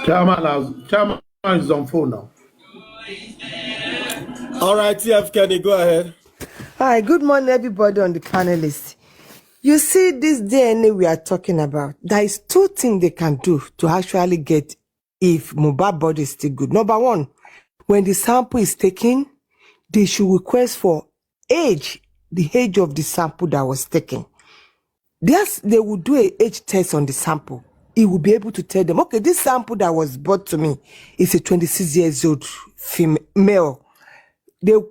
Chairman is on phone now. All right, TF Kenny, go ahead. Hi, good morning, everybody on the panelists. You see, this DNA we are talking about, there is two things they can do to actually get if mobile body is still good. Number one, when the sample is taken, they should request for age, the age of the sample that was taken. Yes, they will do an age test on the sample. It will be able to tell them, okay, this sample that was brought to me is a 26 years old female. They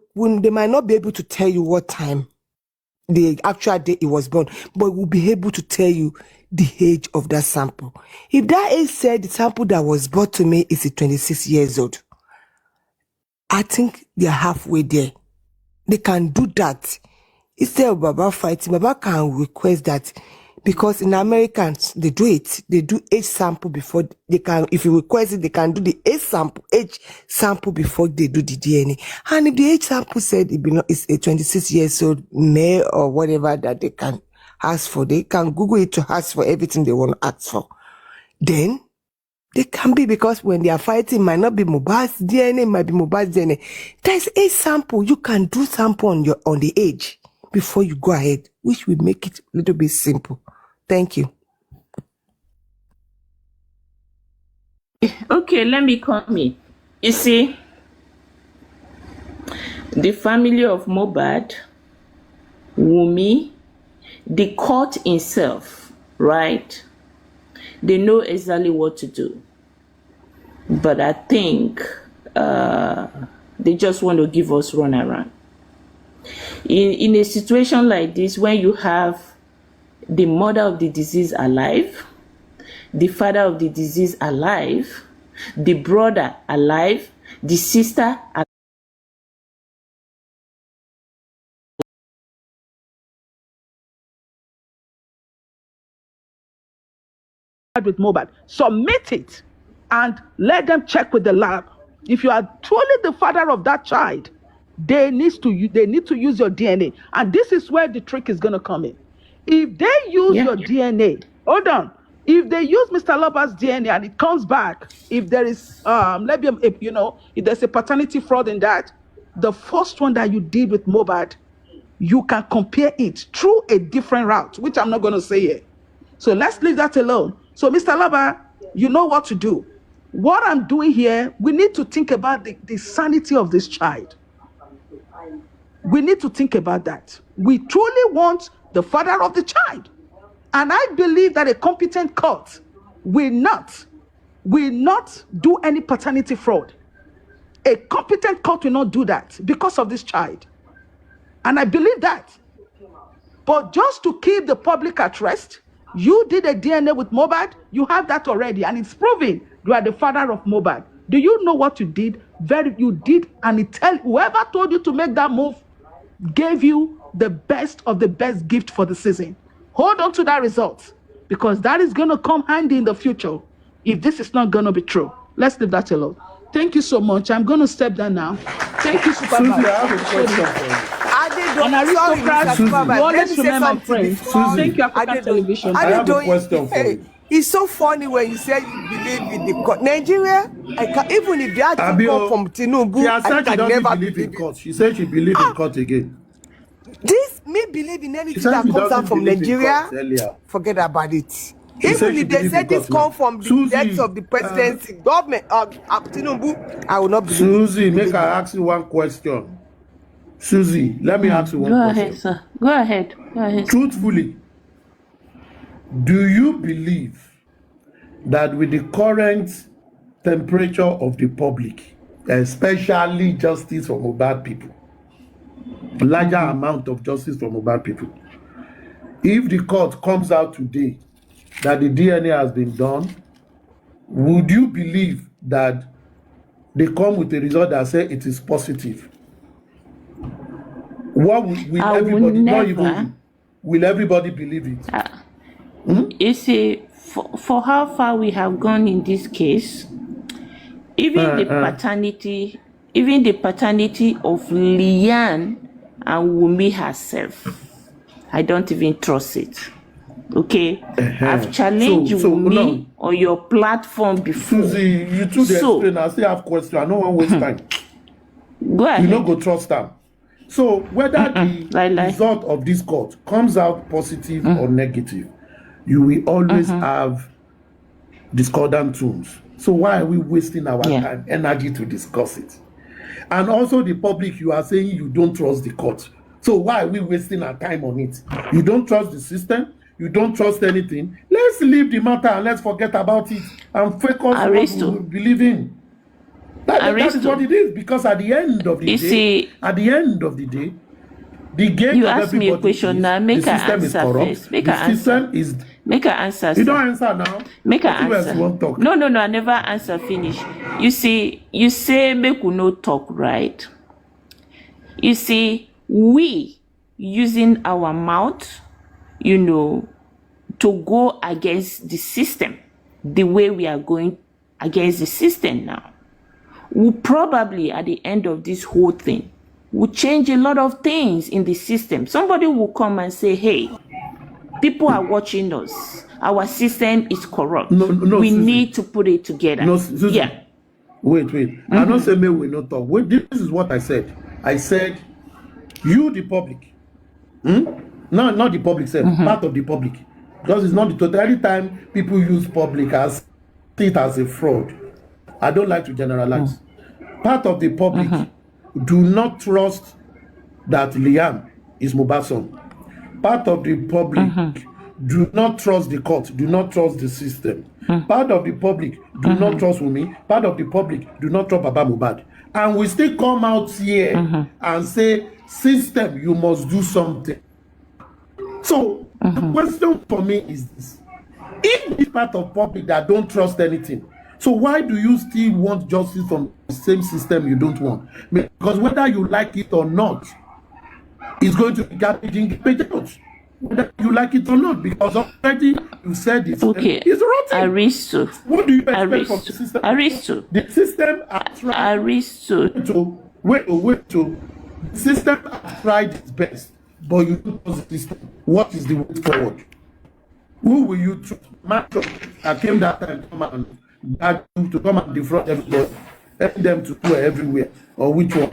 might not be able to tell you what time, the actual day it was born, but will be able to tell you the age of that sample. If that age said the sample that was brought to me is 26 years old, I think they're halfway there. They can do that. Instead of Baba fighting, Baba can request that, because in Americans, they do it. They do age sample before they can, if you request it, they can do the age sample before they do the DNA. And if the age sample said it's a 26 years old male or whatever that they can ask for, they can Google it to ask for everything they want to ask for. Then they can be, because when they are fighting, it might not be Mohbad's DNA, it might be Mohbad's DNA. There's a sample. You can do sample on the age before you go ahead, which will make it a little bit simple. Thank you. Okay, let me come in. You see, the family of Mohbad, Wunmi, the court itself, right? They know exactly what to do. But I think they just want to give us runaround. In a situation like this, when you have the mother of the disease alive, the father of the disease alive, the brother alive, the sister alive, with Mohbad, submit it and let them check with the lab. If you are truly the father of that child, they need to use your DNA, and this is where the trick is going to come in. If they use your DNA, hold on. If they use Mr. Loba's DNA and it comes back, if there is maybe if there's a paternity fraud in that, the first one that you did with Mohbad, you can compare it through a different route, which I'm not going to say here. So let's leave that alone. So Mr. Loba, you know what to do. What I'm doing here, we need to think about the sanity of this child. We need to think about that. We truly want the father of the child. And I believe that a competent court will not do any paternity fraud. A competent court will not do that because of this child. And I believe that. But just to keep the public at rest, you did a DNA with Mohbad, you have that already, and it's proven you are the father of Mohbad. Do you know what you did? You did, and whoever told you to make that move gave you the best of the best gift for the season. Hold on to that result, because that is going to come handy in the future if this is not going to be true. Let's leave that alone. Thank you so much. I'm going to step down now. Thank you, Supervibez. Susie, I have a question for you. On Aristocrat, you always remember my friend. Thank you, African Television. I have a question for you. It's so funny when you say you believe in the court. Nigeria, even if they had to come from Tinubu, she has said I she can never doesn't believe in court. She said she believes in court again. Me believe in anything that comes out from Nigeria, forget about it. Even if they said this come from the depths of the presidency, government of Tinubu, I will not believe. Susie, make I ask you one question. Susie, let me ask you one question. Go ahead, sir. Go ahead. Truthfully, do you believe that with the current temperature of the public, especially justice for Mohbad people, larger amount of justice for Mohbad people, if the court comes out today that the DNA has been done, would you believe that they come with a result that say it is positive? What will everybody not even will everybody believe it? You see, for how far we have gone in this case, even the paternity of Liane and Wunmi herself, I don't even trust it. Okay, I've So, challenged so me no, on your platform before. Susie, you too the So explain. I still have question. I no wan waste time. go You no ahead. go trust am. So whether the Lie. result of this court comes out positive or negative, you will always have discordant tones. So why are we wasting our Yeah. time, energy to discuss it? And also the public, you are saying you don't trust the court. So why are we wasting our time on it? You don't trust the system, you don't trust anything. Let's leave the matter and let's forget about it and focus on what we Aristo, believe in. That is what Aristo, it is, because at the end of the you day, see, the gate you of asked me a everybody question is now. the Make her system is answer corrupt. first. Make The her answer. system is. Make her answer, You don't sir. answer now. Make her What else you answer. want talk? No, I never answer finish. You see, you say make we no talk, right? You see, we using our mouth, you know, to go against the system, the way we are going against the system now, will probably at the end of this whole thing will change a lot of things in the system. Somebody will come and say, hey, people are watching us. Our system is corrupt. No, we Susie. need to put it together. No, Susie. Yeah. Wait. I don't say me we not talk. Wait, this is what I said. I said, you the public. No, not the public, sir. Part of the public. Because it's not the total. Every time people use public as it as a fraud. I don't like to generalize. Part of the public do not trust that Liam is Mohbad's son. Part of the public do not trust the court, do not trust the system. Part of the public do not trust Wunmi. Part of the public do not trust Baba Mohbad. And we still come out here and say, system, you must do something. So the question for me is this. If this part of public that don't trust anything, so why do you still want justice from the same system you don't want? Because whether you like it or not, it's going to be garbage in, garbage out. Whether you like it or not, because already you said it. Okay. It's rotten. Aristo. What do you expect from the system? Aristo. The system has tried Aristo. to wait to. The system has tried its best, but you don't trust the system. What is the way forward? Who will you trust? Macho, I came that time to come and defraud everybody, help them to go everywhere, or which one?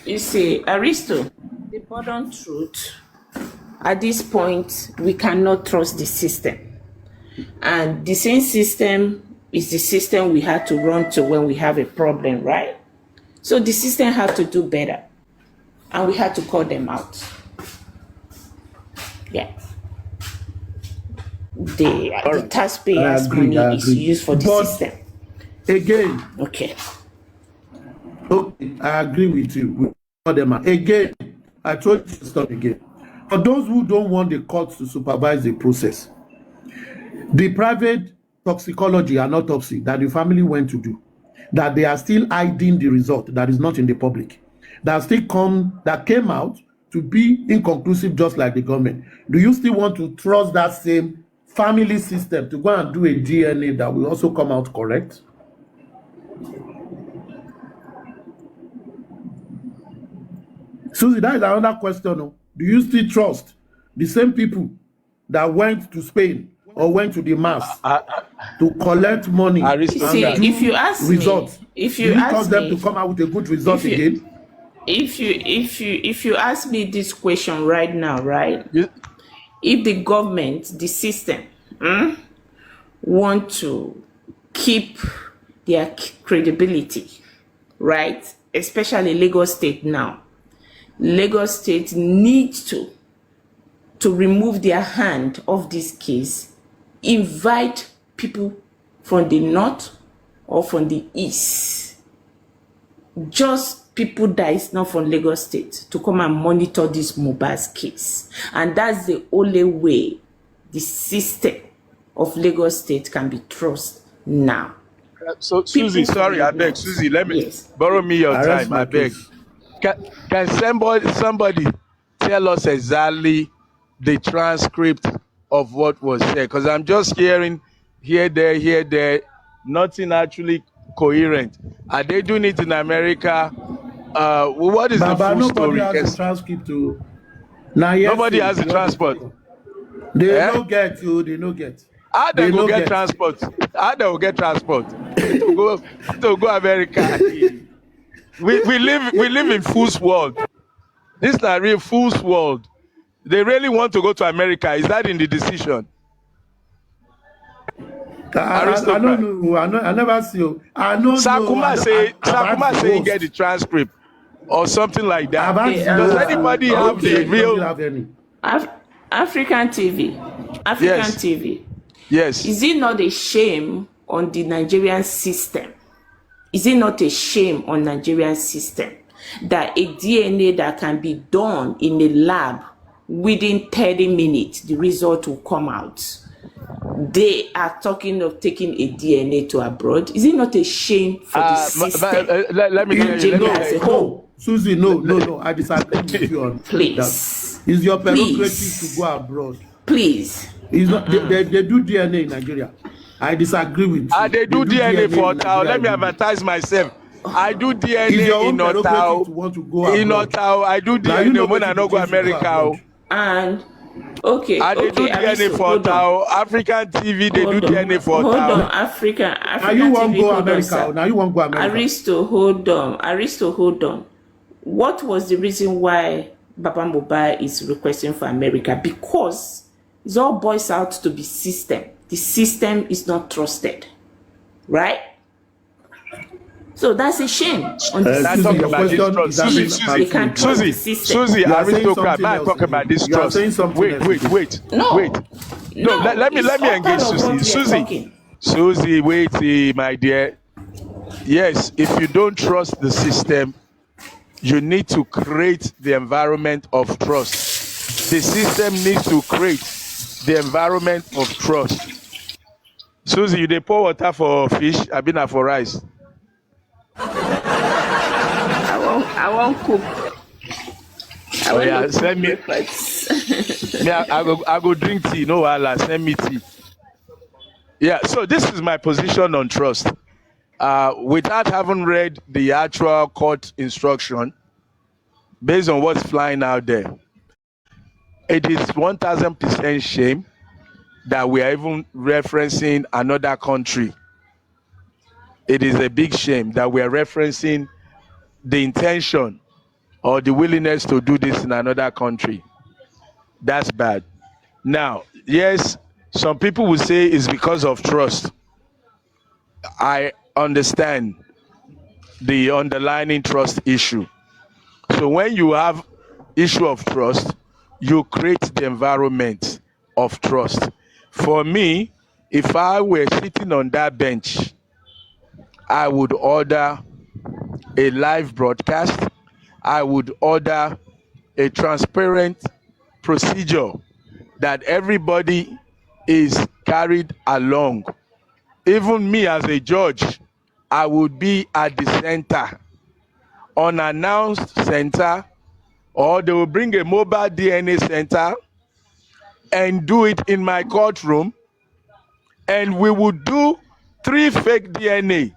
You see, Aristo, the bottom truth, at this point, we cannot trust the system. And the same system is the system we had to run to when we have a problem, right? So the system had to do better. And we had to call them out. Yeah. The taxpayers' money is used for the system. Again, Okay, I agree with you. We call them out. Again, I told you to stop again. For those who don't want the courts to supervise the process, the private toxicology and autopsy that the family went to do, that they are still hiding the result that is not in the public, that came out to be inconclusive, just like the government. Do you still want to trust that same family system to go and do a DNA that will also come out correct? Susie, that is another question. Do you still trust the same people that went to Spain or went to the mass to collect money and see, do if you ask results? me, if Do you you ask trust them me, to come out with a good result again? if you ask me this question right now, right? If the government, the system, want to keep their credibility, right? Especially Lagos State now. Lagos State needs to remove their hand off this case, invite people from the north or from the east, just people that is not from Lagos State, to come and monitor this Mohbad's case. And that's the only way the system of Lagos State can be trusted now. So, Susie, sorry, I beg. Susie, let me borrow me your time, I beg. Can somebody tell us exactly the transcript of what was said? Because I'm just hearing here, there, nothing actually coherent. Are they doing it in America? What is the full Nobody story? has a transcript to. Now Nobody has the you want to transport. talk. They Eh? no get you. They no get. How they They go no get get. transport? How they go get transport to go America? We live in fool's world. This is not real fool's world. They really want to go to America. Is that in the decision? I don't Aristocrat. know. I never see you. I don't know. Sakuma say I've asked the he get the host. transcript or something like that. I've asked the Does host. anybody The have host the said he doesn't real? have any. African TV. African Yes. TV. Yes. Is it not a shame on the Nigerian system? Is it not a shame on Nigerian system that a DNA that can be done in a lab within 30 minutes, the result will come out? They are talking of taking a DNA to abroad. Is it not a shame for the system? Let me tell you. Nigeria as a whole. Susie, no. I disagree with you on Please. that. It's your prerogative Please. to go abroad. Please. It's not. They do DNA in Nigeria. I disagree with you. They do DNA for Otao. Let me in Nigeria. advertise myself. I do It's your DNA own in prerogative to want to go Otao. In abroad. Otao, I do Now, you DNA know when what I it no go is to go America. abroad. And okay, They do okay, DNA Aristo, for hold on. Otao. African TV, they do Hold on. DNA for Hold on, Otao. African Now you want TV, to go hold on, America. sir. Now you want to go America. Aristo, hold on. What was the reason why Baba Mobile is requesting for America? Because it all boils out to be system. The system is not trusted, right? So that's a shame on the Let's Susie, talk your about this question trust. is They absolutely can't trust the Susie, system. You are saying aristocrat. something Man, else talk about again. this You are trust. saying something else again. Wait. No, Let me it's all engage part of what we are Susie. talking. Susie, wait, my dear. Yes, if you don't trust the system, you need to create the environment of trust. The system needs to create the environment of trust. Susie, you dey pour water for fish, I been for rice. I won't cook. I want to send me. breakfast. Me, I go drink tea. No wahala, send me tea. Yeah. So this is my position on trust. Without having read the actual court instruction, based on what's flying out there, it is 1000% shame that we are even referencing another country. It is a big shame that we are referencing the intention or the willingness to do this in another country. That's bad. Now, yes, some people will say it's because of trust. I understand the underlying trust issue. So when you have issue of trust, you create the environment of trust. For me, if I were sitting on that bench, I would order a live broadcast. I would order a transparent procedure that everybody is carried along. Even me as a judge, I would be at the center, unannounced center, or they will bring a mobile DNA center and do it in my courtroom, and we would do 3 fake DNA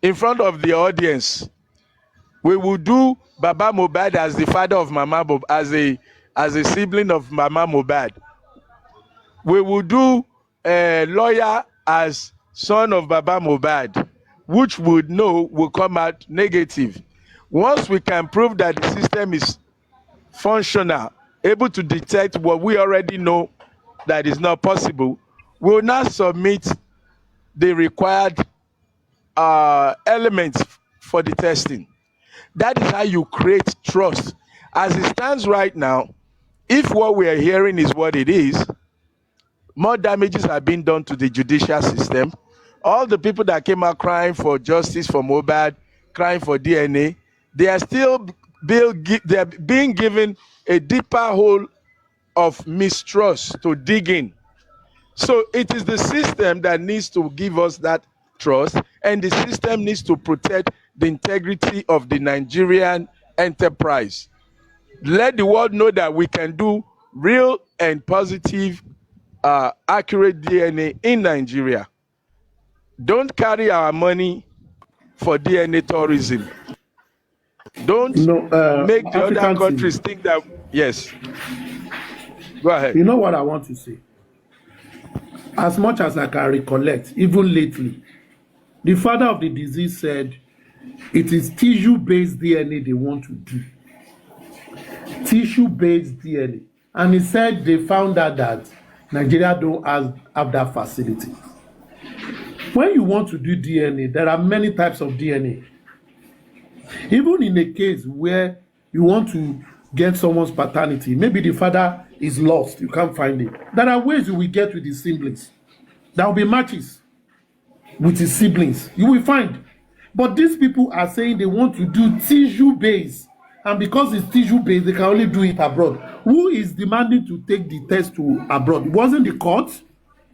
in front of the audience. We would do Baba Mohbad as the father of Mama Mohbad, as a sibling of Mama Mohbad. We would do a lawyer as son of Baba Mohbad, which would know will come out negative. Once we can prove that the system is functional, able to detect what we already know that is not possible, we will now submit the required elements for the testing. That is how you create trust. As it stands right now, if what we are hearing is what it is, more damages are being done to the judicial system. All the people that came out crying for justice for Mohbad, crying for DNA, they are still they're being given a deeper hole of mistrust to dig in. So it is the system that needs to give us that trust, and the system needs to protect the integrity of the Nigerian enterprise. Let the world know that we can do real and positive, accurate DNA in Nigeria. Don't carry our money for DNA tourism. Don't make the other African countries TV. think that Yes. Go ahead. You know what I want to say? As much as I can recollect, even lately, the father of the disease said it is tissue-based DNA they want to do. Tissue-based DNA. And he said they found out that Nigeria don't have that facility. When you want to do DNA, there are many types of DNA. Even in a case where you want to get someone's paternity, maybe the father is lost, you can't find it. There are ways you will get with his siblings. There will be matches with his siblings. You will find. But these people are saying they want to do tissue-based. And because it's tissue-based, they can only do it abroad. Who is demanding to take the test to abroad? It wasn't the court.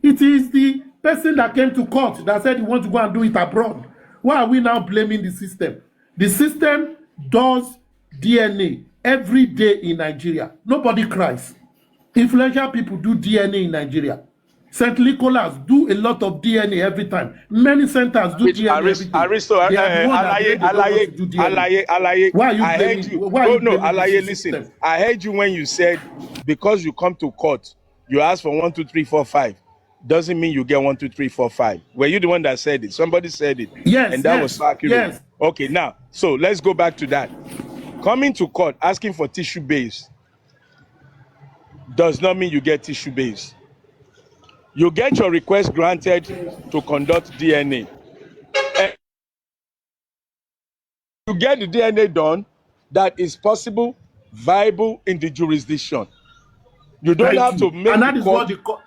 It is the person that came to court that said he wants to go and do it abroad. Why are we now blaming the system? The system does DNA every day in Nigeria. Nobody cries. Influential people do DNA in Nigeria. St. Nicholas do a lot of DNA every time. Many centers do DNA every day. Alaye, Why are you I heard blaming? you. Why are you No, blaming Alaye, the listen. system? I heard you when you said because you come to court, you ask for 1, 2, 3, 4, 5. Doesn't mean you get 1, 2, 3, 4, 5. Were you the one that said it? Somebody said it. Yes, and that yes, was accurate. yes. Okay, now, so let's go back to that. Coming to court asking for tissue base does not mean you get tissue base. You get your request granted to conduct DNA. And you get the DNA done that is possible, viable in the jurisdiction. You don't have to make and that the is what court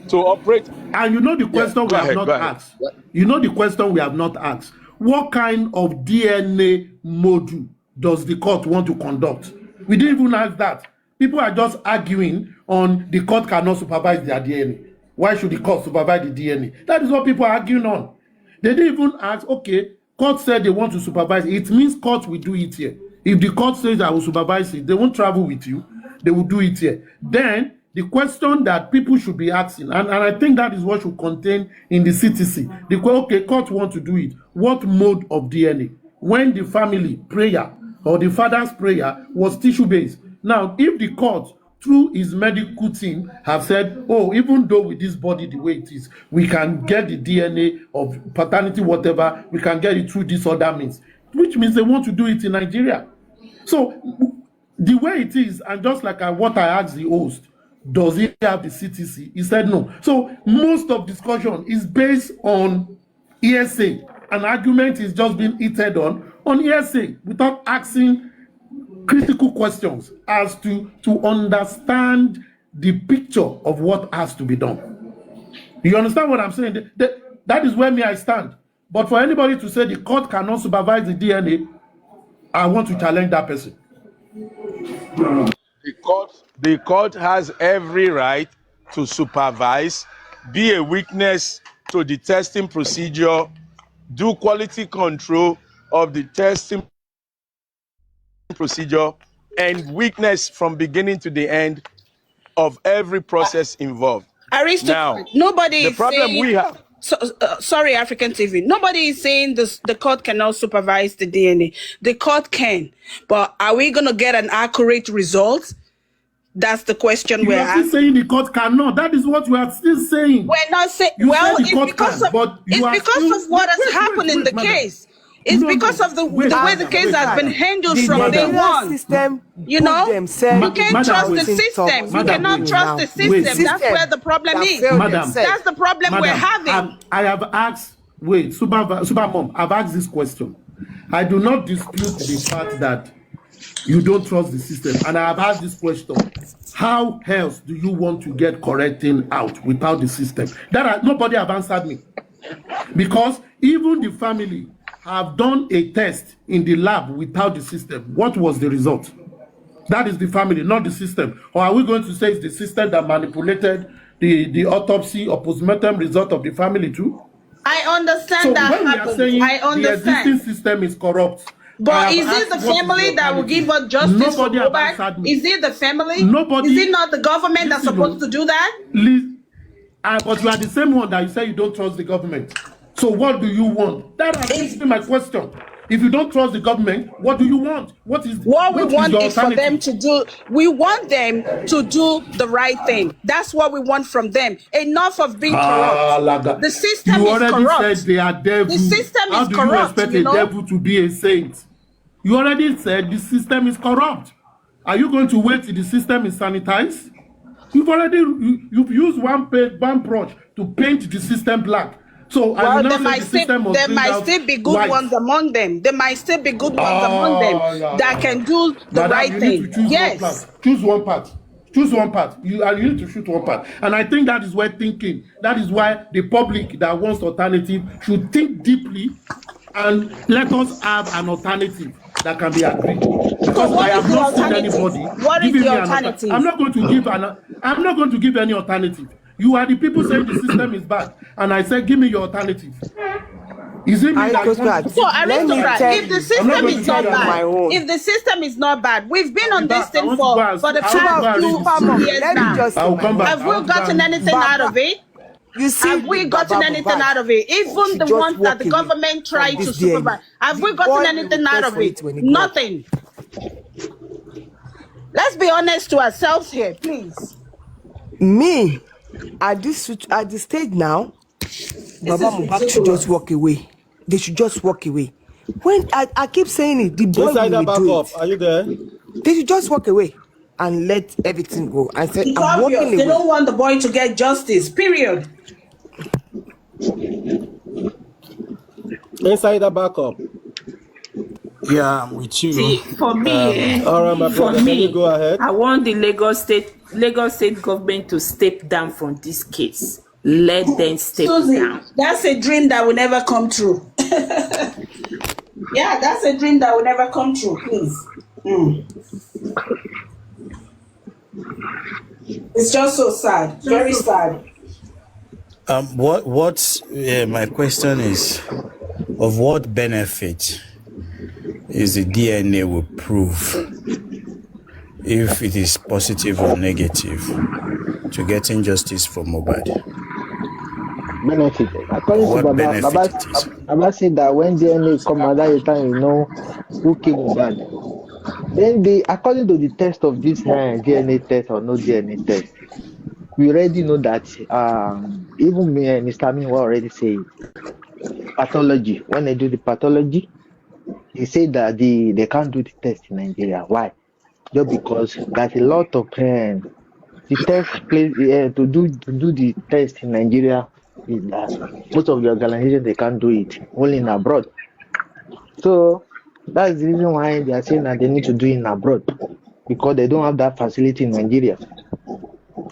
to operate. And you know the question we have not asked. You know the question we have not asked. What kind of DNA module does the court want to conduct? We didn't even ask that. People are just arguing on the court cannot supervise their DNA. Why should the court supervise the DNA? That is what people are arguing on. They didn't even ask, okay, court said they want to supervise it. It means court will do it here. If the court says I will supervise it, they won't travel with you. They will do it here. Then the question that people should be asking, and I think that is what should contain in the CTC. The okay, court want to do it. What mode of DNA? When the family prayer or the father's prayer was tissue-based. Now, if the court, through his medical team, have said, oh, even though with this body the way it is, we can get the DNA of paternity, whatever, we can get it through this other means, which means they want to do it in Nigeria. So, the way it is, and just like what I asked the host, does he have the CTC? He said no. So, most of discussion is based on hearsay. An argument is just being heated on hearsay without asking critical questions as to understand the picture of what has to be done. You understand what I'm saying? That is where I stand. But for anybody to say the court cannot supervise the DNA, I want to challenge that person. The court has every right to supervise, be a witness to the testing procedure, do quality control of the testing procedure, and witness from beginning to the end of every process involved. Now, nobody the is problem saying, we have. Sorry, African TV. Nobody is saying this, the court cannot supervise the DNA. The court can, but are we going to get an accurate result? That's the question we're asking. You're still saying the court cannot. That is what we are still saying. We're not saying. Well, it's because of what has happened in the case. It's because of the way the case has been handled from day one. System, you know, you can't trust the system. You cannot trust the system. That's where the problem is. Madam, that's the problem we're having. I have asked, Super Mom, I've asked this question. I do not dispute the fact that you don't trust the system. And I have asked this question. How else do you want to get correcting out without the system? Nobody have answered me. Because even the family have done a test in the lab without the system. What was the result? That is the family, not the system. Or are we going to say it's the system that manipulated the autopsy or postmortem result of the family too? I understand that happened. I understand. The existing system is corrupt. But is it the family that will give us justice for Mohbad? Is it the family? Nobody. Is it not the government that's supposed to do that? But you are the same one that you say you don't trust the government. So what do you want? That is my question. If you don't trust the government, what do you want? What is What we want your is for them alternative? to do, we want them to do the right thing. That's what we want from them. Enough of being corrupt. The system You is already said corrupt. they are The devils. system How is do you corrupt, expect you a know? devil to be a saint? You already said the system is corrupt. Are you going to wait till the system is sanitized? You've used one brush to paint the system black. So Well, I will now say the system must there bring might out still be good white. ones among them. There might still be good ones among them that can do the Madam, right you thing. need to choose Yes. one part. Choose one part. Choose one part. You need to shoot one part. And I think that is where thinking, that is why the public that wants alternative should think deeply and let us have an alternative that can be agreed. Because So what I is have the not seen alternative? anybody What is giving the me an alternative? I'm not going to give any alternative. You are the people saying the system is bad, and I said, give me your alternative. Is it me that you want to So aristocrat, if the system is not bad, own. if the system is not bad, we've been on this thing for the I past want 2 to years let me now. just I'll come back. Have we gotten anything out of it? You see, Have we gotten anything out of it? Even the ones that the government tried to supervise, have we gotten anything out of it? Nothing. Let's be honest to ourselves here, please. Me, at this stage now, Baba Mohbad should just walk away. They should just walk away. When I keep saying it, the boy will do it. Are you there? They should just walk away and let everything go. I said, It's I'm obvious. walking They away. don't want the boy to get justice, period. Insider backup. Yeah, I'm with you. See, for me, All right, my brother, can you go ahead? I want the Lagos State government to step down from this case. Let them step Susie, down. that's a dream that will never come true. Yeah, that's a dream that will never come true, please. It's just so sad, very sad. My question is, of what benefit is the DNA will prove, if it is positive or negative, to getting justice for Mohbad? Benefit. According What to benefit it is? Baba said that when DNA come at that time, you know who killed Mohbad. Then according to the test of this DNA test or no DNA test, we already know that even me and Mr. Min were already saying pathology. When they do the pathology, he said that they can't do the test in Nigeria. Why? Just because there's a lot of the test place to do the test in Nigeria is that most of the organizations they can't do it, only in abroad. So that's the reason why they are saying that they need to do it in abroad, because they don't have that facility in Nigeria.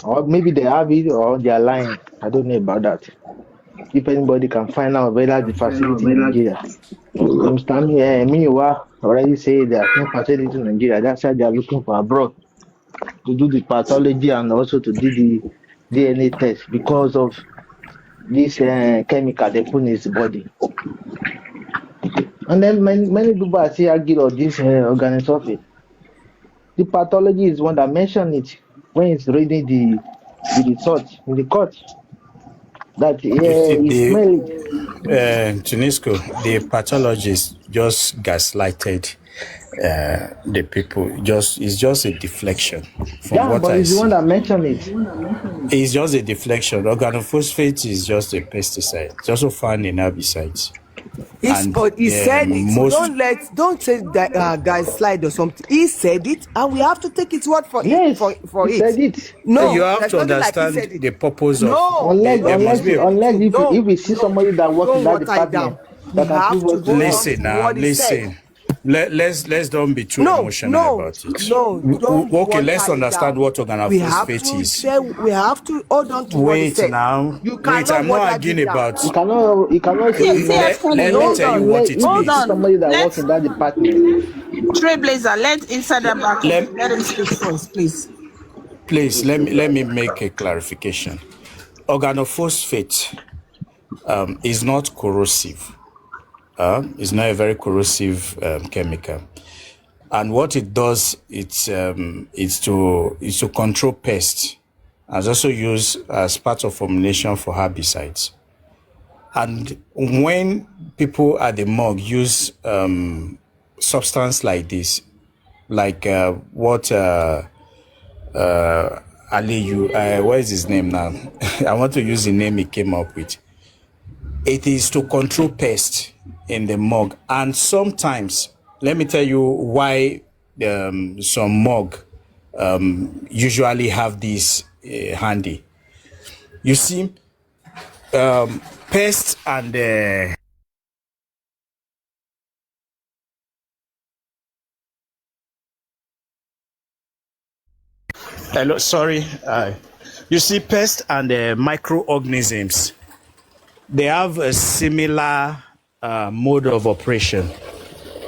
Or maybe they have it or they are lying. I don't know about that. If anybody can find out whether the facility in Nigeria. I'm standing here, meanwhile, already say there's no facility in Nigeria. That's why they are looking for abroad to do the pathology and also to do the DNA test because of this chemical they put in his body. And then many people are still arguing of this organization. The pathology is one that mentioned it when it's reading the result in the court. That he smelled it. Tunisco, the pathologist just gaslighted the people. It's just a deflection from what but I it's see. the one that mentioned it. It's just a deflection. Organophosphate is just a pesticide. It's also found in herbicides. But he said it. Don't say that guys slide or something. He said it, and we have to take his word for Yes, it. For he it. said it. No, you have there's to nothing like he understand said it. the purpose of. No, Unless No, if we see somebody that works in that water it down. department that can prove what Listen now, listen. Let's don't be too emotional about it. Okay, let's understand what organophosphate is. We have to hold on to what he said. Wait, I'm not arguing about. You cannot say Let me tell you what it means. Somebody that works in that department. Trailblazer, let Insider back. Let him speak first, please. Please, let me make a clarification. Organophosphate is not corrosive. It's not a very corrosive chemical, and what it does is to control pests, and also used as part of formulation for herbicides. And when people at the morgue use substance like this, like what Aliyu, what is his name now? I want to use the name he came up with. It is to control pests in the morgue. And sometimes, let me tell you why some morgue usually have this handy. You see, pests and hello, sorry. You see, pests and microorganisms, they have a similar mode of operation.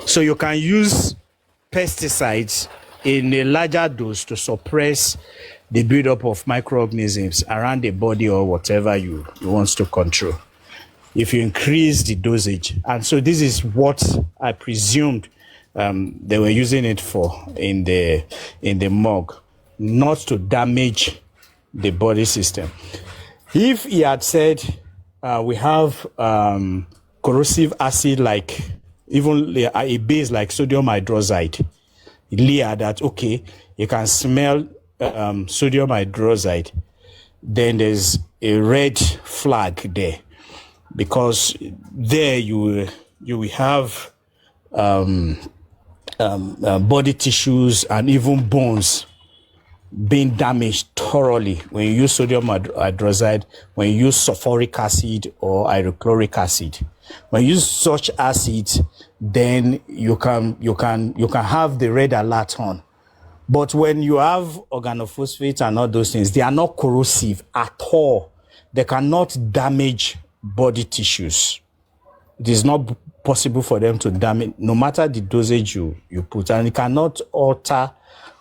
So you can use pesticides in a larger dose to suppress the buildup of microorganisms around the body or whatever you want to control, if you increase the dosage. And so this is what I presumed they were using it for in the morgue, not to damage the body system. If he had said we have corrosive acid, like even a base like sodium hydroxide, Leah, that okay, you can smell sodium hydroxide, then there's a red flag there, because there you will have body tissues and even bones being damaged thoroughly when you use sodium hydroxide, when you use sulfuric acid or hydrochloric acid. When you use such acids, then you can have the red alert on. But when you have organophosphates and all those things, they are not corrosive at all. They cannot damage body tissues. It is not possible for them to damage, no matter the dosage you put, and it cannot alter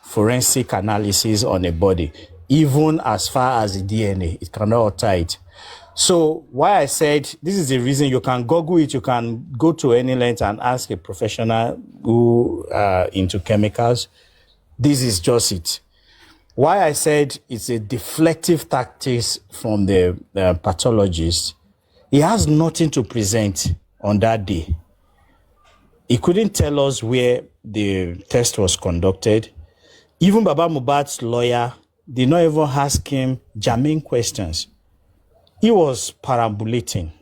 forensic analysis on a body, even as far as the DNA, it cannot alter it. So why I said this is the reason, you can Google it, you can go to any length and ask a professional who into chemicals. This is just it. Why I said it's a deflective tactics from the pathologist. He has nothing to present on that day. He couldn't tell us where the test was conducted. Even Baba Mohbad's lawyer did not even ask him germane questions. He was perambulating.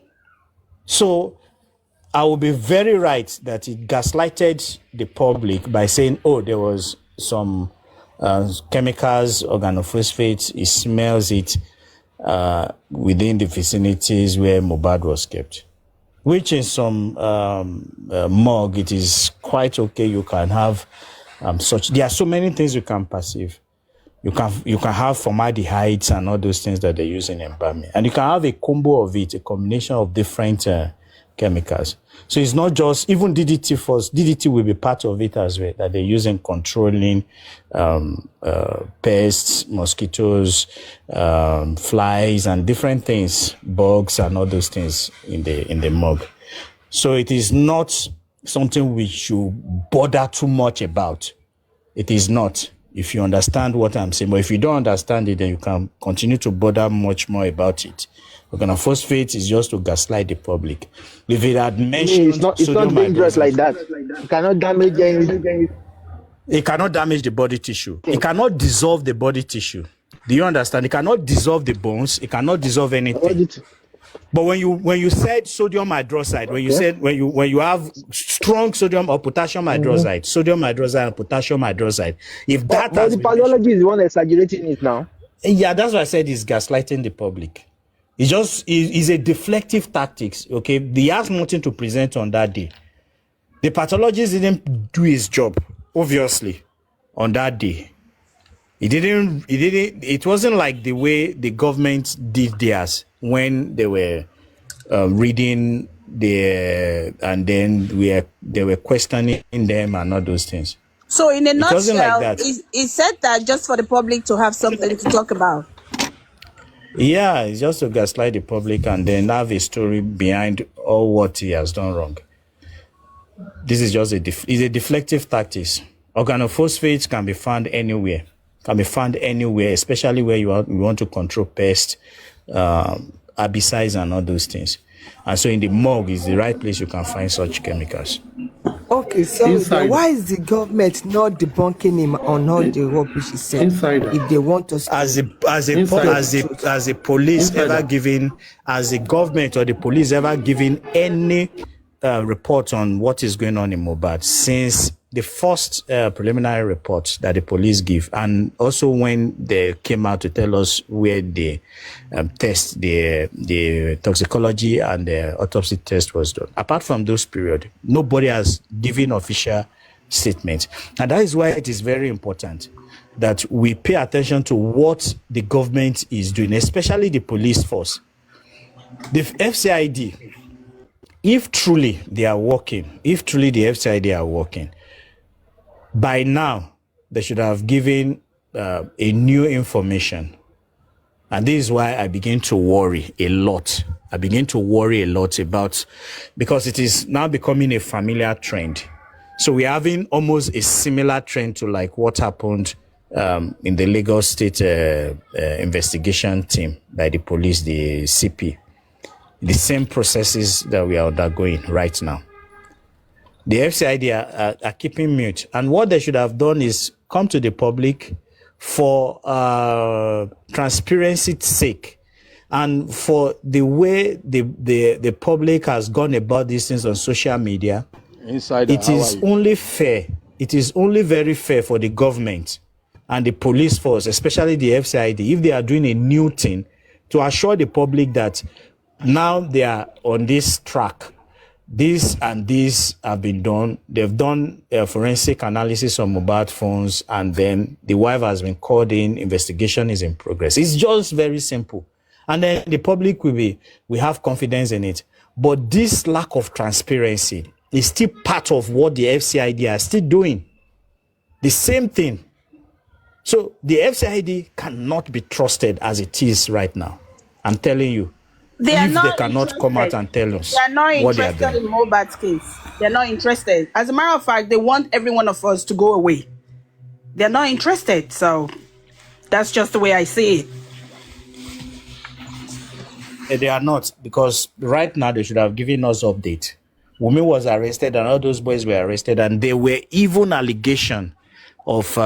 So I would be very right that it gaslighted the public by saying, oh, there was some chemicals, organophosphates, he smells it within the vicinities where Mohbad was kept. Which in some morgue, it is quite okay. You can have such. There are so many things you can perceive. You can have formaldehydes and all those things that they use in embalming, and you can have a combo of it, a combination of different chemicals. So it's not just even DDT first. DDT will be part of it as well, that they use in controlling pests, mosquitoes, flies, and different things, bugs, and all those things in the morgue. So it is not something we should bother too much about. It is not, if you understand what I'm saying. But if you don't understand it, then you can continue to bother much more about it. Organophosphate is just to gaslight the public. If it had mentioned, it's not dangerous like that. It cannot damage anything. It cannot damage the body tissue. It cannot dissolve the body tissue. Do you understand? It cannot dissolve the bones. It cannot dissolve anything. But when you said sodium hydroxide, when you said when you have strong sodium or potassium hydroxide, sodium hydroxide and potassium hydroxide, if that but the pathology is the one exaggerating it now. Yeah, that's why I said it's gaslighting the public. It's just is a deflective tactics. Okay, he has nothing to present on that day. The pathologist didn't do his job, obviously, on that day. It wasn't like the way the government did theirs when they were reading and then they were questioning them and all those things. So in a nutshell, like he said that just for the public to have something to talk about. Yeah, it's just to gaslight the public and then have a story behind all what he has done wrong. This is just a deflective tactics. Organophosphates can be found anywhere. Especially where you want to control pests, herbicides, and all those things. And so in the morgue is the right place you can find such chemicals. Okay, so then why is the government not debunking him on all the rubbish he said? If they want us as a police ever given, as a government or the police ever given any report on what is going on in Mohbad since the first preliminary report that the police give, and also when they came out to tell us where the test, the toxicology and the autopsy test was done. Apart from those period, nobody has given official statement, and that is why it is very important that we pay attention to what the government is doing, especially the police force, the FCID. If truly they are working, if truly the FCID are working, by now they should have given a new information. And this is why I begin to worry a lot. I begin to worry a lot about, because it is now becoming a familiar trend. So we're having almost a similar trend to like what happened in the Lagos State investigation team by the police, the CP. The same processes that we are undergoing right now. The FCID are keeping mute. And what they should have done is come to the public for transparency's sake and for the way the public has gone about these things on social media. It is only fair. It is only very fair for the government and the police force, especially the FCID, if they are doing a new thing, to assure the public that now they are on this track. This and this have been done. They've done a forensic analysis on mobile phones, and then the wife has been called in. Investigation is in progress. It's just very simple. And then the public we have confidence in it. But this lack of transparency is still part of what the FCID are still doing. The same thing. So the FCID cannot be trusted as it is right now. I'm telling you. They cannot come out and tell us they are not what they are interested doing. in Mohbad's case. They're not interested. As a matter of fact, they want every one of us to go away. They're not interested. So that's just the way I see it. They are not, because right now they should have given us update. Wunmi was arrested and all those boys were arrested, and there were even allegation of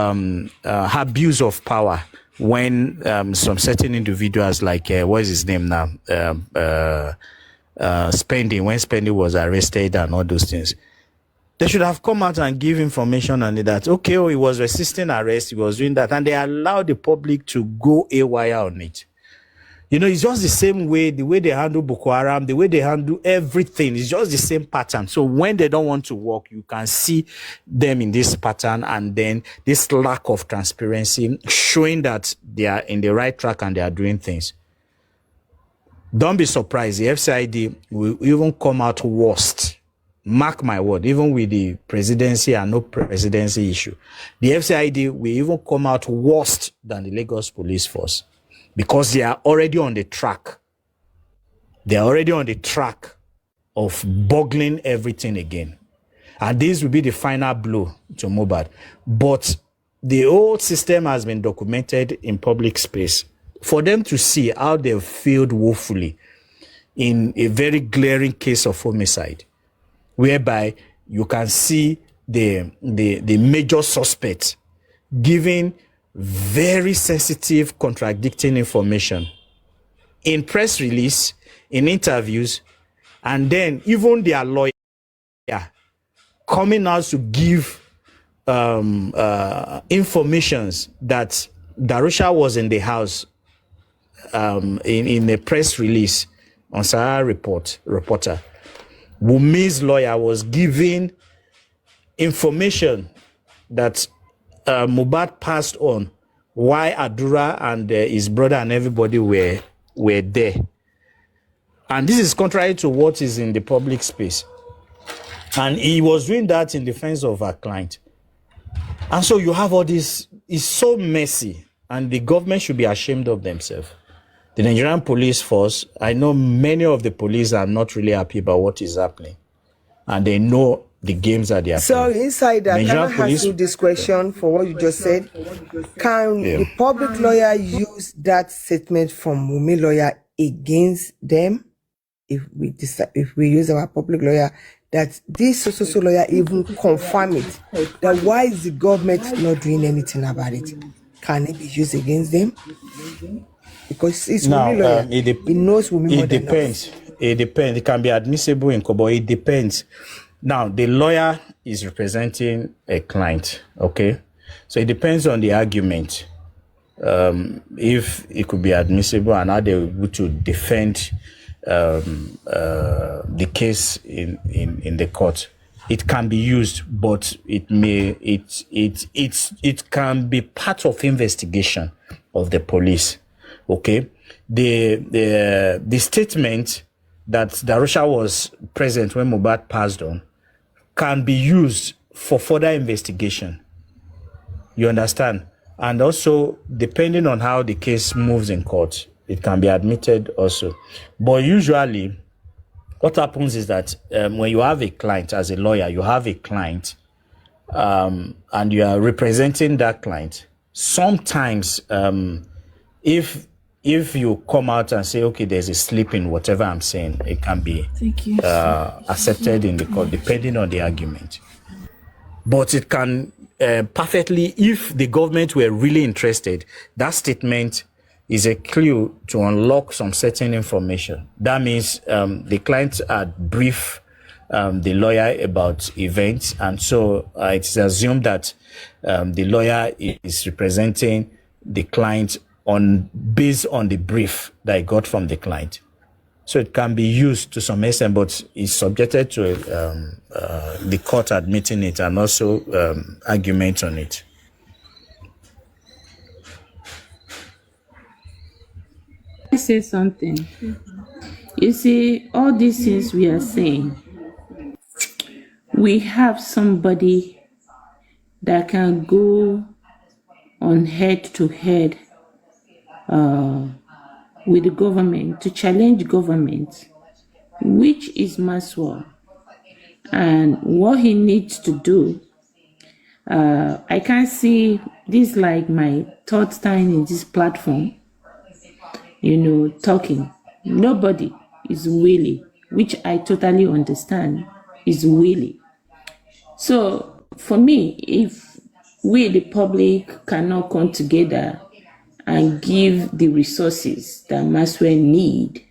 abuse of power when some certain individuals, like what is his name now, Spending, when Spending was arrested and all those things, they should have come out and give information on that. Okay, he was resisting arrest, he was doing that, and they allowed the public to go haywire on it. You know, it's just the same way, the way they handle Boko Haram, the way they handle everything. It's just the same pattern. So when they don't want to work, you can see them in this pattern, and then this lack of transparency showing that they are in the right track and they are doing things. Don't be surprised. The FCID will even come out worst. Mark my word, even with the presidency and no presidency issue. The FCID will even come out worst than the Lagos Police Force, because they are already on the track. They are already on the track of boggling everything again. And this will be the final blow to Mohbad. But the whole system has been documented in public space for them to see how they've failed woefully in a very glaring case of homicide, whereby you can see the major suspect giving very sensitive, contradicting information in press release, in interviews, and then even their lawyer coming out to give informations that Darusha was in the house in a press release on Sahara reporter. Wunmi's lawyer was giving information that Mohbad passed on, why Adura and his brother and everybody were there. And this is contrary to what is in the public space. And he was doing that in defense of our client. And so you have all this, it's so messy, and the government should be ashamed of themselves. The Nigerian police force, I know many of the police are not really happy about what is happening. And they know the games that they are playing. So, Insider, can I ask you this question for what you just said? Can the public lawyer use that statement from Wunmi lawyer against them? if we decide, if we use our public lawyer, that this so lawyer even confirm it, that why is the government not doing anything about it? Can it be used against them? Because it's Now, Wumi lawyer. He knows Wumi more than us. It depends. It can be admissible in court, but it depends. Now, the lawyer is representing a client, okay? So it depends on the argument. If it could be admissible and how they're able to defend the case in the court. It can be used, but it can be part of investigation of the police. Okay, the statement that Darusha was present when Mohbad passed on can be used for further investigation. You understand? And also, depending on how the case moves in court, it can be admitted also. But usually, what happens is that when you have a client, as a lawyer, you have a client, and you are representing that client. Sometimes, if you come out and say, okay, there's a slip in whatever I'm saying, it can be accepted in the court, depending on the argument. But it can perfectly, if the government were really interested, that statement is a clue to unlock some certain information. That means the client had briefed the lawyer about events, and so it's assumed that the lawyer is representing the client based on the brief that he got from the client. So it can be used to some extent, but is subjected to the court admitting it and also argument on it. I say something. You see, all these things we are saying, we have somebody that can go on head to head with the government to challenge government, which is Maswa. And what he needs to do, I can't see this like my third time in this platform, talking. Nobody is willing, which I totally understand, is willing. So for me, if we, the public, cannot come together and give the resources that Maswa need,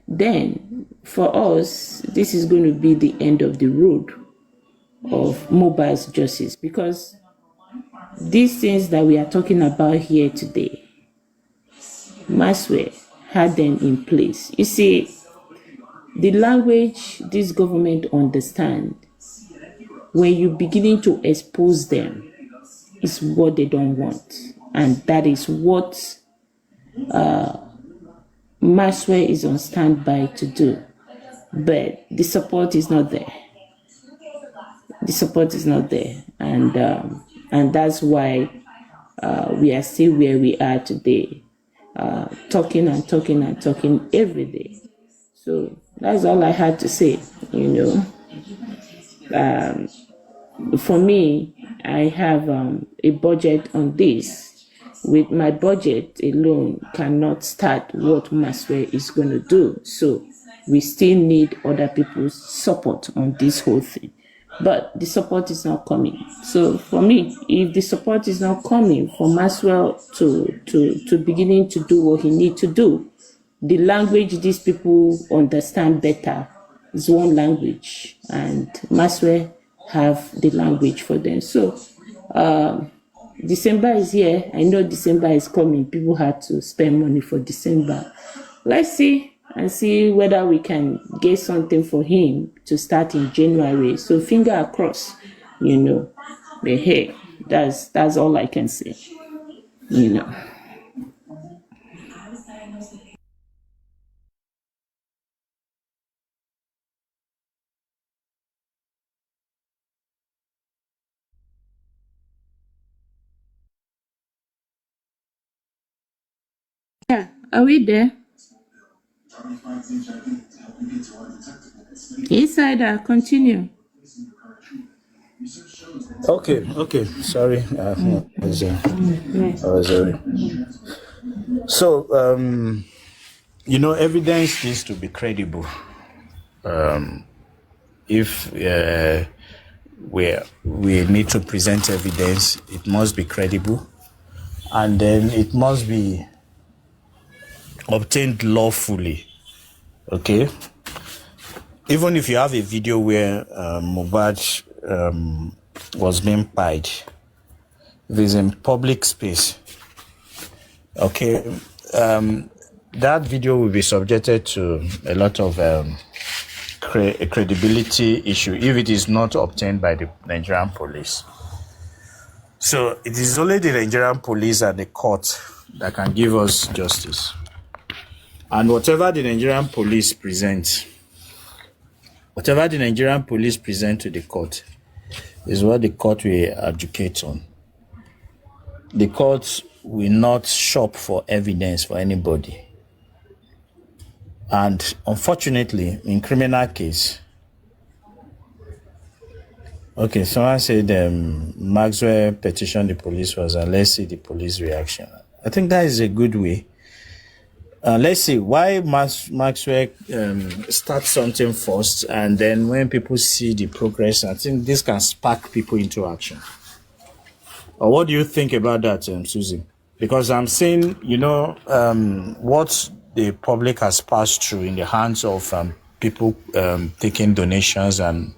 then for us, this is going to be the end of the road of mobile justice, because these things that we are talking about here today, Maswa had them in place. You see, the language this government understands, when you're beginning to expose them, is what they don't want. And that is what Maswa is on standby to do. But the support is not there. The support is not there. And that's why we are still where we are today. Talking and talking and talking every day. So that's all I had to say, For me, I have a budget on this. With my budget alone, cannot start what Maswa is going to do. So we still need other people's support on this whole thing. But the support is not coming. So for me, if the support is not coming for Maswa to beginning to do what he needs to do, the language these people understand better is one language, and Maswa have the language for them. So December is here. I know December is coming. People had to spend money for December. Let's see and see whether we can get something for him to start in January. So finger across, But hey, that's all I can say, Yeah, are we there? Insider, continue. Okay. Sorry. So, evidence needs to be credible. If we need to present evidence, it must be credible, and then it must be obtained lawfully. Okay? Even if you have a video where Mohbad was being pied, if it's in public space, okay, that video will be subjected to a lot of credibility issue if it is not obtained by the Nigerian police. So it is only the Nigerian police and the court that can give us justice. And whatever the Nigerian police present to the court is what the court will adjudicate on. The court will not shop for evidence for anybody. And unfortunately, in criminal case, okay, someone said Maxwell petitioned the police was, and let's see the police reaction. I think that is a good way. Let's see why Maxwell start something first, and then when people see the progress, I think this can spark people into action. Or what do you think about that, Susie? Because I'm saying, what the public has passed through in the hands of people taking donations and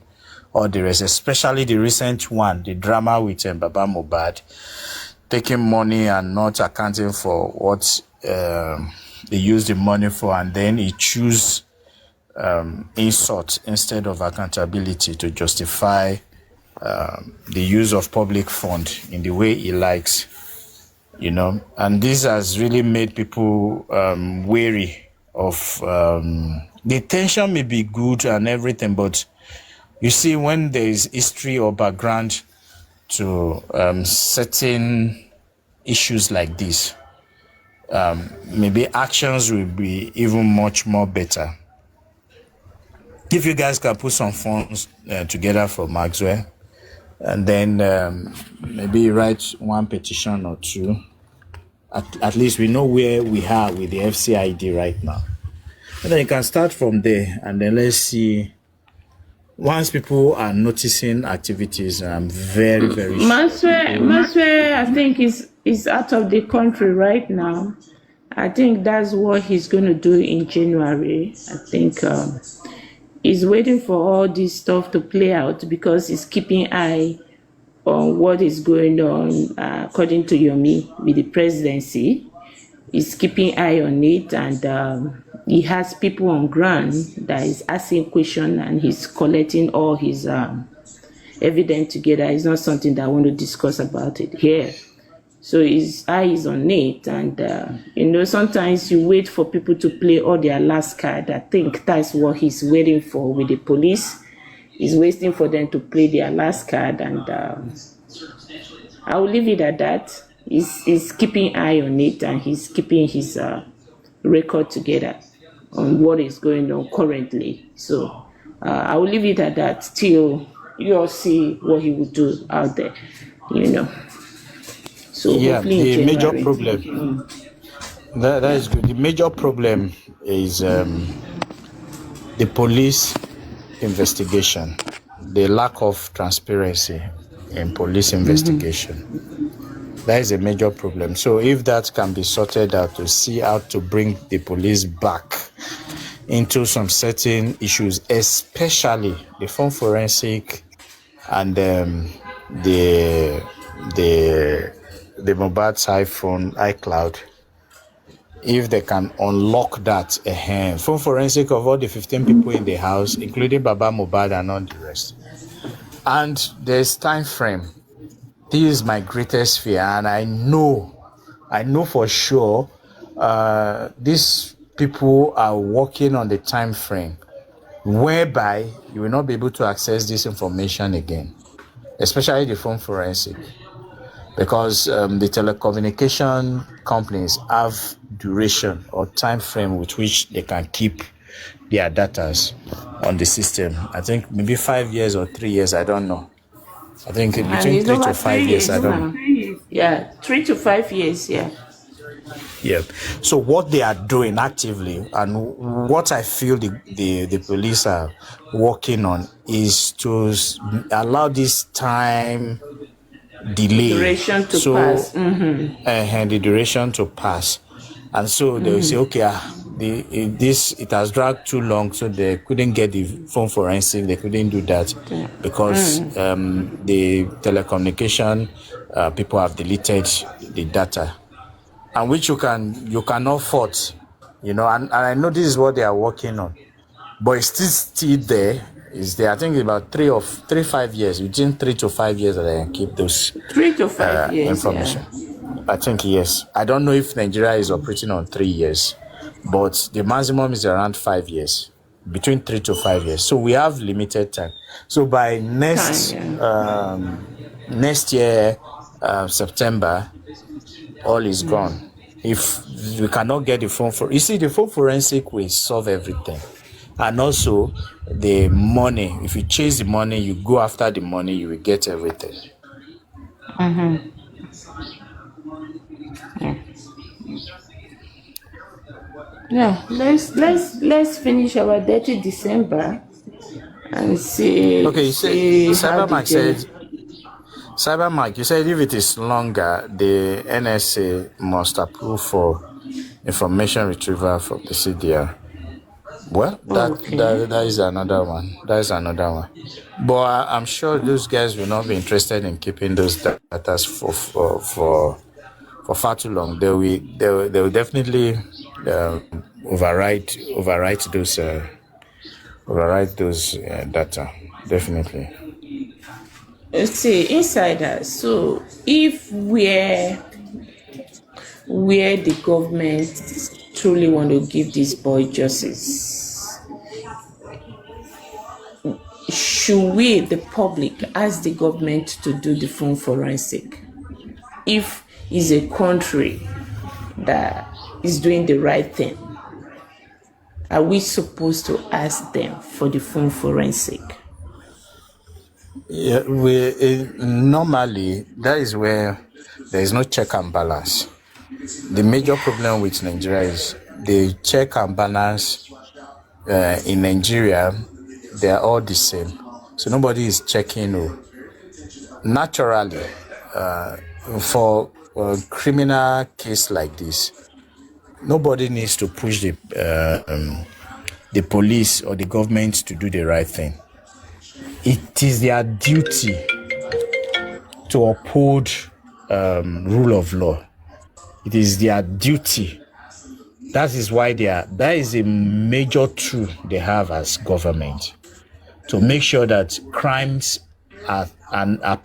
all the rest, especially the recent one, the drama with Baba Mohbad, taking money and not accounting for what they use the money for, and then he choose insult instead of accountability to justify the use of public fund in the way he likes. And this has really made people wary of the tension may be good and everything, but you see, when there is history or background to certain issues like this, maybe actions will be even much more better. If you guys can put some funds together for Maxwell, and then maybe write one petition or two. At least we know where we are with the FCID right now. And then you can start from there, and then let's see. Once people are noticing activities, I'm very, very sure. Maxwell, I think, is out of the country right now. I think that's what he's going to do in January. I think he's waiting for all this stuff to play out because he's keeping eye on what is going on, according to Yomi, with the presidency. He's keeping eye on it, and he has people on ground that is asking questions, and he's collecting all his evidence together. It's not something that I want to discuss about it here. So his eye is on it, and sometimes you wait for people to play all their last card. I think that's what he's waiting for with the police. He's waiting for them to play their last card, and I will leave it at that. He's keeping eye on it, and he's keeping his record together on what is going on currently. So I will leave it at that till you all see what he will do out there, So yeah, the major January. problem, that is good. The major problem is the police investigation, the lack of transparency in police investigation. That is a major problem. So if that can be sorted out to see how to bring the police back into some certain issues, especially the phone forensic and the Mohbad's iPhone, iCloud, if they can unlock that, phone forensic of all the 15 people in the house, including Baba Mohbad and all the rest. And there's time frame. This is my greatest fear, and I know for sure these people are working on the time frame whereby you will not be able to access this information again, especially the phone forensic, because the telecommunication companies have duration or time frame with which they can keep their data on the system. I think maybe 5 years or 3 years, I don't know. I think between 3 to 5 years, I don't know. Yeah, 3 to 5 years, yeah. Yeah. So what they are doing actively, and what I feel the police are working on, is to allow this time delay. Duration to So pass. Mm-hmm. and the duration to pass, and so they will say, okay, it has dragged too long, so they couldn't get the phone forensic. They couldn't do that because the telecommunication people have deleted the data, and which you cannot fault, and I know this is what they are working on, but it's still there. Is there? I think about 5 years, within 3 to 5 years that I can keep those 3 to 5 years. information. Yeah. I think yes. I don't know if Nigeria is operating on 3 years, but the maximum is around 5 years, between 3 to 5 years. So we have limited time. So by next year, September, all is gone. If we cannot get the phone the phone forensic will solve everything. And also the money, if you chase the money, you go after the money, you will get everything. Yeah. Let's finish our dirty December and see. Okay, you said Cybermark, you said if it is longer, the NSA must approve for information retrieval from the CDR. Well, that is another one. That is another one. But I'm sure those guys will not be interested in keeping those data for far too long. They will definitely overwrite those data. Definitely. See, insiders. So if where the government truly want to give this boy justice, should we, the public, ask the government to do the phone forensic? If it's a country that is doing the right thing, are we supposed to ask them for the phone forensic? Yeah, normally that is where there is no check and balance. The major problem with Nigeria is the check and balance in Nigeria. They are all the same, so nobody is checking. Naturally, for a criminal case like this, nobody needs to push the police or the government to do the right thing. It is their duty to uphold rule of law. It is their duty. That is why that is a major tool they have as government, to make sure that crimes are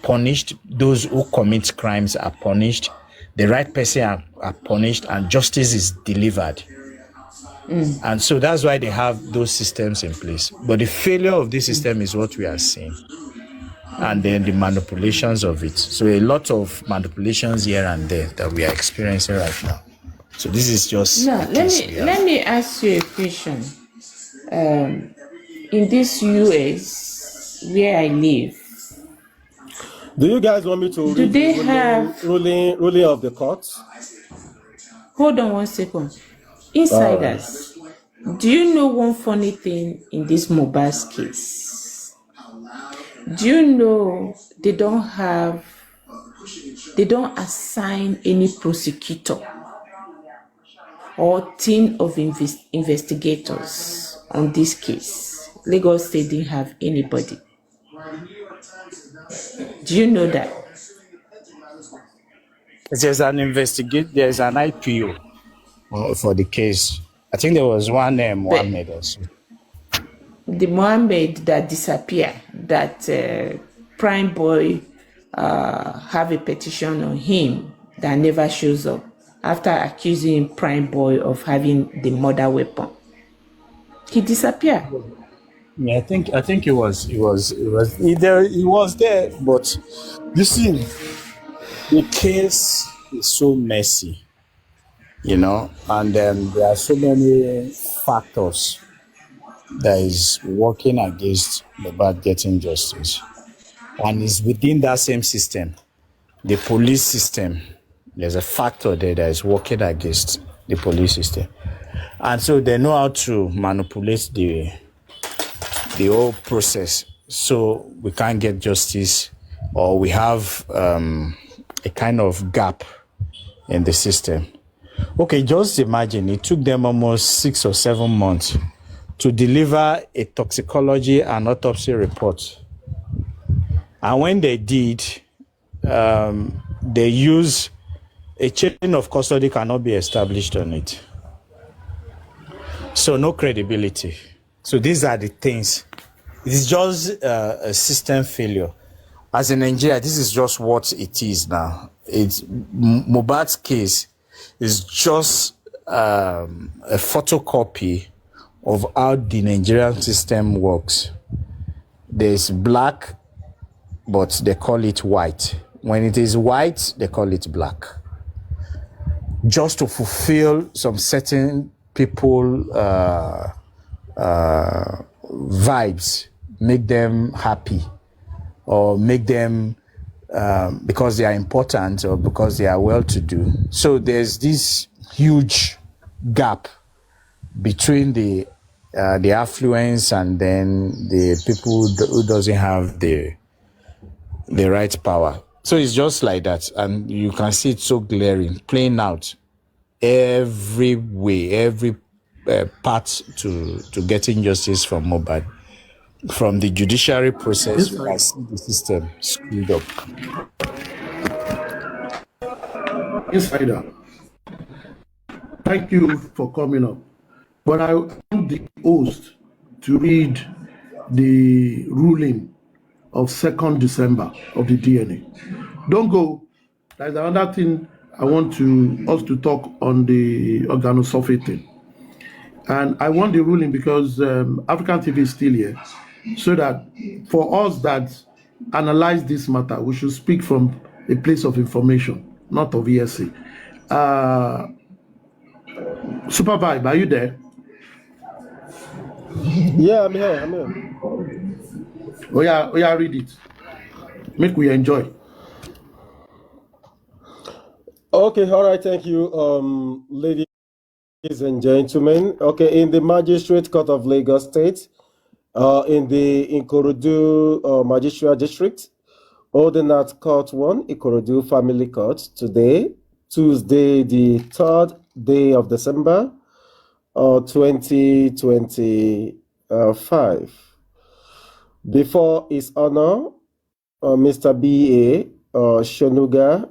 punished, those who commit crimes are punished, the right person are punished, and justice is delivered. And so that's why they have those systems in place. But the failure of this system is what we are seeing. And then the manipulations of it. So a lot of manipulations here and there that we are experiencing right now. So this is just... Now, let me ask you a question. In this US, where I live, do you guys want me to read the ruling of the courts? Hold on one second. Insiders, do you know one funny thing in this Mohbad's case? Do you know they don't assign any prosecutor or team of investigators on this case? Lagos State didn't have anybody. Do you know that? There's an IPO for the case. I think there was one Mohammed also. The Mohammed that disappeared, that Prime Boy have a petition on him that never shows up after accusing Prime Boy of having the murder weapon. He disappeared. Yeah, I think it was there, but you see, the case is so messy, and there are so many factors that is working against Mohbad getting justice, and it's within that same system, the police system, There's a factor there that is working against the police system. And so they know how to manipulate the whole process. So we can't get justice, or we have a kind of gap in the system. Okay, just imagine it took them almost 6 or 7 months to deliver a toxicology and autopsy report. And when they did, they use a chain of custody cannot be established on it. So no credibility. So these are the things. It's just a system failure. As in Nigeria, this is just what it is now. It's Mohbad's case is just a photocopy of how the Nigerian system works. There's black, but they call it white. When it is white, they call it black. Just to fulfill some certain people vibes, make them happy, or make them because they are important or because they are well-to-do. So there's this huge gap between the affluence and then the people who doesn't have the right power. So it's just like that, and you can see it so glaring, playing out every way, every part to getting justice from Mohbad. From the judiciary process, you can see the system screwed up. Insider, thank you for coming up. But I want the host to read the ruling of 2nd December of the DNA. Don't go. There's another thing I want us to talk on the organosulfate thing. And I want the ruling because African TV is still here, so that for us that analyze this matter, we should speak from a place of information, not of ESC. Supervibez, are you there? Yeah, I'm here. Oh yeah, read it. Make we enjoy. Okay, all right, thank you, ladies and gentlemen. Okay, in the Magistrate Court of Lagos State, in the Ikorodu Magistrate District, Ordinate Court 1, Ikorodu Family Court, today, Tuesday, the 3rd day of December, 2025. Before His Honor, Mr. B.A. Shonuga,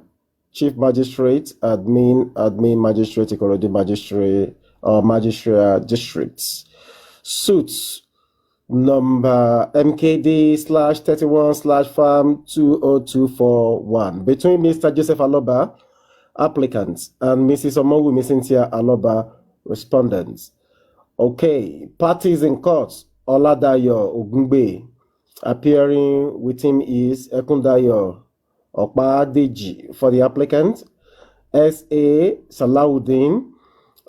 Chief Magistrate, Admin Magistrate, Ikorodu Magistrate Districts. Suits number MKD/31/farm 20241 between Mr. Joseph Aloba, applicant, and Mrs. Omowumi Cynthia Aloba, respondents. Okay, parties in court: Oladayo Ogungbe. Appearing with him is Ekundayo Okpadeji for the applicant, S.A. Salawuddin,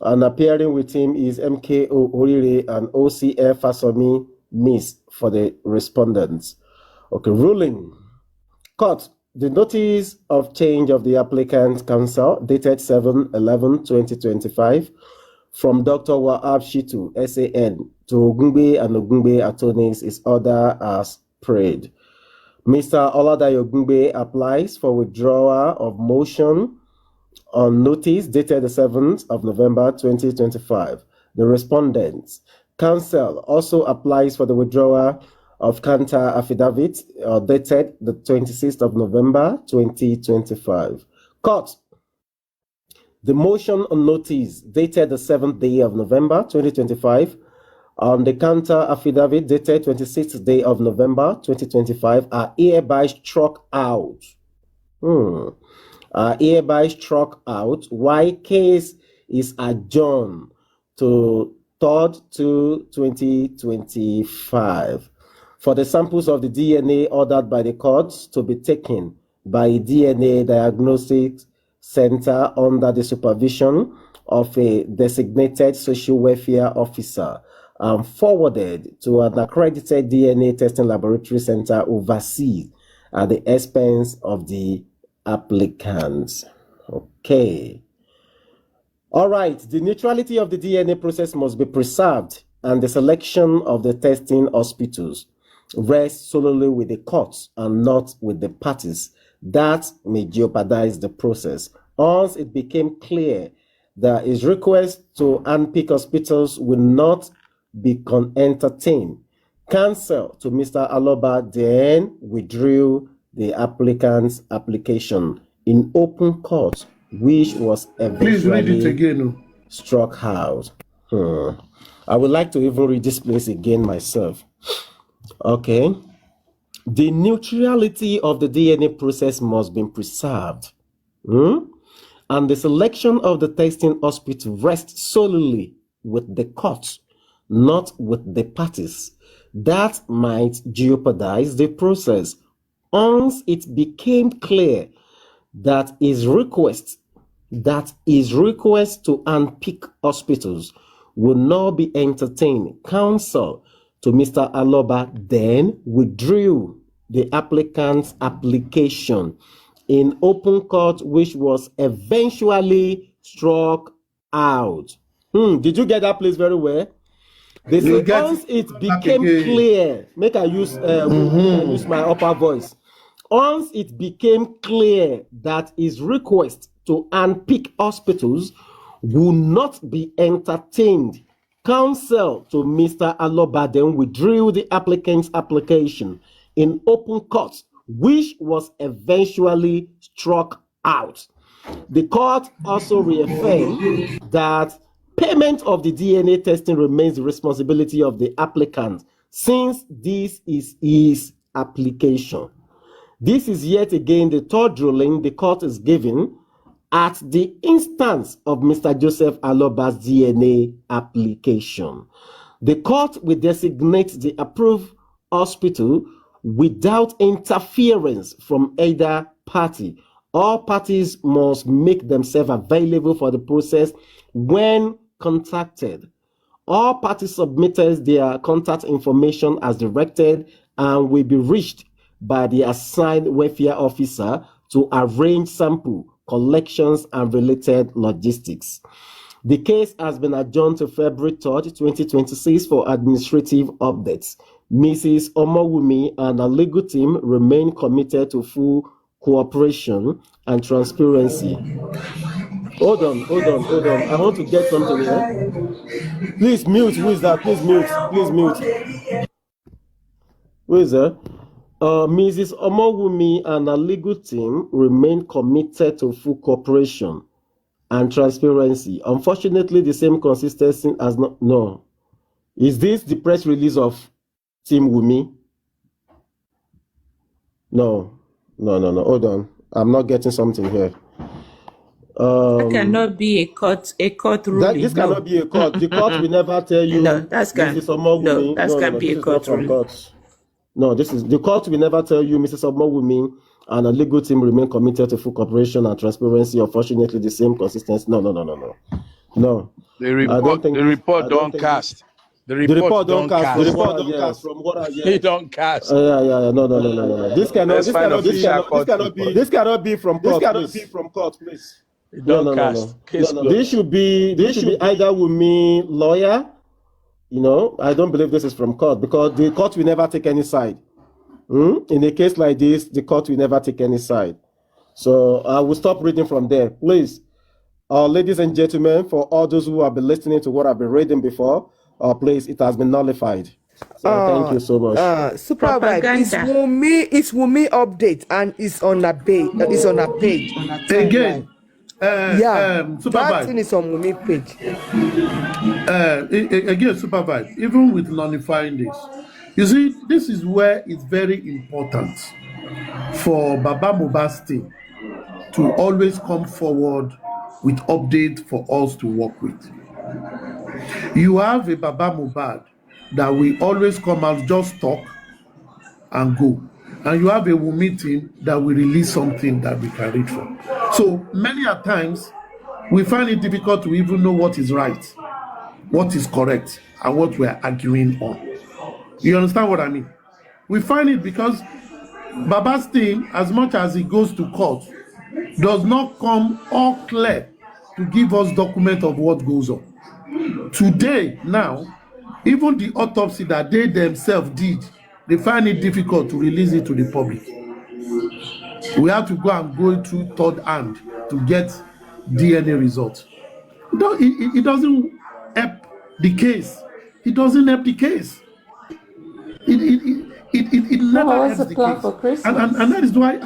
and appearing with him is MKO Orire and OCF Fasomi Miss for the respondents. Okay, ruling. Court: the notice of change of the applicant counsel dated 7/11/2025 from Dr. Wahab Shitu, SAN, to Ogungbe and Ogungbe attorneys is ordered as prayed. Mr. Oladayo Ogungbe applies for withdrawal of motion on notice dated the 7th of November 2025. The respondents' counsel also applies for the withdrawal of counter affidavit dated the 26th of November 2025. Court: the motion on notice dated the 7th day of November 2025 on the counter affidavit dated 26th day of November 2025 are hereby struck out. Hereby struck out while case is adjourned to 3rd to 2025 for the samples of the DNA ordered by the courts to be taken by a DNA diagnostic center under the supervision of a designated social welfare officer and forwarded to an accredited DNA testing laboratory center overseas at the expense of the applicants. Okay. All right. The neutrality of the DNA process must be preserved, and the selection of the testing hospitals rests solely with the courts and not with the parties. That may jeopardize the process. Once it became clear that his request to unpick hospitals will not be entertained, counsel to Mr. Aloba then withdrew the applicant's application in open court, which was Please read it eventually again. struck out. I would like to even read this place again myself. Okay. The neutrality of the DNA process must be preserved. And the selection of the testing hospital rests solely with the courts, not with the parties. That might jeopardize the process. Once it became clear that his request to unpick hospitals will not be entertained, counsel to Mr. Aloba then withdrew the applicant's application in open court, which was eventually struck out. Did you get that place very well? They say once it became clear, make I use my upper voice. Once it became clear that his request to unpick hospitals will not be entertained, counsel to Mr. Aloba then withdrew the applicant's application in open court, which was eventually struck out. The court also reaffirmed that payment of the DNA testing remains the responsibility of the applicant, since this is his application. This is yet again the third ruling the court is giving at the instance of Mr. Joseph Aloba's DNA application. The court will designate the approved hospital without interference from either party. All parties must make themselves available for the process when contacted. All parties submitted their contact information as directed and will be reached by the assigned welfare officer to arrange sample collections and related logistics. The case has been adjourned to February 3rd, 2026 for administrative updates. Mrs. Omowumi and her legal team remain committed to full cooperation and transparency. Hold on. I want to get something here. Please mute. Who is that? Please mute. Who is that? Mrs. Omowumi and her legal team remain committed to full cooperation and transparency. Unfortunately, the same consistency has not. No. Is this the press release of Team Wumi? No. Hold on. I'm not getting something here. That cannot be a court ruling. This cannot be a court. The court will never tell you. No, that can't be a court ruling. No, this is the court will never tell you, Mrs. Omowumi and a legal team remain committed to full cooperation and transparency. Unfortunately, the same consistency. No. The report don't cast. The report don't cast. From what I hear, they don't cast. Yeah. No. This cannot be from court. Please. Don't cast. No. This should be either Wumi lawyer. I don't believe this is from court, because the court will never take any side. In a case like this, the court will never take any side. So I will stop reading from there. Please, ladies and gentlemen, for all those who have been listening to what I've been reading before, please, it has been nullified. So thank you so much. Supervibez, it's Wumi update, and it's on a page. It's on a page. Again. That thing is on Wumi page. Again, Supervibez, even with nullifying this, you see, this is where it's very important for Baba Mohbad's team to always come forward with updates for us to work with. You have a Baba Mohbad that will always come out, just talk and go. And you have a Wumi team that will release something that we can read from. So many a times, we find it difficult to even know what is right, what is correct, and what we are arguing on. You understand what I mean? We find it because Baba's team, as much as he goes to court, does not come all clear to give us document of what goes on. Today, now, even the autopsy that they themselves did, they find it difficult to release it to the public. We have to go through third hand to get DNA results. It doesn't help the case. It doesn't help the case. It never what's helps the the plan case. for Christmas? And that is why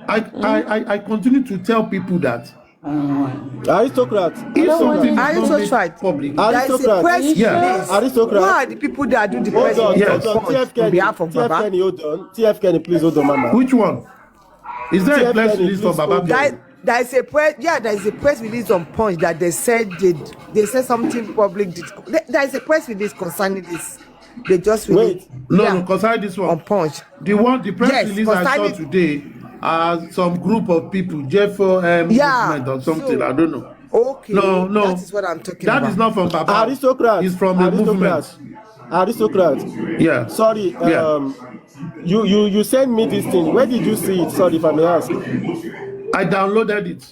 I continue to tell people that Aristocrats. if don't want something it. is not made Aristocrat. public, There is a Aristocrat. press Yeah. release. Aristocrat. Who are the people that do the Hold press on, release Yes. hold on. TF on Kenny, behalf of TF Baba? Kenny, hold on. TF Kenny, please hold on, Mama. which one? Is there a TF press Kenny, release from please Baba hold Kenny? There is a press release on Punch that they said something public. There is a press release concerning this. They just released. Wait. No, concerning this on one. Punch. The press Yes, release I saw concerning- today, some group of people, Jeffo movement or something, so- I don't know. Okay, No. that is what I'm talking That about. is not from Baba. Aristocrats. It's from a movement. Aristocrats. Yeah. Sorry, Yeah. you sent me this thing. Where did you see it? Sorry if I may ask. I downloaded it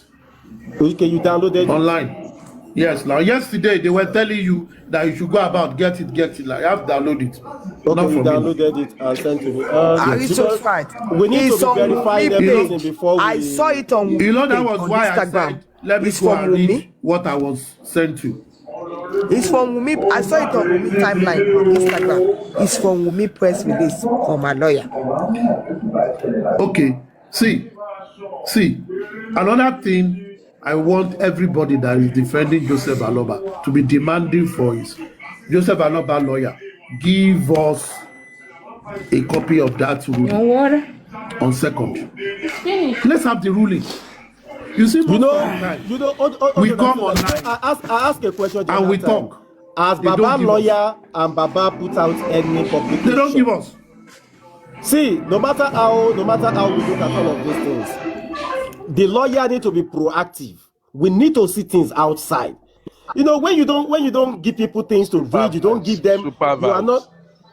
Okay, you downloaded it. online. Yes. Now, yesterday they were telling you that you should go about get it. Like, I have downloaded it. Okay, Not you from me. downloaded it and sent to me. Aristocrat. We need It's to on be verifying Wumi everything page. before we. I saw it on Wumi You know that page was on why I Instagram. said let me It's go from and read Wumi. what I was sent to. It's from Wumi. I saw it on Wumi timeline on Instagram. It's from Wumi press release from my lawyer. Okay. See. Another thing I want everybody that is defending Joseph Aloba to be demanding for is Joseph Aloba lawyer. Give us a copy of that ruling No water. on second. It's finished. Let's have the ruling. You see, You know, we come online I ask a question the and other we time. talk. Has They Baba don't give lawyer and Baba put out any publication? They don't give us. See, no matter how we look at all of these things, the lawyer need to be proactive. We need to see things outside. You know, when you don't give people things to read, you don't give them. Supervibez. You are not.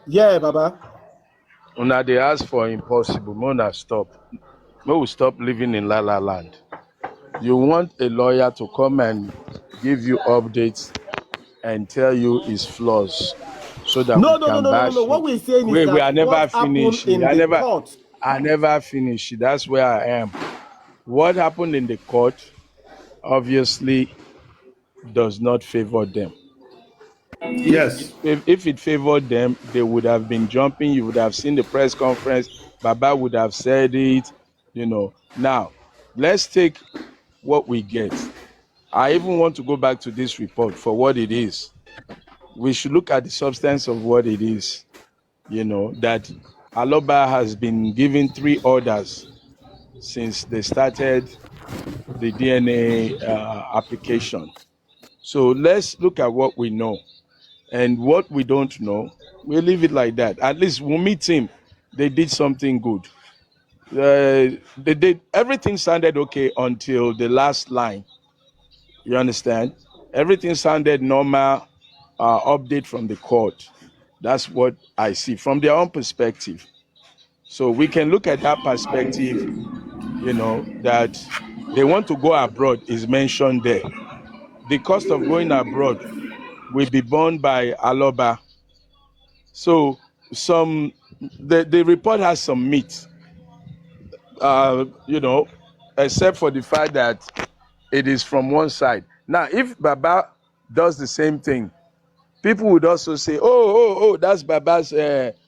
Yeah, Baba. Una they ask for impossible. Mona stop. May we stop living in La La Land. You want a lawyer to come and give you updates and tell you his flaws, so that No. we can bash What you. we're saying is Wait, that I never what finished. happened in the court. I never finished. That's where I am. What happened in the court obviously does not favor them. Yes. If it favored them, they would have been jumping. You would have seen the press conference. Baba would have said it, Now, let's take what we get. I even want to go back to this report for what it is. We should look at the substance of what it is. That Aloba has been given 3 orders since they started the DNA application. So let's look at what we know. And what we don't know, we leave it like that. At least Wumi team, they did something good. They did everything sounded okay until the last line. You understand? Everything sounded normal. Update from the court. That's what I see from their own perspective. So we can look at that perspective. That they want to go abroad is mentioned there. The cost of going abroad will be borne by Aloba. So the report has some meat, except for the fact that it is from one side. Now, if Baba does the same thing, people would also say, oh, that's Baba's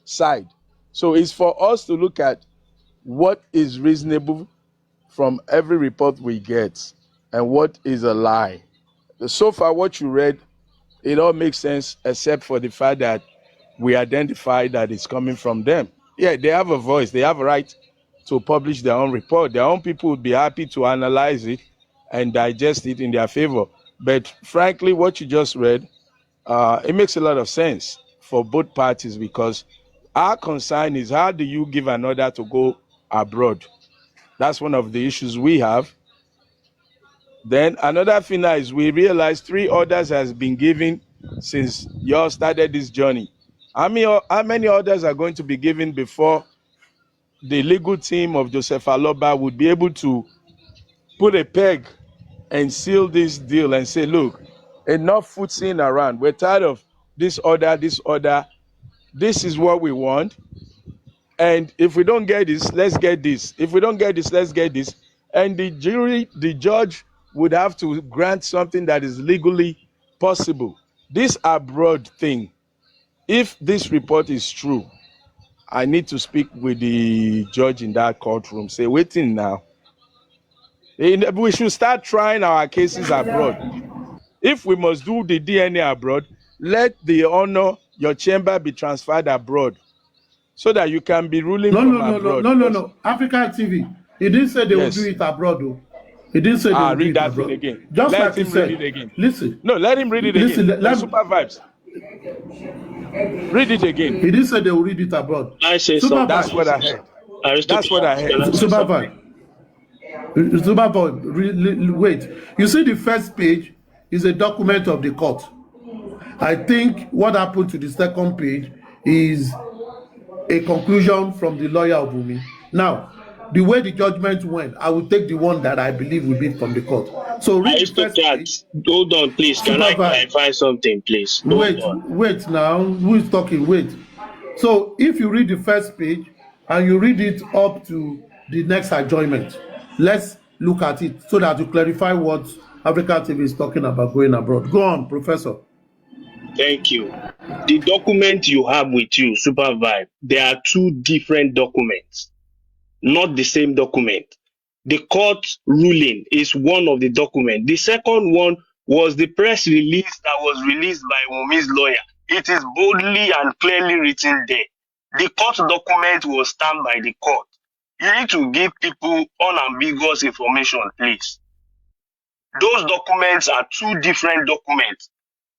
side. So it's for us to look at what is reasonable from every report we get and what is a lie. So far, what you read, it all makes sense except for the fact that we identify that it's coming from them. Yeah, they have a voice. They have a right to publish their own report. Their own people would be happy to analyze it and digest it in their favor. But frankly, what you just read, it makes a lot of sense for both parties, because our concern is, how do you give an order to go abroad? That's one of the issues we have. Then another thing is, we realize 3 orders has been given since you all started this journey. How many orders are going to be given before the legal team of Joseph Aloba would be able to put a peg and seal this deal and say, look, enough footsie around. We're tired of this order, this order. This is what we want. And if we don't get this, let's get this. If we don't get this, let's get this. And the judge would have to grant something that is legally possible. This abroad thing, if this report is true, I need to speak with the judge in that courtroom. Say, waiting now. We should start trying our cases abroad. If we must do the DNA abroad, let the honor your chamber be transferred abroad so that you can be ruling abroad. No. African TV. He didn't say they will do it abroad, though. He didn't say they will do read it that abroad. thing again. Just Let like he him said. read it again. Listen. No, let him read it again. Supervibez. Read it again. He didn't say they will read it abroad. I say so. That's what I heard. That's what I heard. Supervibez. Wait. You see the first page is a document of the court. I think what happened to the second page is a conclusion from the lawyer of Wunmi. Now, the way the judgment went, I will take the one that I believe will be from the court. So read the first page. Hold on, please. Can I clarify something, please? Wait now. Who is talking? Wait. So if you read the first page and you read it up to the next adjournment, let's look at it so that to clarify what African TV is talking about going abroad. Go on, Professor. Thank you. The document you have with you, Supervibez, there are two different documents, not the same document. The court ruling is one of the documents. The second one was the press release that was released by Wunmi's lawyer. It is boldly and clearly written there. The court document was stamped by the court. You need to give people unambiguous information, please. Those documents are two different documents.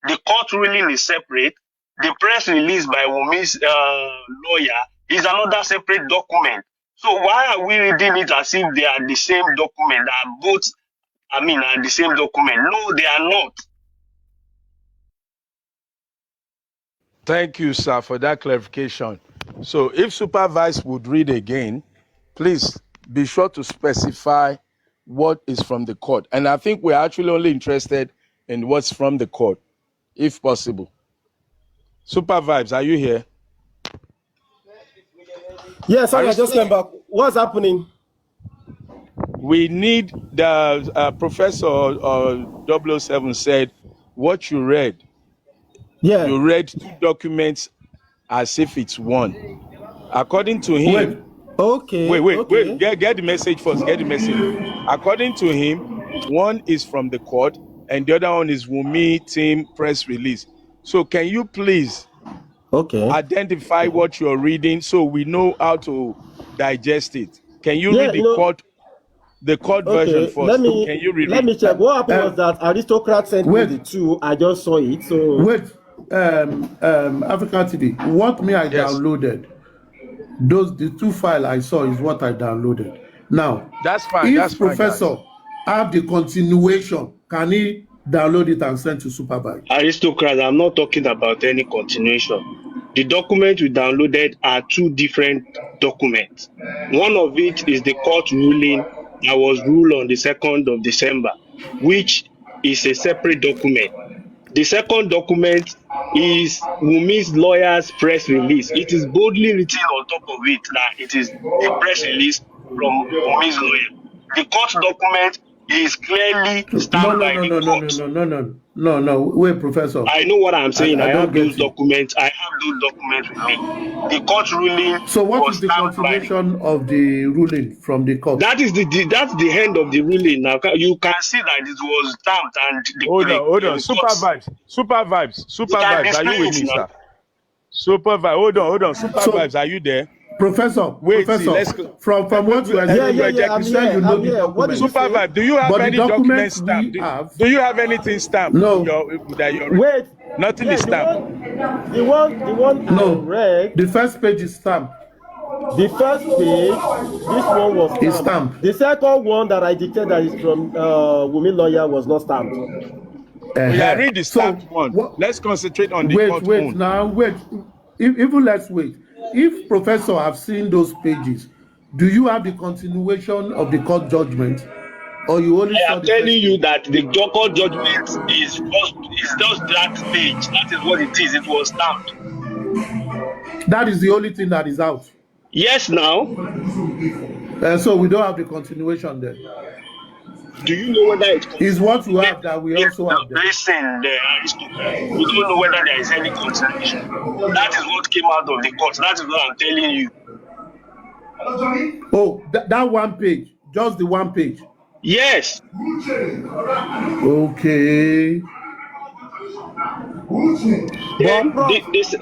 The court ruling is separate. The press release by Wunmi's lawyer is another separate document. So why are we reading it as if they are the same document? They are both, are the same document. No, they are not. Thank you, sir, for that clarification. So if Supervibez would read again, please be sure to specify what is from the court. And I think we're actually only interested in what's from the court, if possible. Supervibez, are you here? Yes, I just came back. What's happening? We need the Professor 007 said what you read. Yeah. You read two documents as if it's one. According to him. Wait. Get the message first. Get the message. According to him, one is from the court and the other one is Wunmi team press release. So can you please identify what you're reading so we know how to digest it? Can you read the court version first? Can you read let me check. What happened was that Aristocrat sent me the two. I just saw it. So African TV. What I downloaded, the two files I saw is what I downloaded. Now that's fine. If Professor have the continuation, can he download it and send to Supervibez? Aristocrat, I'm not talking about any continuation. The document we downloaded are two different documents. One of it is the court ruling that was ruled on the 2nd of December, which is a separate document. The second document is Wunmi's lawyer's press release. It is boldly written on top of it that it is a press release from Wunmi's lawyer. The court document is clearly stamped by the court. No. Wait, Professor. I know what I'm saying. I have those documents. I have those documents with me. The court ruling. So what is the continuation of the ruling from the court? That's the end of the ruling. Now you can see that it was stamped and hold on. Supervibez, are you with me, sir? Supervibez, hold on. Supervibez, are you there? Professor, from what you are saying, you know the document. Supervibez, do you have any documents stamped? Do you have anything stamped? No. Wait. Nothing is stamped. The one I read. The first page is stamped. The first page, this one was stamped. The second one that I dictated that is from Wunmi lawyer was not stamped. Read the stamped one. Let's concentrate on the court one. Wait. Even let's wait. If Professor have seen those pages, do you have the continuation of the court judgment Or you only I saw am the telling first you page? that the court judgment is just that page. That is what it is. It was stamped. That is the only thing that is out. Yes, now. So we don't have the continuation there. Do you know whether it Is what you have that we also have there. listen, the Aristotle? You don't know whether there is any continuation. That is what came out of the court. That is what I'm telling you. Oh, that one page, just the one page. Yes. Okay. Then Prof, listen,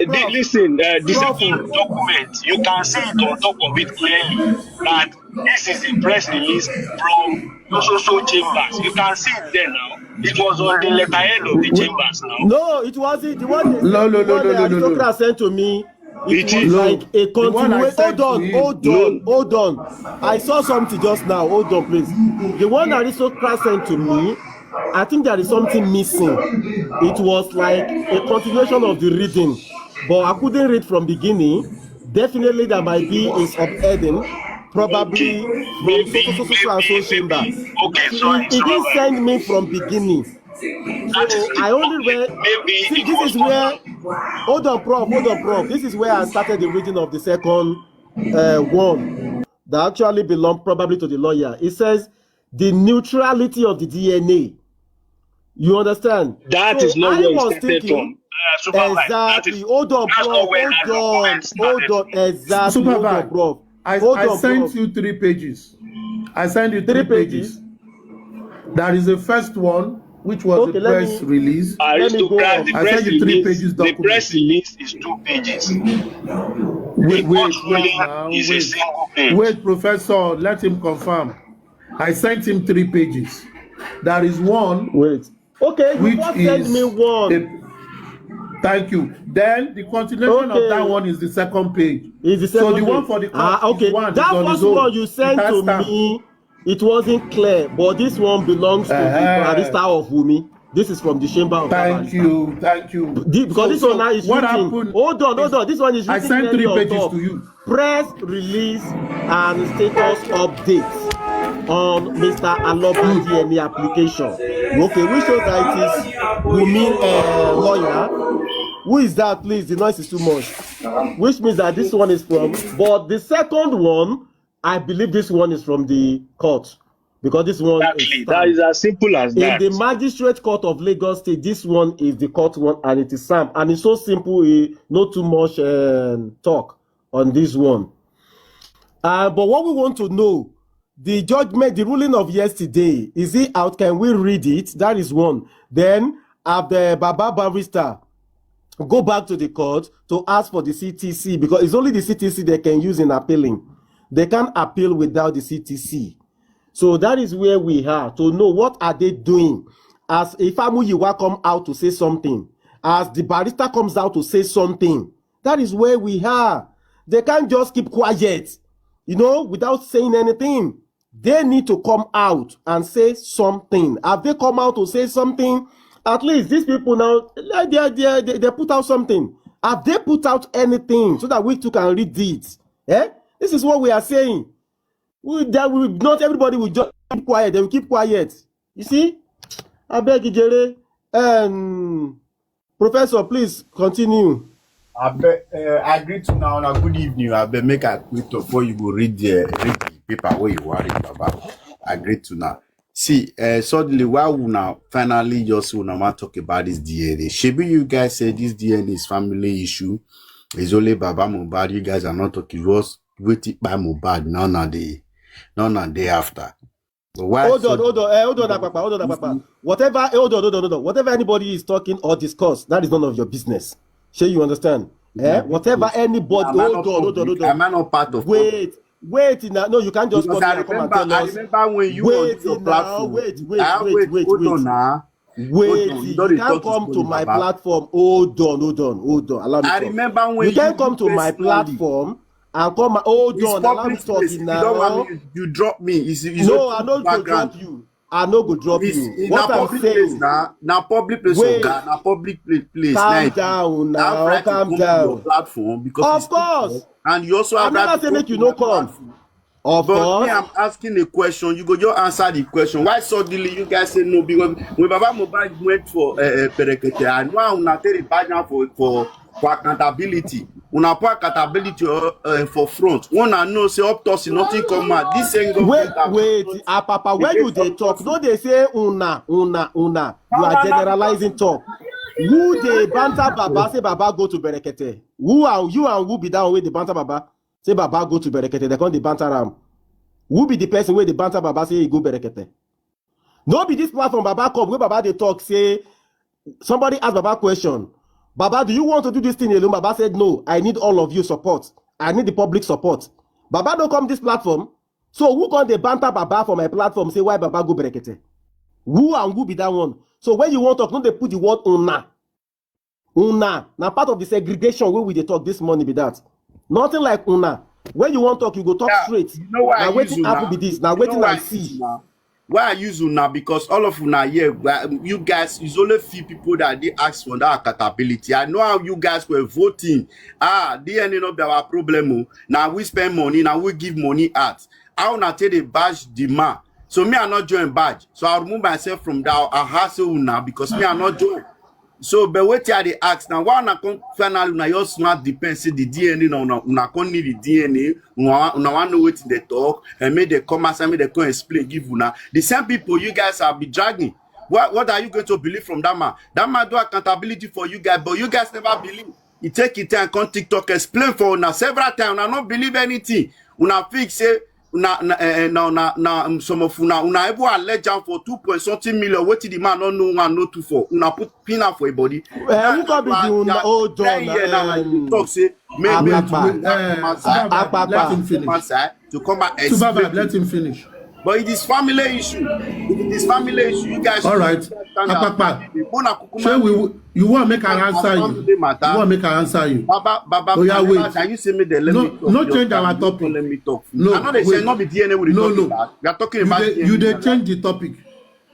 the Prof, second document, you can see it on top of it clearly that this is a press release from so chambers. You can see it there now. It was on the letterhead of the chambers now. no, it wasn't the one they No, sent, no, the no, one no, the no, no, aristocrat no. sent to me. It It was is. like a The one I continuation. sent to him. Hold on. I saw something just now. Hold on, please. The one aristocrat sent to me, I think there is something missing. It was like a continuation of the reading, but I couldn't read from beginning. Definitely there might be a subheading, probably Okay. from so and so chamber. Okay, sorry, He didn't Supervibez. send me from beginning. That is So it. I only Okay. read. Maybe See, it this was is not where. done. Hold on, prof. This is where I started the reading of the second one that actually belonged probably to the lawyer. It says the neutrality of the DNA. You understand? That So is not I where it was started thinking. from. Supervibez. Exactly. Hold on, That's prof. not where that document started Hold on. from. Exactly. Hold on, Supervise. prof. I sent you 3 pages. I sent you 3 pages. There is the first one, which was the press release. Aristocrat, the I press sent you 3 release. pages The document. press release is 2 pages. Wait Now, is a single page. Wait, Professor, let him confirm. I sent him 3 pages. There is one. Wait. Okay, you which first is send me one. Thank you. Then the continuation of that one is the second page. Is the second so the page. one for the court Okay. is one. That first one you sent to me, it wasn't clear, but this one belongs to the barrister of Wumi. This is from the chamber of Thank you. Because this one now is written. Hold on. This one is written. I sent 3 pages to you. Press release and status updates on Mr. Aloba DNA application. Okay, which shows that it is Wumi lawyer. Who is that, please? The noise is too much. Which means that this one is from. But the second one, I believe this one is from the court. Because this one exactly. That is as simple as that. In the Magistrate Court of Lagos State, this one is the court one and it is Sam. And it's so simple, not too much talk on this one. But what we want to know, the judgment, the ruling of yesterday, is it out? Can we read it? That is one. Then, have the Baba barrister go back to the court to ask for the CTC, because it's only the CTC they can use in appealing. They can't appeal without the CTC. So that is where we are to know what are they doing. As Ifamu Yiwa come out to say something, as the barrister comes out to say something, that is where we are. They can't just keep quiet, without saying anything. They need to come out and say something. Have they come out to say something? At least these people now, they put out something. Have they put out anything so that we too can read it? This is what we are saying. Not everybody will just keep quiet. They will keep quiet. You see? I beg you, Jerry. Professor, please continue. I agree to now. Good evening. I beg make a quick before you go read the paper where you worry about. Agree to now. See, suddenly while we now finally just want to talk about this DNA. Shebi you guys say this DNA is family issue. It's only Baba Mohbad. You guys are not talking. Just waiting by Mohbad. None a day after. Hold on, Papa. Whatever anybody is talking or discuss, that is none of your business. Sure, you understand? Whatever anybody. Hold on. Am I not part of? Wait. No, you can't just come and tell us. I remember when you were on your platform. Wait. Hold on now. Wait, you can't come to my platform. Hold on. Allow me I remember when you can't come to my platform. And come, hold on, allow me talking now. You don't want me, you drop me. No, I'm not going to drop you. I'm not going to drop you. What I'm saying now, public place, now public place. Calm down now. Calm down. Platform because of course. And you also have I'm not saying that you no come. Of but course. me, I'm asking a question. You go just answer the question. Why suddenly you guys say no? Because when Baba Mohbad went for Berekete, I know una take the badge now for accountability. Una put accountability for front. Una know say up to nothing come out. This ain't government. Wait, Papa, where you they talk? No, they say una. You are generalizing talk. Who they banter Baba say Baba go to Berekete? Who and who be down with the banter Baba? Say Baba go to Berekete. They call the banter ram. Who be the person where the banter Baba say he go Berekete? No be this platform Baba come where Baba they talk say somebody ask Baba question. Baba, do you want to do this thing alone? Baba said no. I need all of you support. I need the public support. Baba don't come this platform. So who can they banter Baba for my platform? Say why Baba go Berekete? Who and who be that one? So when you want to talk, don't they put the word una? Una. Now part of the segregation where we they talk this morning be that. Nothing like una. When you want to talk, you go talk straight. You know why now waiting happen be this. Now waiting I see. Why I use una? Because all of una here, you guys, it's only few people that they ask for that accountability. I know how you guys were voting. DNA not be our problem. Now we spend money, now we give money out. I wanna take the badge demand. So me I not join badge. So I remove myself from that. I hassle una because me I not join. So but wait till they ask now. Why not finally na your smart depends the DNA una con need the DNA. Una want know what they talk and make they come and make they come explain give una. The same people you guys have been dragging. What are you going to believe from that man? That man do accountability for you guys, but you guys never believe. He take it and come TikTok explain for una several times. Una not believe anything. Una fix say. Some of una able allege for 2.something million. What the man don't know one no two for? Una put pin up for a body. Who can be doing old John? Talk say let him finish. To come back explain. Let him finish. But it is family issue. If it is family issue, you guys. All right. Apapa. You want to make an answer you. You want to make an answer you. Baba, oh yeah, wait. Can you say me the let me talk? No change our topic. Let me talk. No, I know they say not be DNA with the talking about. We are talking about DNA. You they change the topic.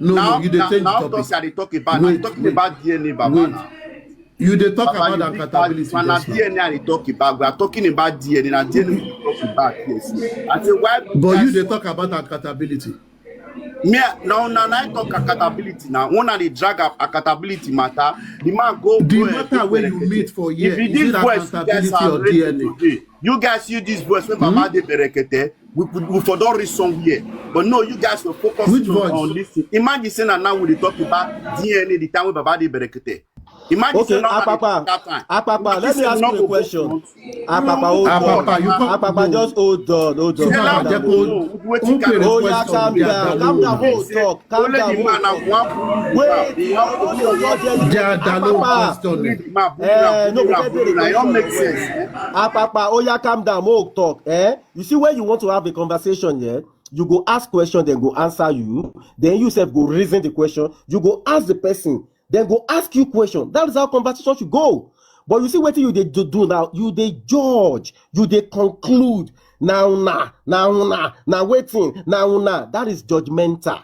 No, you they change the topic. Now talk about. I'm talking about DNA, Baba. Wait. You they talk about accountability. When DNA they talk about, we are talking about DNA and DNA we talk about yes. I say why? But you they talk about accountability. Me now I talk accountability now. One of the drag up accountability matter. The man go. The matter where you meet for years. Is it accountability or DNA? Today. You guys use this voice when Baba de Berekete. We for don't reach somewhere. But no, you guys will focus on this. Imagine saying that now we talk about DNA the time when Baba de Berekete. Imagine okay, Apapa, let me ask you a question. Apapa, just hold on. Oh yeah, calm down, hold talk, calm down, hold talk. Wait, Apapa, oh yeah, calm down, hold talk. You see when you want to have a conversation, yeah, you go ask question, then go answer you. Then you self go reason the question. You go ask the person. Then go ask you question. That is how conversation should go. But you see what you they do now. You they judge. You they conclude. Now waiting. Now. That is judgmental.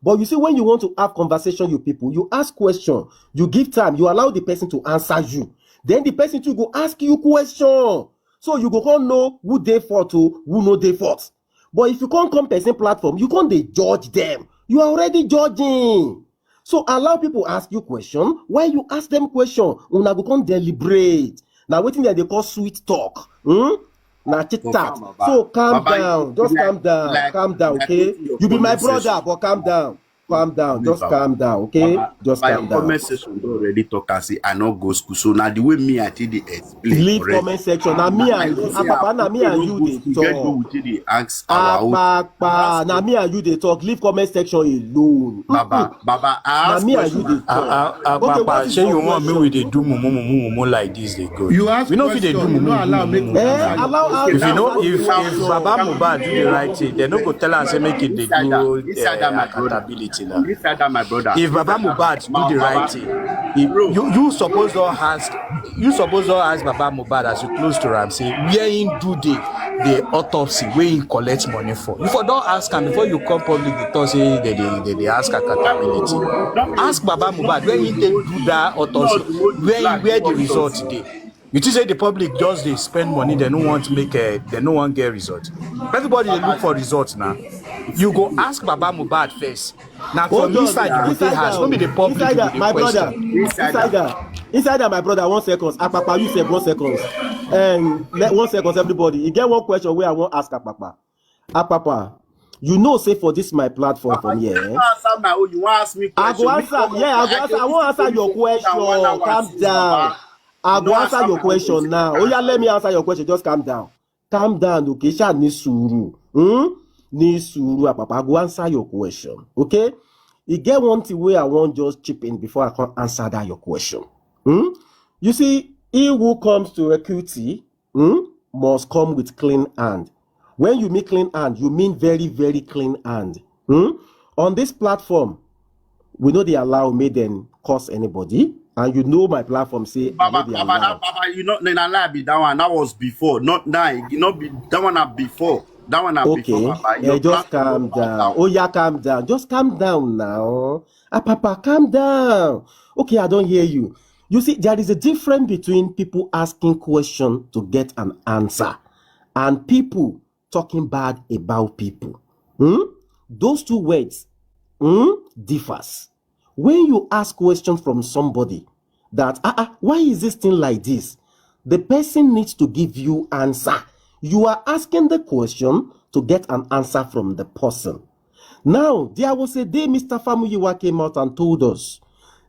But you see when you want to have conversation with people, you ask question. You give time. You allow the person to answer you. Then the person to go ask you question. So you go know who they fought to, who know they fought. But if you can't come person platform, you can't they judge them. You are already judging. So allow people ask you question. When you ask them question, una go come deliberate. Now waiting there they call sweet talk. Now chit chat. So calm down. Just calm down. Calm down, okay? You be my brother, but calm down. Calm down. Just calm down, okay? Just calm down. Comment section already talk and say I not go school. So now the way me I take the explain. Leave comment section. Now me and you, Apapa, now me and you they talk. Apapa, now me and you they talk. Leave comment section alone. Baba, now me and you they talk. Apapa, say you want me with the do mumu like this they go. You ask we know if they do mumu. Allow. If you know if Baba Mohbad do the right thing, they no go tell us say make it they do accountability. My brother. If Baba Mohbad do the right thing, you suppose don't ask Baba Mohbad as you close to him say where he do the autopsy, where he collect money for. You for don't ask him before you come public they talk say they ask accountability. Ask Baba Mohbad where he do that autopsy, where the result today. You just say the public just they spend money, they don't want to make they don't want get result. Everybody they look for results now. You go ask Baba Mohbad first. Now from Hold on, inside you go take house. Don't be the public you go my brother. question. Insider, my brother. 1 second. Apapa, you say 1 second. 1 second, everybody. You get one question where I want ask Apapa. Apapa, you know, say for this my platform from here. You answer my own. You want ask me question? I go answer. Yeah, I go answer. I won't answer your question. Calm down. I go answer your question now. Oh yeah, let me answer your question. Just calm down. Calm down, okay? Sha ni suru. Ni suru, Apapa. I go answer your question. Okay? You get one thing where I want just chip in before I can answer that your question. You see, he who comes to equity must come with clean hand. When you mean clean hand, you mean very, very clean hand. On this platform, we know they allow me then curse anybody. And you know my platform say Baba, you know, that one that was before, not now. You know, that one are before. That one are before. Baba. Yeah, just calm down. Oh yeah, calm down. Just calm down now. Papa, calm down. Okay, I don't hear you. You see, there is a difference between people asking questions to get an answer and people talking bad about people. Those two words differs. When you ask questions from somebody that, why is this thing like this? The person needs to give you answer. You are asking the question to get an answer from the person. Now, there was a day Mr. Famuyiwa came out and told us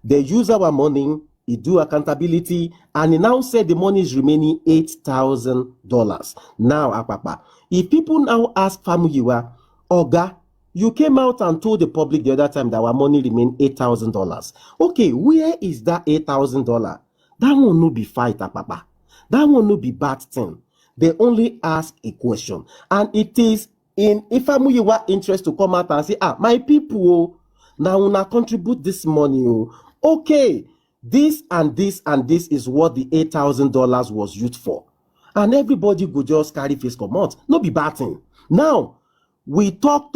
they use our money, he do accountability, and he now said the money is remaining $8,000. Now, Apapa, if people now ask Famuyiwa, Oga, you came out and told the public the other time that our money remained $8,000. Okay, where is that $8,000? That one no be fight, Papa. That one no be bad thing. They only ask a question. And it is in Ifamuyiwa interest to come out and say, my people, now una contribute this money. Okay, this and this and this is what the $8,000 was used for. And everybody go just carry face come out. No be bad thing. Now, we talk.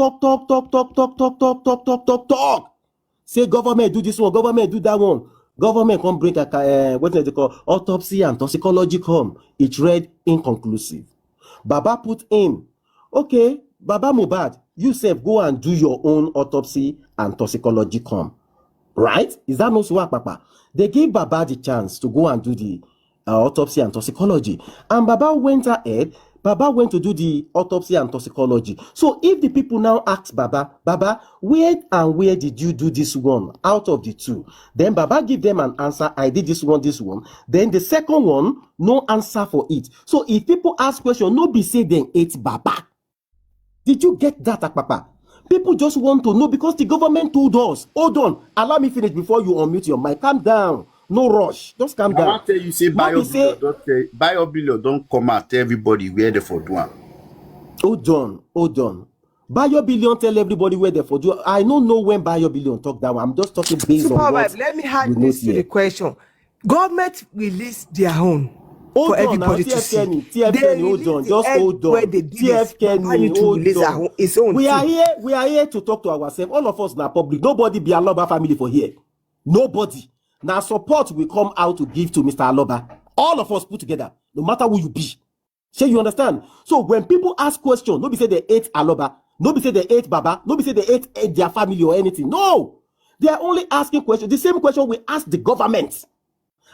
Say government do this one, government do that one. Government come bring what they call autopsy and toxicology come. It read inconclusive. Baba put in, okay, Baba Mohbad, you say go and do your own autopsy and toxicology come. Right? Is that not so, Papa? They gave Baba the chance to go and do the autopsy and toxicology. And Baba went ahead. Baba went to do the autopsy and toxicology. So if the people now ask Baba, where did you do this one out of the two? Then Baba give them an answer, I did this one. Then the second one, no answer for it. So if people ask question, no be say then it's Baba. Did you get that, Papa? People just want to know because the government told us. Hold on, allow me finish before you unmute your mic. Calm down. No rush. Just calm down. I want to tell you, say Bio don't come out, tell everybody where they for doing. Hold on. Bio Billion tell everybody where they for do. I don't know when Bio Billion talk that one. I'm just talking based on what let me add this to the question. Government release their own for everybody to see. TF hold on. Just hold on. TF Kenny, hold on. We are here to talk to ourselves. All of us in our public. Nobody be a Aloba family for here. Nobody. Now support will come out to give to Mr. Aloba. All of us put together, no matter who you be. So you understand? So when people ask questions, nobody say they ate Aloba, nobody say they ate Baba, nobody say they ate their family or anything. No, they are only asking questions. The same question we ask the government.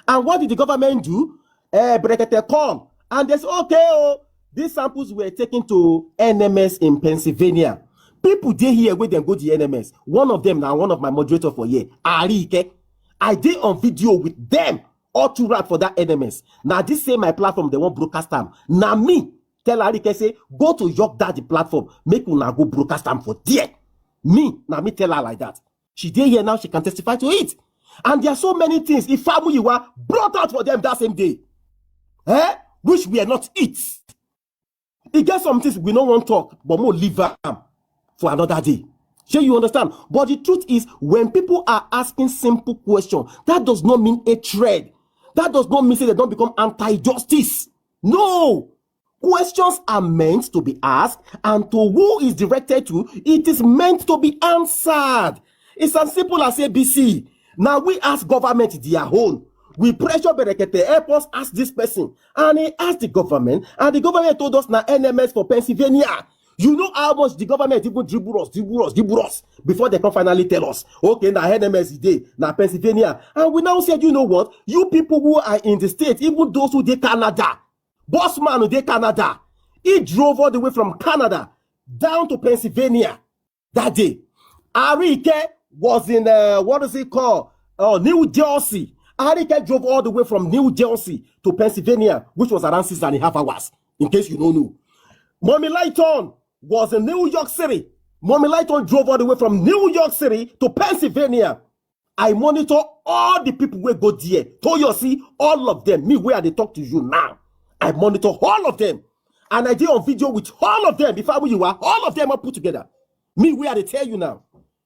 And what did the government do? Brekete come and they say, okay, these samples were taken to NMS in Pennsylvania. People they here where they go to the NMS. One of them now, one of my moderators for here, Arike. I did on video with them all to rap for that NMS. Now this say my platform, they won't broadcast them. Now me, tell Arike say, go to York Daddy platform, make una go broadcast them for there. Me tell her like that. She did here now, she can testify to it. And there are so many things, if Famuyiwa brought out for them that same day, which we are not it. It gets some things we don't want to talk, but more leave them for another day. Sure, you understand? But the truth is, when people are asking simple questions, that does not mean hatred. That does not mean say they don't become anti-justice. No! Questions are meant to be asked, and to who is directed to, it is meant to be answered. It's as simple as ABC. Now we ask government their own. We pressure Berekete, help us ask this person. And he asked the government, and the government told us now NMS for Pennsylvania. You know how much the government even dribble us before they can finally tell us, okay, now NMS is there, now Pennsylvania. And we now said, you know what? You people who are in the States, even those who did Canada, Bossman who did Canada, he drove all the way from Canada down to Pennsylvania that day. Arike was in, what is it called? New Jersey. Arike drove all the way from New Jersey to Pennsylvania, which was around 6.5 hours, in case you don't know. Mommy Lighton was in New York City. Mommy Lighton drove all the way from New York City to Pennsylvania. I monitor all the people who go there. Toyosi, all of them. Me, where they talk to you now. I monitor all of them. And I did on video with all of them. Before you are, all of them are put together. Me, where they tell you now.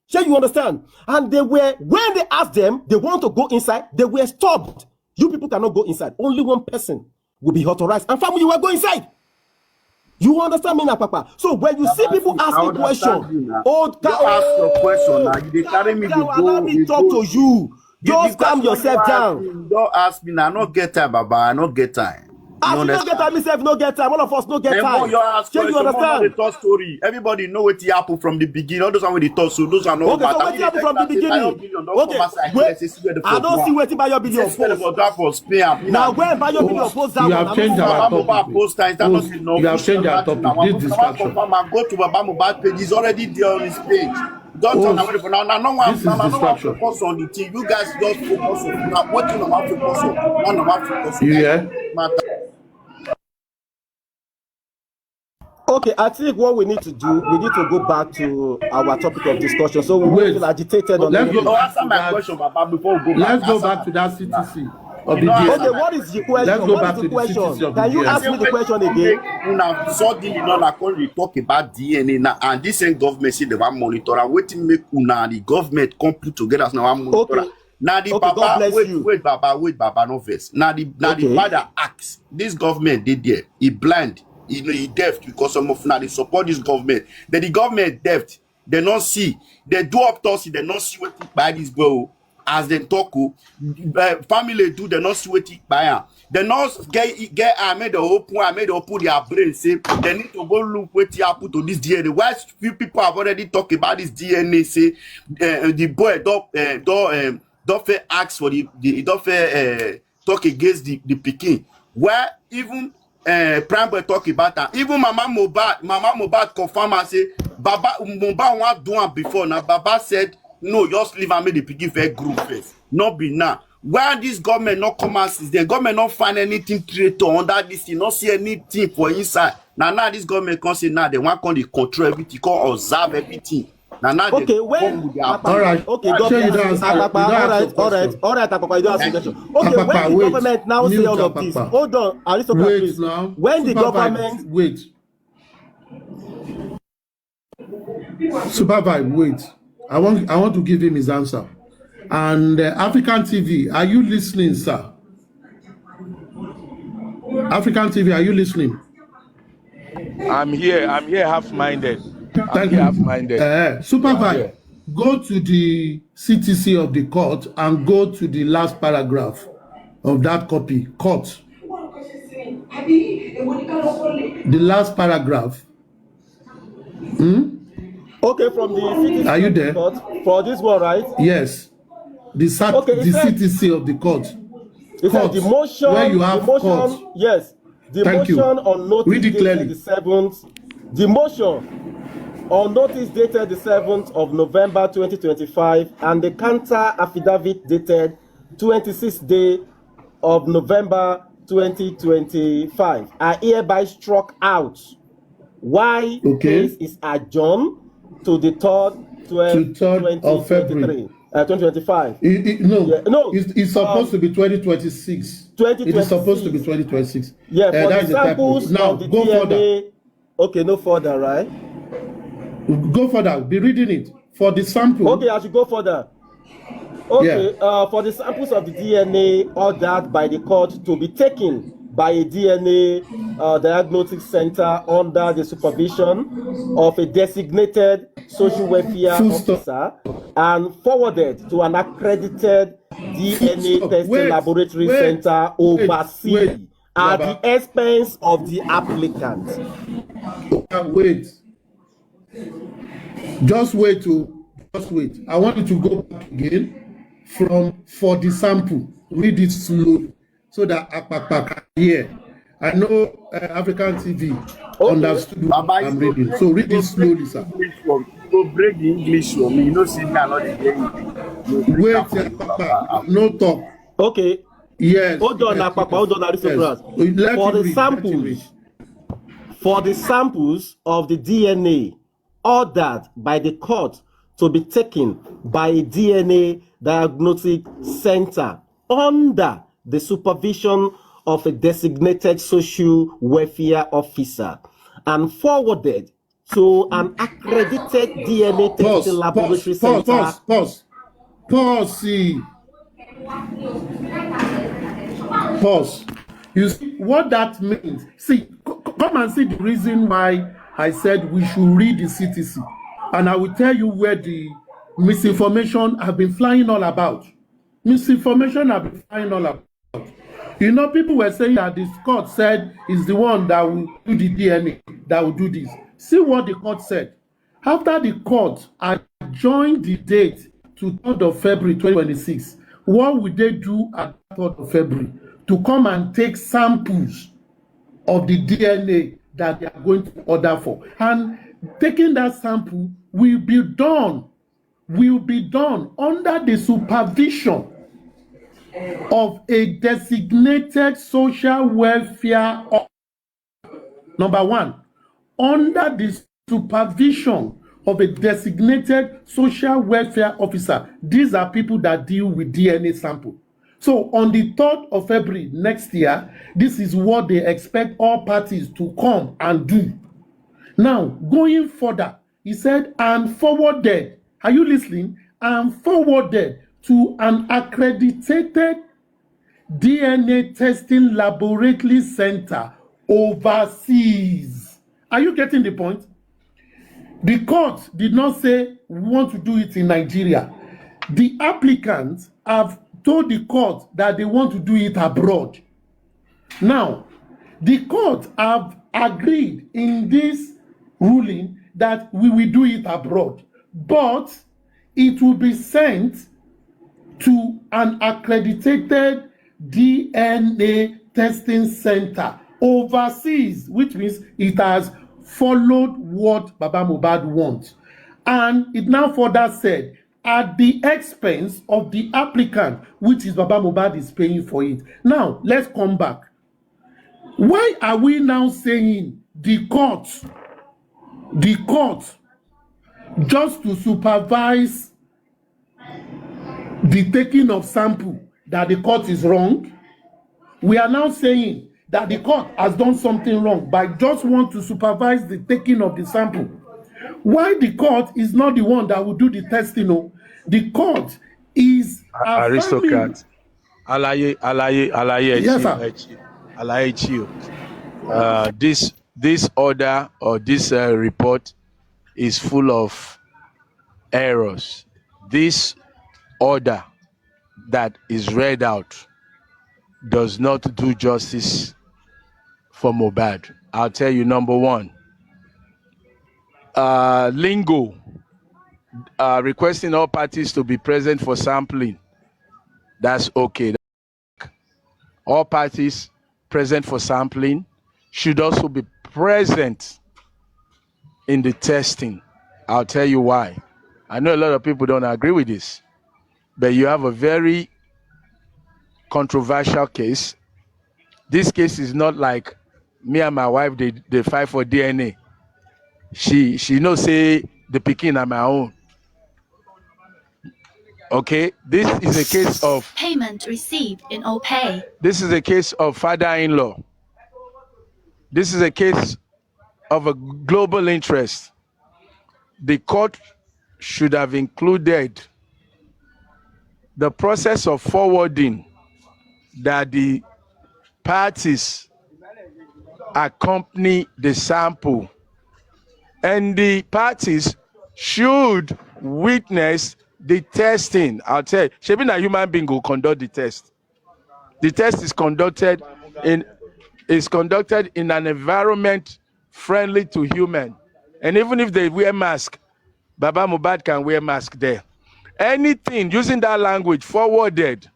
Sure, you understand? And they were, when they asked them, they want to go inside, they were stopped. You people cannot go inside. Only one person will be authorized. And family, you will go inside. You understand me now, Papa? So when you see people asking questions, ask your question now. You carry me to go. Allow me talk to you. Just calm yourself down. Don't ask me now. I not get time, Baba. I not get time. I don't get time, myself, no get time. All of us no get time. You understand? The thought story. Everybody know what happened from the beginning. All those are with the thought, so those are no. Okay, so what happened from the beginning? Okay, wait. I don't see what Bayo Billion post. Now when Bayo Billion post that, you have changed our topic. You have changed our topic. This distraction. Go to Baba Mohbad page. He's already there on his page. Don't turn away from now. No one focus on the team. You guys just focus on what you about to focus on. None about to focus on. Yeah. Okay, I think what we need to do, we need to go back to our topic of discussion. So we will feel agitated on let's the answer my question, Baba, before we go back. Let's go back to that CTC. Okay, what is the question? Let's go back to the question. Can you ask me the question again? Now, suddenly, now we talk about DNA now, and this same government say they want monitor. And wait till make una the government come put together as now one monitor. Okay. Now the Baba, wait, Baba, no verse. Now the father acts. This government did there. He blind. He deaf because some of now they support this government. Then the government deaf. They don't see. They do autopsy. They don't see what by this bro. As they talk, family do. They don't see what by her. They not get. I made the open their brain. Say they need to go look what happened to this DNA. Why few people have already talked about this DNA? Say the boy don't ask for the don't talk against the Peking. Where even Prime Boy talk about that. Even Mama Mohbad confirm and say Baba Mohbad want do one before. Now Baba said no, just leave and make the Peking fair group first. Not be now. Why this government not come out since the government not find anything traitor under this, you not see anything for inside. Now this government can say now they want to control everything, can observe everything. Now okay, when all right, okay, all right, Papa, you don't ask question. Okay, when the government now say all of this, hold on, wait now. When the government wait, Supervibez, wait. I want to give him his answer. And African TV, are you listening, sir? African TV, are you listening? I'm here half-minded. Thank you. Half-minded. Supervibez, go to the CTC of the court and go to the last paragraph of that copy. Court. The last paragraph. Okay, from the CTC are you there? Court, for this one, right? Yes. The CTC of the court. It said the motion, where you have court. Yes. The Thank motion you. on notice dated the 7th. The motion on notice dated the 7th of November 2025 and the counter affidavit dated 26th day of November 2025 are hereby struck out. Why case is adjourned to the 3rd of February 2025. It's supposed to be 2026. It is supposed to be 2026. Yeah, for the samples now of the go DNA. further. Okay, no further, right? Go further. Be reading it for the sample. Okay, I should go further. Okay, for the samples of the DNA ordered by the court to be taken by a DNA diagnostic center under the supervision of a designated social welfare officer and forwarded to an accredited DNA testing laboratory center oversee at the expense of the applicant. Wait. Just wait. I want you to go back again for the sample. Read it slowly so that Akpakpa can hear. I know African TV understood what I'm reading. So read it slowly, sir. Go break the English for me. You know, see me and not the English. Wait, Akpakpa. No talk. Okay. Yes. Hold on, Akpakpa. Hold on, aristocrats. For the samples of the DNA ordered by the court to be taken by a DNA diagnostic center under the supervision of a designated social welfare officer and forwarded to an accredited DNA testing laboratory center. Pause. You see what that means? See, come and see the reason why I said we should read the CTC. And I will tell you where the misinformation have been flying all about. Misinformation have been flying all about. You know, people were saying that the court said is the one that will do the DNA, that will do this. See what the court said. After the court adjourned the date to 3rd of February 2026, what would they do at 3rd of February? To come and take samples of the DNA that they are going to order for. And taking that sample will be done under the supervision of a designated social welfare officer. Number one, under the supervision of a designated social welfare officer. These are people that deal with DNA sample. So on the 3rd of February next year, this is what they expect all parties to come and do. Now, going further, he said, and forwarded, are you listening? And forwarded to an accredited DNA testing laboratory center overseas. Are you getting the point? The court did not say we want to do it in Nigeria. The applicants have told the court that they want to do it abroad. Now, the court have agreed in this ruling that we will do it abroad, but it will be sent to an accredited DNA testing center overseas, which means it has followed what Baba Mohbad wants. And it now further said, at the expense of the applicant, which is Baba Mohbad is paying for it. Now, let's come back. Why are we now saying the court, just to supervise the taking of sample, that the court is wrong? We are now saying that the court has done something wrong by just want to supervise the taking of the sample. Why the court is not the one that will do the testing? No, the court is aristocrat. Alaye. Yes, sir. This order or this report is full of errors. This order that is read out does not do justice for Mohbad. I'll tell you, number one, lingo, requesting all parties to be present for sampling. That's okay. All parties present for sampling should also be present in the testing. I'll tell you why. I know a lot of people don't agree with this, but you have a very controversial case. This case is not like me and my wife, they fight for DNA. She knows say the pikin are my own. Okay, this is a case of payment received in OPay. This is a case of father-in-law. This is a case of a global interest. The court should have included the process of forwarding, that the parties accompany the sample, and the parties should witness the testing, I'll tell you, Shebina human being will conduct the test. The test is conducted in an environment friendly to human. And even if they wear mask, Baba Mubad can wear mask there. Anything using that language forwarded.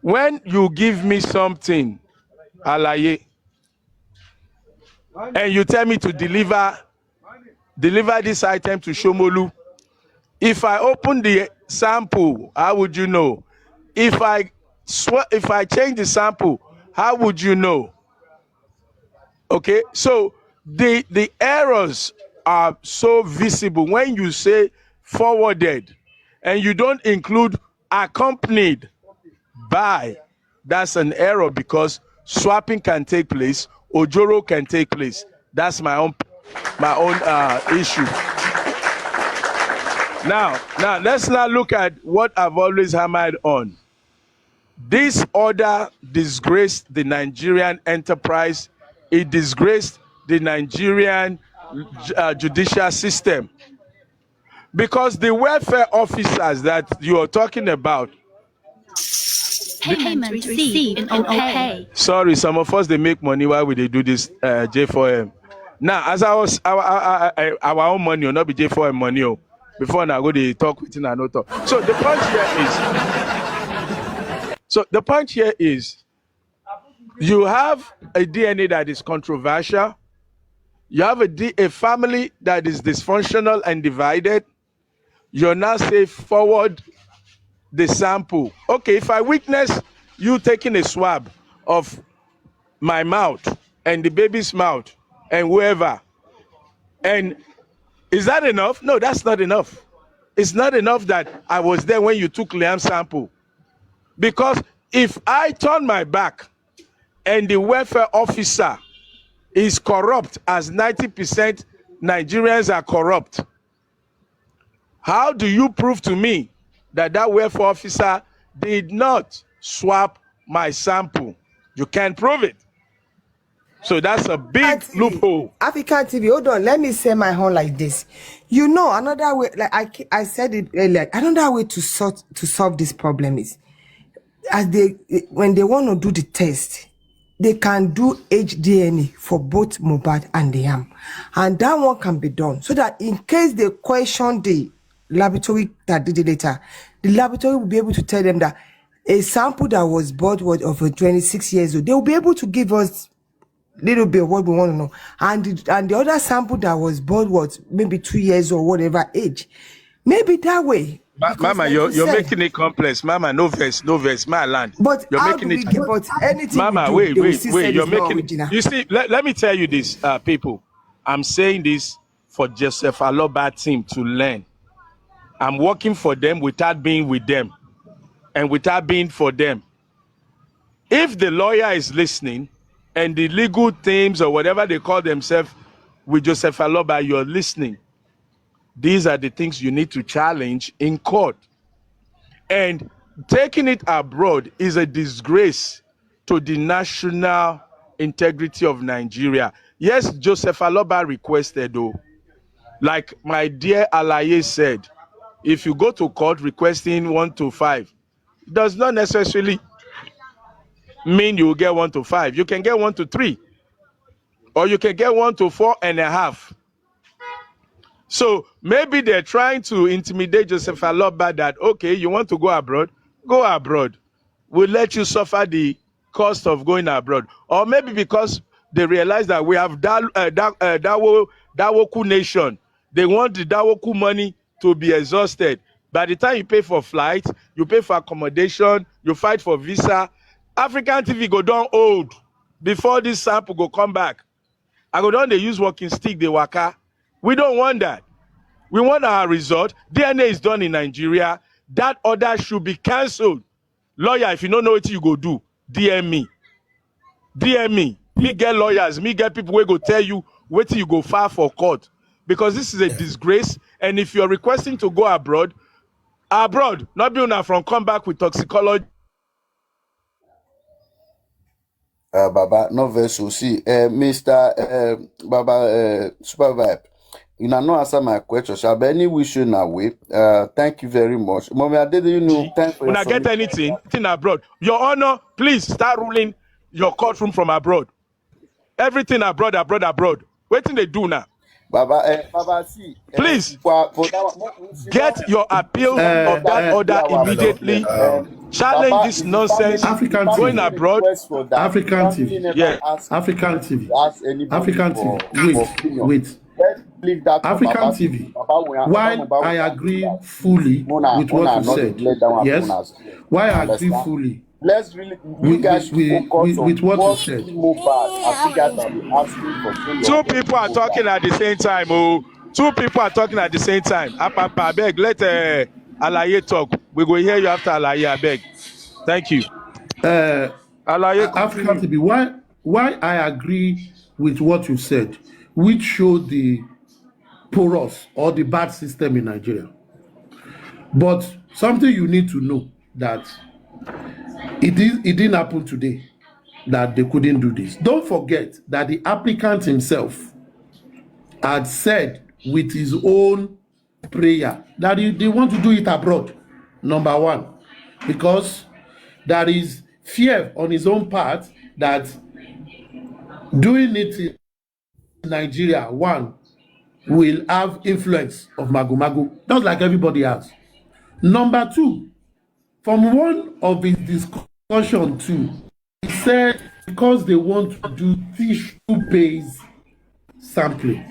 When you give me something, alaye, and you tell me to deliver this item to Shomolu, if I open the sample, how would you know? If I change the sample, how would you know? Okay, so the errors are so visible when you say forwarded and you don't include accompanied by. That's an error because swapping can take place, ojoro can take place. That's my own issue. Now let's now look at what I've always hammered on. This order disgraced the Nigerian enterprise. It disgraced the Nigerian judicial system. Because the welfare officers that you are talking about, Payment received in OPay. sorry, some of us, they make money while they do this J4M. Now, as I was, our own money will not be J4M money. Before now, go they talk with and not talk. So the point here is, you have a DNA that is controversial. You have a family that is dysfunctional and divided. You're now say forward the sample. Okay, if I witness you taking a swab of my mouth and the baby's mouth and whoever, and is that enough? No, that's not enough. It's not enough that I was there when you took Liam's sample. Because if I turn my back and the welfare officer is corrupt, as 90% Nigerians are corrupt, how do you prove to me that welfare officer did not swap my sample? You can't prove it. So that's a big loophole. African TV, hold on. Let me say my own like this. You know, another way, like I said it earlier, another way to solve this problem is, when they want to do the test, they can do HDNA for both Mohbad and the Yam, and that one can be done so that in case they question the laboratory that did it later, the laboratory will be able to tell them that a sample that was bought was of 26 years old. They will be able to give us little bit of what we want to know, and the other sample that was bought was maybe 2 years or whatever age. Maybe that way. Mama, like you're making it complex. Mama, no verse, my land. But you're how making do we get? But anything Mama, we do, wait. You're making original. You see, let me tell you this, people. I'm saying this for Joseph Aloba team to learn. I'm working for them without being with them, and without being for them. If the lawyer is listening, and the legal teams or whatever they call themselves with Joseph Aloba, you're listening. These are the things you need to challenge in court. And taking it abroad is a disgrace to the national integrity of Nigeria. Yes, Joseph Aloba requested, though, like my dear Alaye said, if you go to court requesting 1 to 5, it does not necessarily mean you will get 1 to 5. You can get 1 to 3, or you can get 1 to 4.5. So maybe they're trying to intimidate Joseph Aloba that, okay, you want to go abroad? Go abroad. We'll let you suffer the cost of going abroad. Or maybe because they realize that we have Dawoku nation. They want the Dawoku money to be exhausted. By the time you pay for flight, you pay for accommodation, you fight for visa, African TV go down old before this sample go come back. I go down, they use walking stick, they waka. We don't want that. We want our result. DNA is done in Nigeria. That order should be cancelled. Lawyer, if you don't know what you go do, DM me. DM me. Me get lawyers. Me get people who go tell you what you go file for court. Because this is a disgrace. And if you're requesting to go abroad, not be una from come back with toxicology. Baba, no verse. See, Mr. Baba Supervibez. You know, answer my question. Shall be any wish you now way. Thank you very much. Mommy, I did you know. Thank for When your I get submission. anything abroad, Your Honor, please start ruling your courtroom from abroad. Everything abroad. Waiting they do now. Baba, see, Please for that one, get your appeal of that order Hello. immediately. Challenge this nonsense African going TV. abroad. for that. African Family TV. never Yeah. ask African TV. ask anybody African for TV. opinion. Wait. Let's leave that for African Baba. TV. Baba While I will handle agree that. fully with what you Not said, let that one yes, happen as while I agree understand. fully Let's really, you guys should focus on with what you what said. Mobad as you guys have been asking for so long. Two people are talking at the same time. Oh, two people are talking at the same time. Apapa, beg, let Alaye talk. We go hear you after Alaye. I beg. Thank you. Alaye, African continue. TV. Why I agree with what you said, which showed the porous or the bad system in Nigeria. But something you need to know that it didn't happen today that they couldn't do this. Don't forget that the applicant himself had said with his own prayer that they want to do it abroad. Number one, because there is fear on his own part that doing it in Nigeria, one, will have influence of Mago, just like everybody else. Number two, from one of his discussion too, he said because they want to do tissue-based sampling,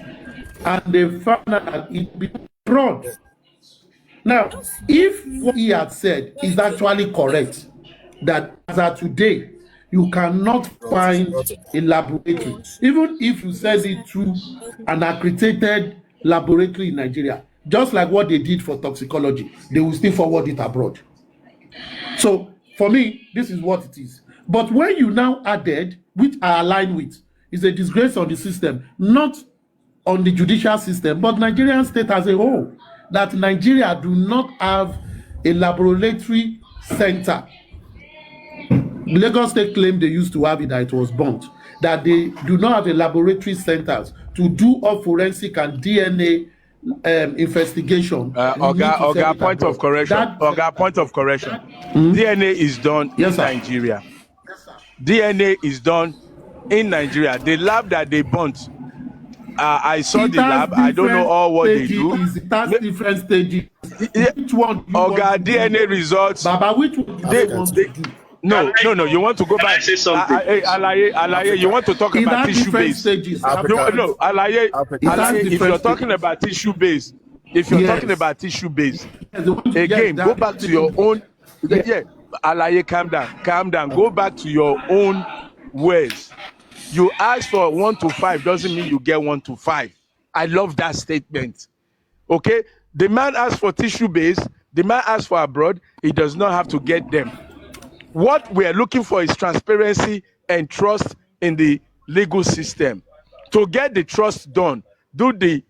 and they found out that it be fraud. Now, if what he had said is actually correct, that as of today, you cannot find a laboratory, even if you send it through an accredited laboratory in Nigeria, just like what they did for toxicology, they will still forward it abroad. So, for me, this is what it is. But when you now added, which I align with, is a disgrace on the system, not on the judicial system, but Nigerian state as a whole, that Nigeria do not have a laboratory center. Lagos State claimed they used to have it, that it was burnt, that they do not have a laboratory centers to do all forensic and DNA investigation. Oga, point of correction. DNA is done in Nigeria. DNA is done in Nigeria. The lab that they burnt, I saw the lab. I don't know all what they do. It has different stages. Which one do you Oga, want to DNA do? results. Baba, which one do you want to do? No. You want to go back. Alaye, you want to talk about tissue base. No, Alaye, if you're talking about tissue base, again, go back to your own. Yeah, Alaye, calm down. Go back to your own words. You ask for 1 to 5 doesn't mean you get 1 to 5. I love that statement. Okay, the man asked for tissue base. The man asked for abroad. He does not have to get them. What we are looking for is transparency and trust in the legal system. To get the trust done, do the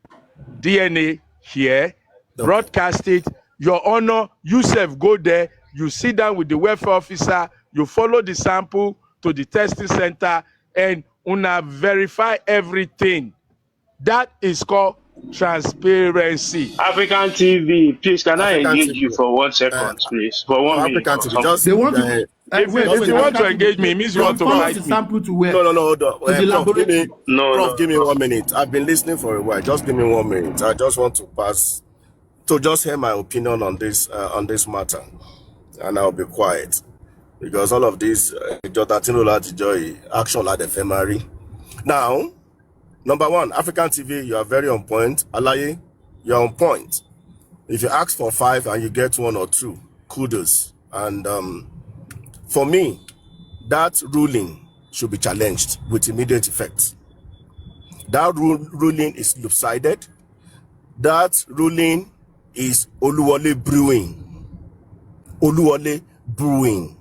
DNA here, broadcast it. Your Honor, you self go there, you sit down with the welfare officer, you follow the sample to the testing center, and una verify everything. That is called transparency. African TV, please, can I engage you for 1 second, please? For 1 minute. They want to. If you want to engage me, it means you want to fight me. Sample to where? No, hold on. Prof, No. give me 1 minute. I've been listening for a while. Just give me 1 minute. I just want to pass to just hear my opinion on this matter, and I'll be quiet because all of this action like ephemery. Now, number one, African TV, you are very on point. Alaye, you are on point. If you ask for 5 and you get 1 or 2, kudos. And for me, that ruling should be challenged with immediate effect. That ruling is lopsided. That ruling is Oluwole brewing.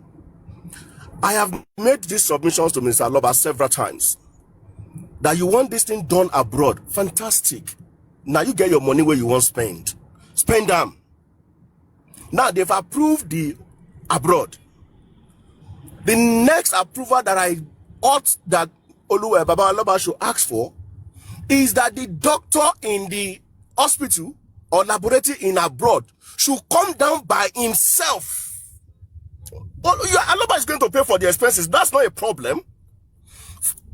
I have made these submissions to Mr. Loba several times. That you want this thing done abroad. Fantastic. Now you get your money where you want spend. Spend them. Now they've approved the abroad. The next approval that I ought that Oluwa Baba Loba should ask for is that the doctor in the hospital or laboratory in abroad should come down by himself. Well, Aloba is going to pay for the expenses. That's not a problem.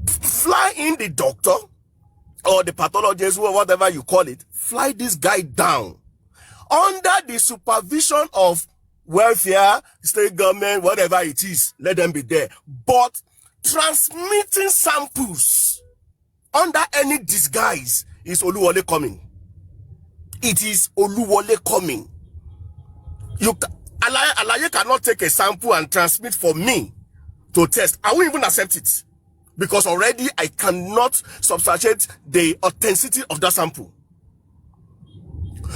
Fly in the doctor or the pathologist or whatever you call it. Fly this guy down under the supervision of welfare, state government, whatever it is. Let them be there. But transmitting samples under any disguise is Oluwole coming. It is Oluwole coming. Alaye cannot take a sample and transmit for me to test. I won't even accept it because already I cannot substantiate the authenticity of that sample.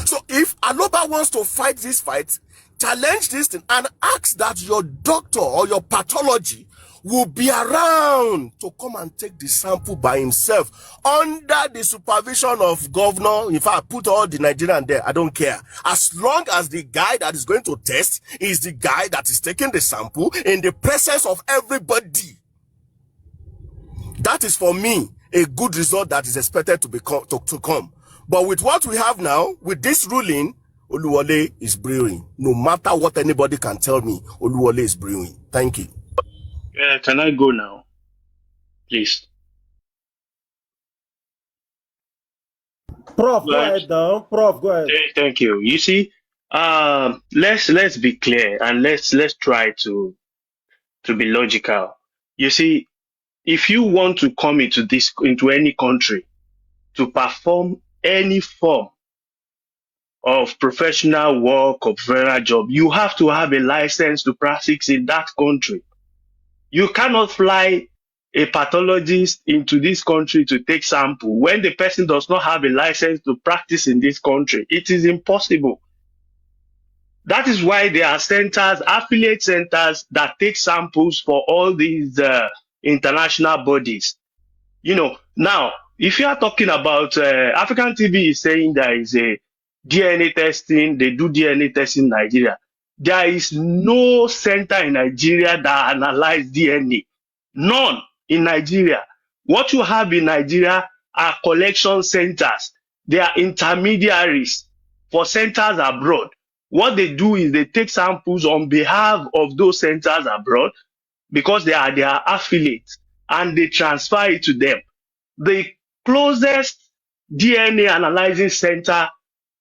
So if Aloba wants to fight this fight, challenge this thing and ask that your doctor or your pathology will be around to come and take the sample by himself under the supervision of governor. In fact, put all the Nigerian there. I don't care. As long as the guy that is going to test is the guy that is taking the sample in the presence of everybody. That is for me a good result that is expected to come. But with what we have now, with this ruling, Oluwole is brewing. No matter what anybody can tell me, Oluwole is brewing. Thank you. Can I go now, please? Prof, go ahead now. Prof, go ahead. Thank you. You see, let's be clear and let's try to be logical. You see, if you want to come into any country to perform any form of professional work or professional job, you have to have a license to practice in that country. You cannot fly a pathologist into this country to take sample when the person does not have a license to practice in this country. It is impossible. That is why there are centers, affiliate centers that take samples for all these international bodies. You know, now, if you are talking about African TV is saying there is a DNA testing, they do DNA testing in Nigeria. There is no center in Nigeria that analyzes DNA. None in Nigeria. What you have in Nigeria are collection centers. They are intermediaries for centers abroad. What they do is they take samples on behalf of those centers abroad because they are their affiliates and they transfer it to them. The closest DNA analyzing center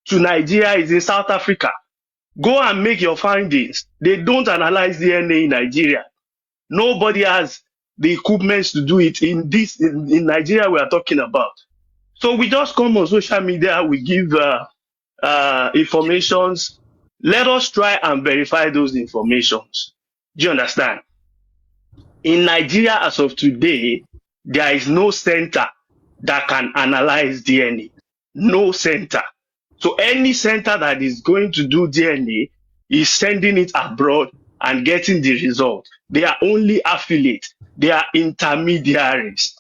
to Nigeria is in South Africa. Go and make your findings. They don't analyze DNA in Nigeria. Nobody has the equipment to do it in Nigeria we are talking about. So we just come on social media, we give informations. Let us try and verify those informations. Do you understand? In Nigeria as of today, there is no center that can analyze DNA. No center. So any center that is going to do DNA is sending it abroad and getting the result. They are only affiliates. They are intermediaries.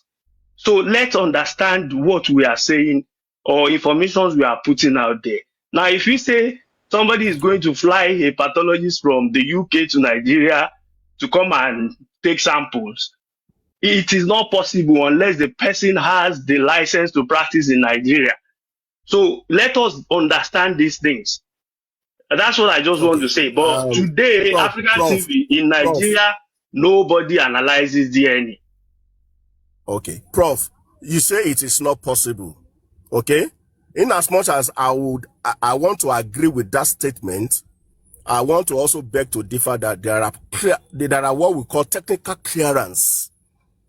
So let's understand what we are saying or information we are putting out there. Now, if you say somebody is going to fly a pathologist from the UK to Nigeria to come and take samples, it is not possible unless the person has the license to practice in Nigeria. So let us understand these things. That's what I just want to say. But today, African TV in Nigeria, nobody analyzes DNA. Okay, Prof, you say it is not possible. Okay, in as much as I want to agree with that statement, I want to also beg to differ that there are what we call technical clearance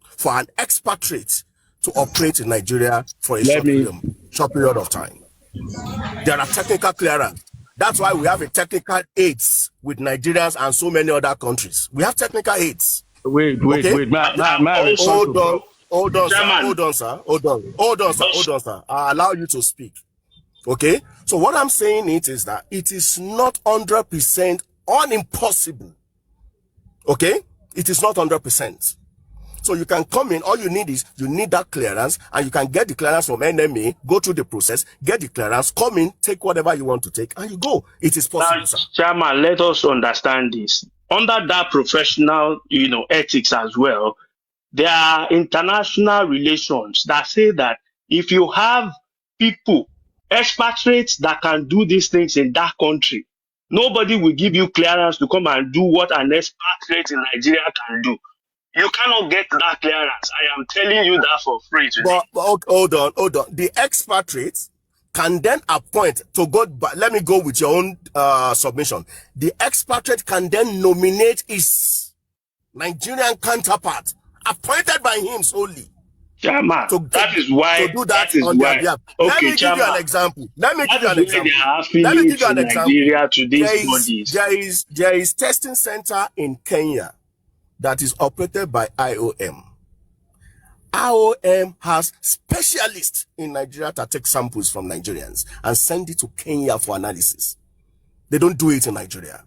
for an expatriate to operate in Nigeria for a short period of time. There are technical clearance. That's why we have a technical aids with Nigerians and so many other countries. We have technical aids. Wait. Hold on, sir. I allow you to speak. Okay? So what I'm saying is that it is not 100% impossible. Okay? It is not 100%. So you can come in, all you need is, you need that clearance, and you can get the clearance from NMA, go through the process, get the clearance, come in, take whatever you want to take, and you go. It is possible, sir. Chairman, let us understand this. Under that professional, ethics as well, there are international relations that say that if you have people Expatriates that can do these things in that country. Nobody will give you clearance to come and do what an expatriate in Nigeria can do. You cannot get that clearance. I am telling you that for free today. But hold on. The expatriates can then appoint to go. But let me go with your own submission. The expatriate can then nominate his Nigerian counterpart, appointed by him solely. Chairman, that is why. To do that on their behalf. Okay, let me give you an example. Let me give you an example. There is testing center in Kenya that is operated by IOM. IOM has specialists in Nigeria that take samples from Nigerians and send it to Kenya for analysis. They don't do it in Nigeria.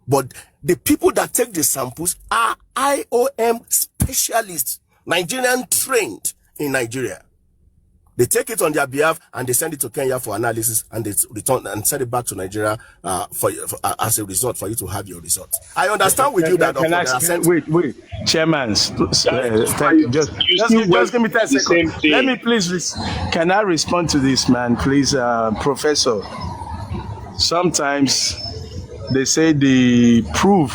But the people that take the samples are IOM specialists, Nigerian trained in Nigeria. They take it on their behalf and they send it to Kenya for analysis, and they return and send it back to Nigeria as a result for you to have your results. I understand with you that. Wait, Chairman, just give me 10 seconds. Let me please. Can I respond to this, man, please, Professor? Sometimes they say the proof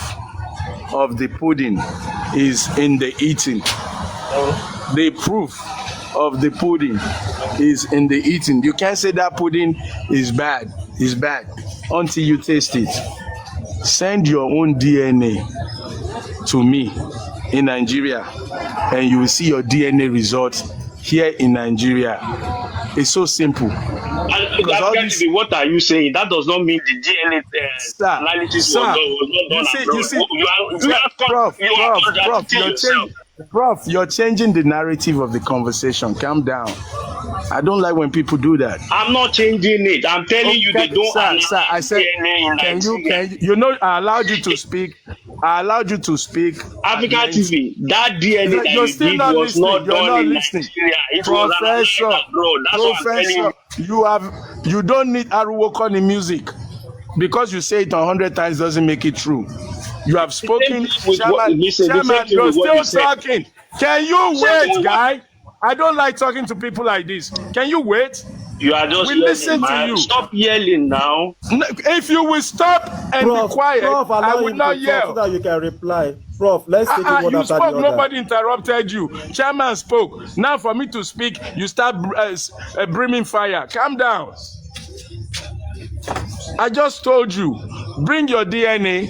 of the pudding is in the eating. The proof of the pudding is in the eating. You can't say that pudding is bad. It's bad until you taste it. Send your own DNA to me in Nigeria, and you will see your DNA results here in Nigeria. It's so simple. What are you saying? That does not mean the DNA analysis was not done. Prof, you're changing the narrative of the conversation. Calm down. I don't like when people do that. I'm not changing it. I'm telling you they don't analyze I said, DNA. you know, I allowed you to speak. African TV, that DNA that you're you still did not was listening. not You're done not in listening. Nigeria. It was analyzed abroad. That's what I'm telling you. You don't need Aruwokon in music. Because you say it 100 times doesn't make it true. You have spoken. Chairman, you're still talking. Can you wait, guy? I don't like talking to people like this. Can you wait? You are just listen to you. Stop yelling now. If you will stop and be quiet, I will not yell. So that you can reply. Prof, let's take it one you after spoke, the other. nobody interrupted you. Chairman spoke. Now for me to speak, you start bringing fire. Calm down. I just told you, bring your DNA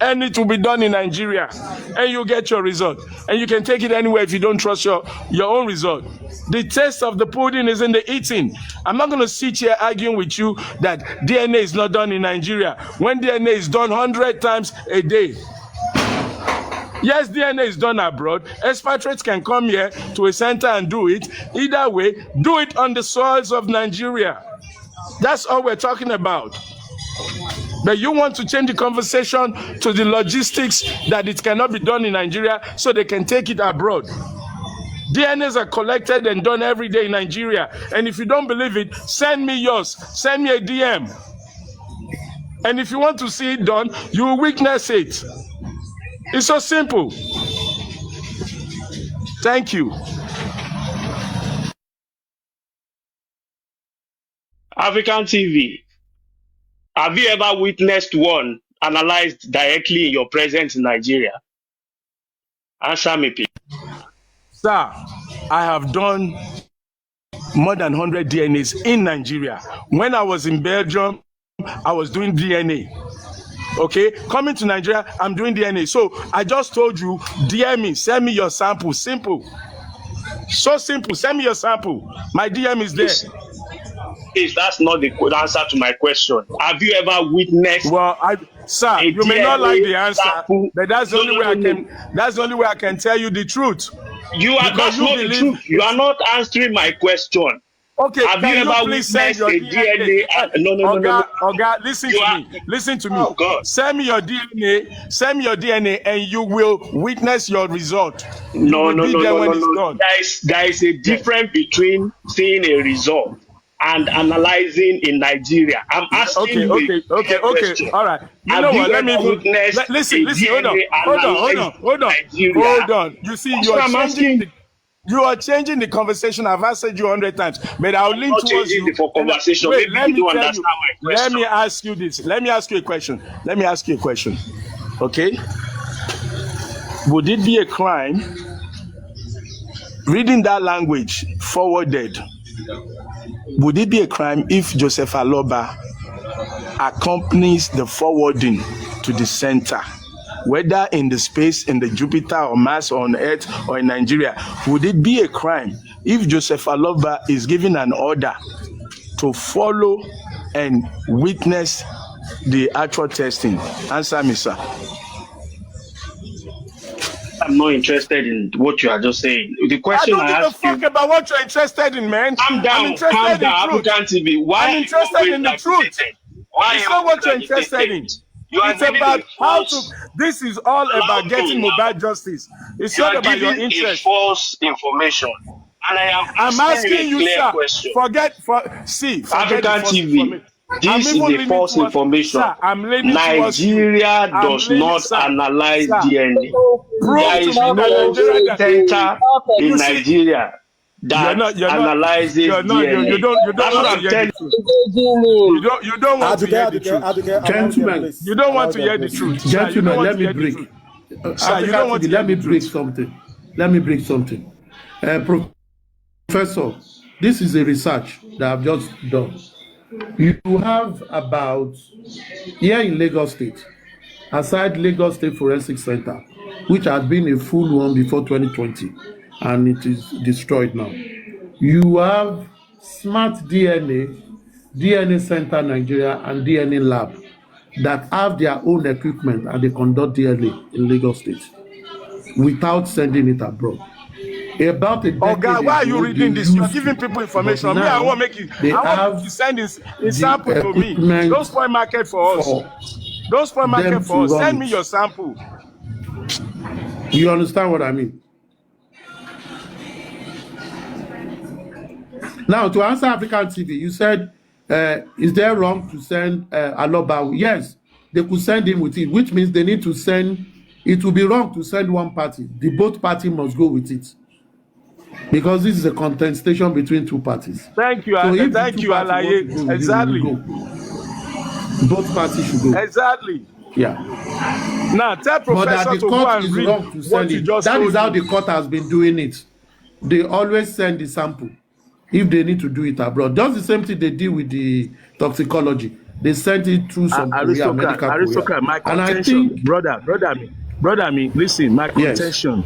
and it will be done in Nigeria and you get your result. And you can take it anywhere if you don't trust your own result. The taste of the pudding is in the eating. I'm not going to sit here arguing with you that DNA is not done in Nigeria when DNA is done 100 times a day. Yes, DNA is done abroad. Expatriates can come here to a center and do it. Either way, do it on the soils of Nigeria. That's all we're talking about. But you want to change the conversation to the logistics that it cannot be done in Nigeria so they can take it abroad. DNAs are collected and done every day in Nigeria. And if you don't believe it, send me yours. Send me a DM. And if you want to see it done, you will witness it. It's so simple. Thank you. African TV, have you ever witnessed one analyzed directly in your presence in Nigeria? Answer me, please. Sir, I have done more than 100 DNAs in Nigeria. When I was in Belgium, I was doing DNA. Okay, coming to Nigeria, I'm doing DNA. So I just told you, DM me, send me your sample. Simple. So simple. Send me your sample. My DM is there. Please, that's not the good answer to my question. Have you ever witnessed? Well, sir, you may not like the answer, but that's the only way I can. That's the only way I can tell you the truth. That's not the truth. You are not answering my question. Okay, have you ever please send your DNA? No. Oga, listen to me. Listen to me. Oh, God. Send me your DNA. Send me your DNA, and you will witness your result. No. There is a difference between seeing a result and analyzing in Nigeria. I'm asking you. Okay. All right. You know what? Let me listen. Hold on. You see, You are changing the conversation. I've answered you 100 times, but I'll lean not towards changing you. the conversation. Wait, Maybe let you me don't tell understand you. my question. Let me ask you this. Let me ask you a question. Okay? Would it be a crime reading that language forwarded? Would it be a crime if Joseph Aloba accompanies the forwarding to the center, whether in the space, in the Jupiter or Mars or on Earth or in Nigeria? Would it be a crime if Joseph Aloba is given an order to follow and witness the actual testing? Answer me, sir. I'm not interested in what you are just saying. The question I don't give a fuck about what you're interested in, man. Calm I'm down, interested in truth. African TV. Why I'm are you interested always in the truth. agitated? Why It's are not you what you're always interested in. agitated? You are It's giving about a how to. false. This is all Allow about me getting now. mobile justice. It's You not are about your giving a interest. false information, and I am I'm asking asking you a you, clear sir. question. Forget African the false TV. information. I'm This is even a leaning false towards, information. sir. I'm leaning towards you. Nigeria I'm does leaning, not sir. analyze Sir, DNA. prove There to is me that no Nigeria that center in you see. Nigeria that analyzes DNA. You don't That's want what to I'm hear telling the truth. You don't want to hear the truth. Gentlemen, You don't want to hear the truth. Sir, you don't gentlemen, want let to me hear the break. truth. Sir, you African don't want to TV, hear let me the break truth. something. Let me break something. Professor, this is a research that I've just done. You have about, here in Lagos State, aside Lagos State Forensic Center, which has been a full one before 2020, and it is destroyed now. You have Smart DNA Center Nigeria, and DNA Lab that have their own equipment and they conduct DNA in Lagos State without sending it abroad. About a decade Oh God, why are you ago, they reading this? You're used giving to, people but information. Me, I now want make it. they I want people have to send in the sample to me. equipment Don't spoil market for us. for Don't spoil market them for to us. run Send me your it. sample. You understand what I mean? Now, to answer African TV, you said, is there wrong to send Aloba? Yes, they could send him with it, which means they need to send, it will be wrong to send one party. The both party must go with it. Because this is a contestation between two parties. Thank you, So if the thank two you, parties want to Alaye. go with it, we Exactly. will go. Both parties should go. Exactly. Yeah. Now tell But that professor the to go court and is read wrong to what send you it. just That told is how me. the court has been doing it. They always send the sample if they need to do it abroad. Just the same thing they did with the toxicology. They sent it through some courier, medical courier. My And I contention, think, brother me, listen, my yes, contention.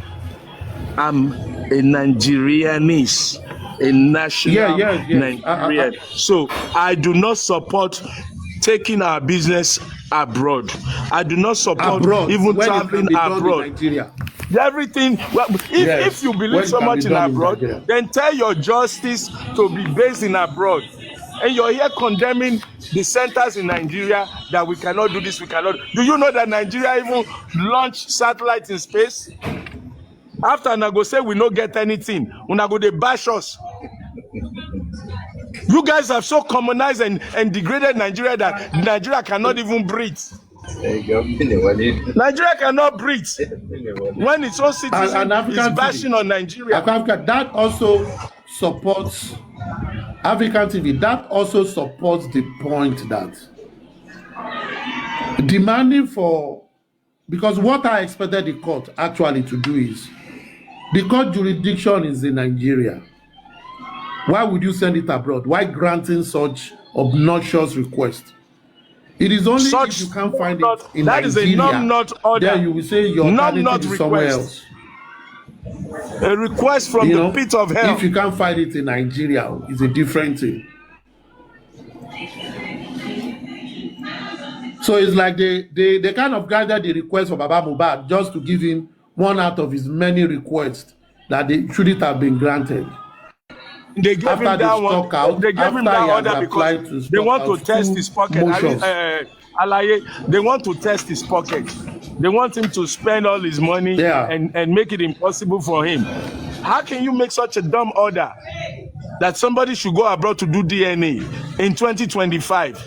I'm a Nigerianese, a national yes. Nigerian. So I do not support taking our business abroad. I do not support abroad, even when it can traveling be done in abroad. Nigeria. Everything, well, if you believe when it so can be much in done in abroad, Nigeria. then tell your justice to be based in abroad. And you're here condemning the centers in Nigeria that we cannot do this, we cannot. Do you know that Nigeria even launched satellites in space? After una go say we no get anything, una go dey bash us. You guys have so commonized and degraded Nigeria that Nigeria cannot even breathe. Nigeria cannot breathe when its own citizen is bashing on Nigeria. Africa, that also supports African TV. That also supports the point that demanding for, because what I expected the court actually to do is, the court jurisdiction is in Nigeria. Why would you send it abroad? Why granting such obnoxious request? It is only if you can't find it in that Nigeria, is a non-not order. then you will say your alternative is somewhere else. A request from the pit of hell. If you can't find it in Nigeria, it's a different thing. So it's like they kind of gathered the request for Baba Mohbad just to give him one out of his many requests that they shouldn't have been granted. They gave him that one. They gave him that order because they want to test his pocket. Alaye, they want to test his pocket. They want him to spend all his money and make it impossible for him. How can you make such a dumb order that somebody should go abroad to do DNA in 2025?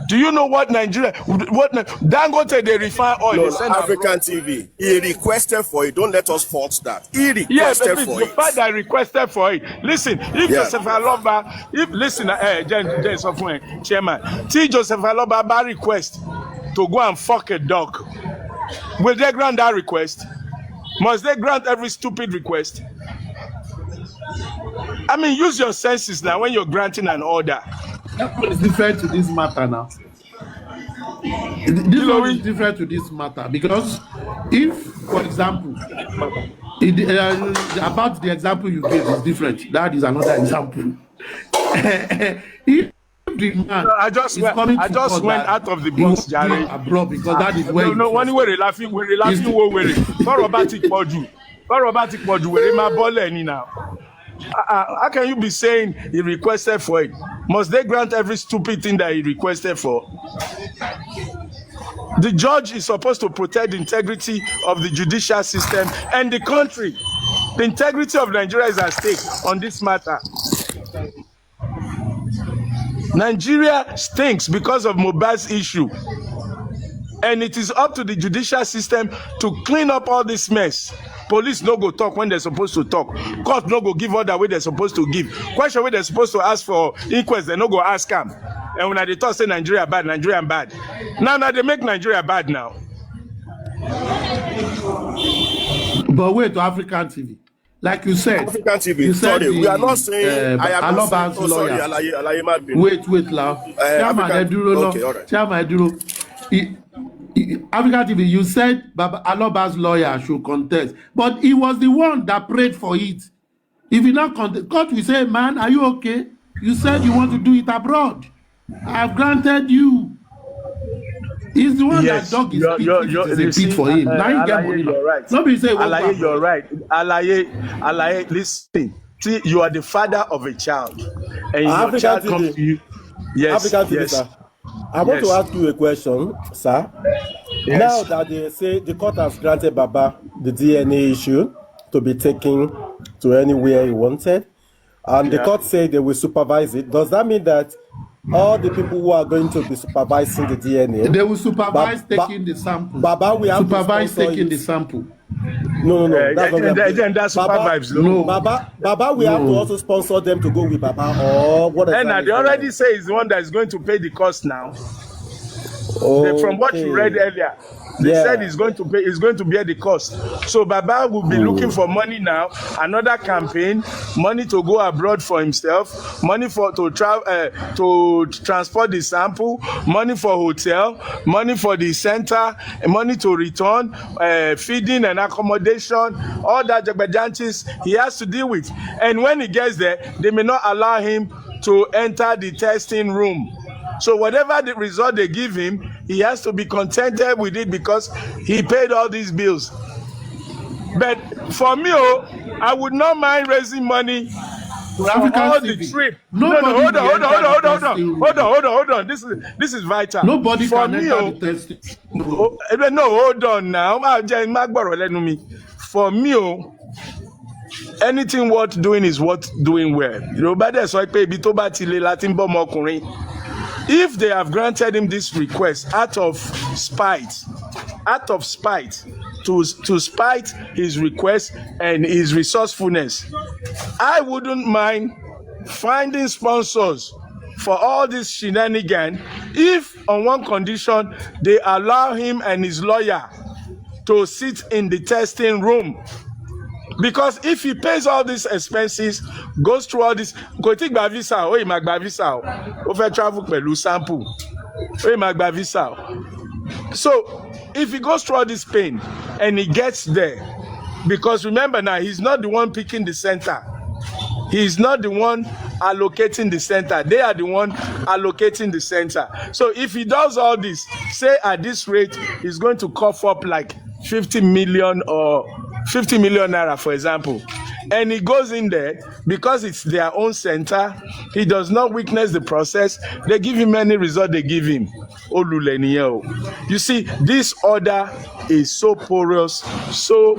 Do you know what Nigeria, Dangote, they refine oil, No, they send African abroad. TV. He requested for it. Don't let us fault that. He Yeah, but requested for the it. fact that I requested for it. Listen, if Yeah. Joseph Aloba, Chairman, see Joseph Aloba by request to go and fuck a dog. Will they grant that request? Must they grant every stupid request? I mean, use your senses now when you're granting an order. That one is different to this matter now. This one is different to this matter because if, for example, about the example you gave is different. That is another example. If the man I just went out of the box, Jerry. Abroad because that is where no, when we're laughing, now. How can you be saying he requested for it? Must they grant every stupid thing that he requested for? The judge is supposed to protect the integrity of the judicial system and the country. The integrity of Nigeria is at stake on this matter. Nigeria stinks because of Mohbad's issue. And it is up to the judicial system to clean up all this mess. Police no go talk when they're supposed to talk. Court no go give order where they're supposed to give. Question where they're supposed to ask for inquest, they no go ask them. And when they talk say Nigeria bad, Nigeria bad. Now they make Nigeria bad now. But wait to African TV. Like you said, African TV. you said Sorry, we are not saying I am not saying, Aloba's lawyer. Sorry, Wait, Lao. Okay, all right. African TV, you said Aloba's lawyer should contest, but he was the one that prayed for it. If you not contest, God will say, man, are you okay? You said you want to do it abroad. I have granted you. He's the one that dug his pit for him. Now you get money. You're right. Nobody say Alaye, you're right. Alaye, listen. See, you are the father of a child, and your child comes to you. Yes, African TV, yes. sir. I want to ask you a question, sir. Yes. Now that they say the court has granted Baba the DNA issue to be taken to anywhere he wanted, and the court said they will supervise it, does that mean that all the people who are going to be supervising the DNA, they will supervise taking the sample? Baba will have supervise to taking the sample. No. That's Supervibez. No. Baba will have to also sponsor them to go with Baba or whatever. And they already say he's the one that is going to pay the cost now. Okay. From what you read earlier, they said he's going to bear the cost. So Baba will be looking for money now, another campaign, money to go abroad for himself, money to travel, to transport the sample, money for hotel, money for the center, money to return, feeding and accommodation, all that jagbajantis he has to deal with. And when he gets there, they may not allow him to enter the testing room. So whatever the result they give him, he has to be contented with it because he paid all these bills. But for me, I would not mind raising money for all the trip. No, hold on. This is vital. Nobody for can me, enter the testing. No, hold on now. For me, anything worth doing is worth doing well. If they have granted him this request out of spite to spite his request and his resourcefulness, I wouldn't mind finding sponsors for all this shenanigan if on one condition they allow him and his lawyer to sit in the testing room. Because if he pays all these expenses, goes through all this, go take my visa, he might buy visa, over travel pẹ̀lú sample, he might buy visa. So if he goes through all this pain and he gets there, because remember now, he's not the one picking the center. He's not the one allocating the center. They are the one allocating the center. So if he does all this, say at this rate, he's going to cough up like 50 million naira, for example. And he goes in there because it's their own center. He does not witness the process. They give him any result they give him. You see, this order is so porous, so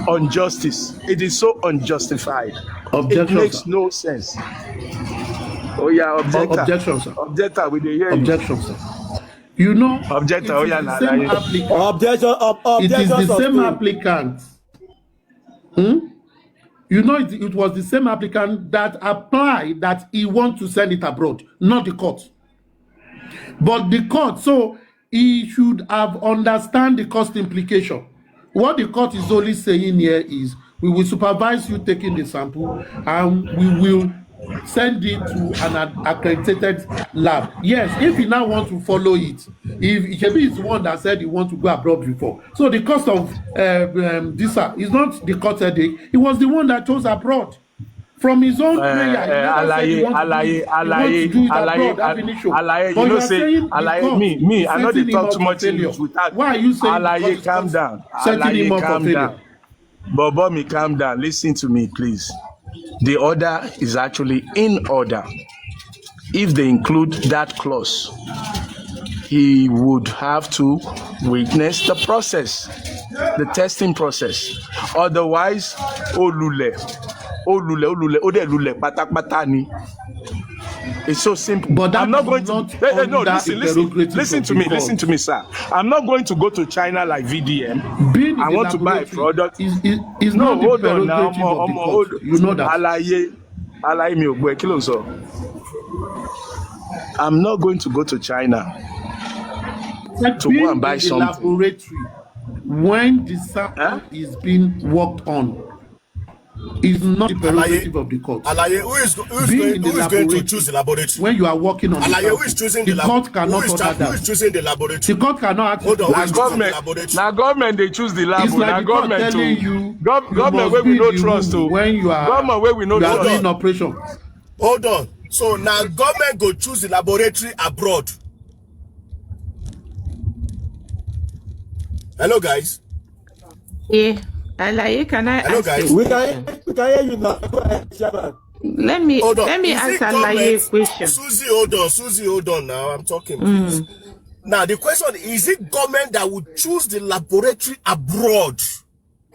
injustice. It is so unjustified. It makes no sense. Oh yeah, objector. Objection, sir. Objector, we dey hear you. Objection, sir. You know, Objector, oh it yeah, is the nah, same nah, applicant. It is Objections the of same two. applicant. You know, it was the same applicant that applied that he wants to send it abroad, not the court. But the court, so he should have understand the cost implication. What the court is only saying here is, we will supervise you taking the sample and we will send it to an accredited lab. Yes, if he now wants to follow it, if Ijebi is the one that said he wants to go abroad before, so the cost of this is not the court headache. It was the one that chose abroad. From his own prayer, he never said he wants to do it abroad. But you are saying me, I know they talk too much English without. Why are you saying Alaye, calm down. setting him up for failure? Bobo, me calm down. Listen to me, please. The order is actually in order. If they include that clause, he would have to witness the process, the testing process. Otherwise, olule, patapata ni. It's so simple. But I'm not going to. No, listen to me, sir. I'm not going to go to China like VDM. I want to buy a product. Is no, not hold the on now. hold on. You know that. Alaye mi ogbo kí ló ń sọ. I'm not going to go to China to go and buy something. Laboratory, when the sample is being worked on, is not the prerogative of the court. Alaye, who is going to choose the laboratory? When you are working on Alaye, who is choosing the court cannot order that. Who is choosing the laboratory? The court cannot. Hold on, Now government they choose the lab. It's like the court telling you, government where we no trust to. When you are government where we no trust. Doing operation. Hold on. So now government go choose the laboratory abroad. Hello guys. Yeah. Alaye, can I Hello, ask guys. you? We can hear you now. Go ahead, Chairman. Let me ask Alaye a question. Susie, hold on now. I'm talking, please. Now, the question is it government that would choose the laboratory abroad?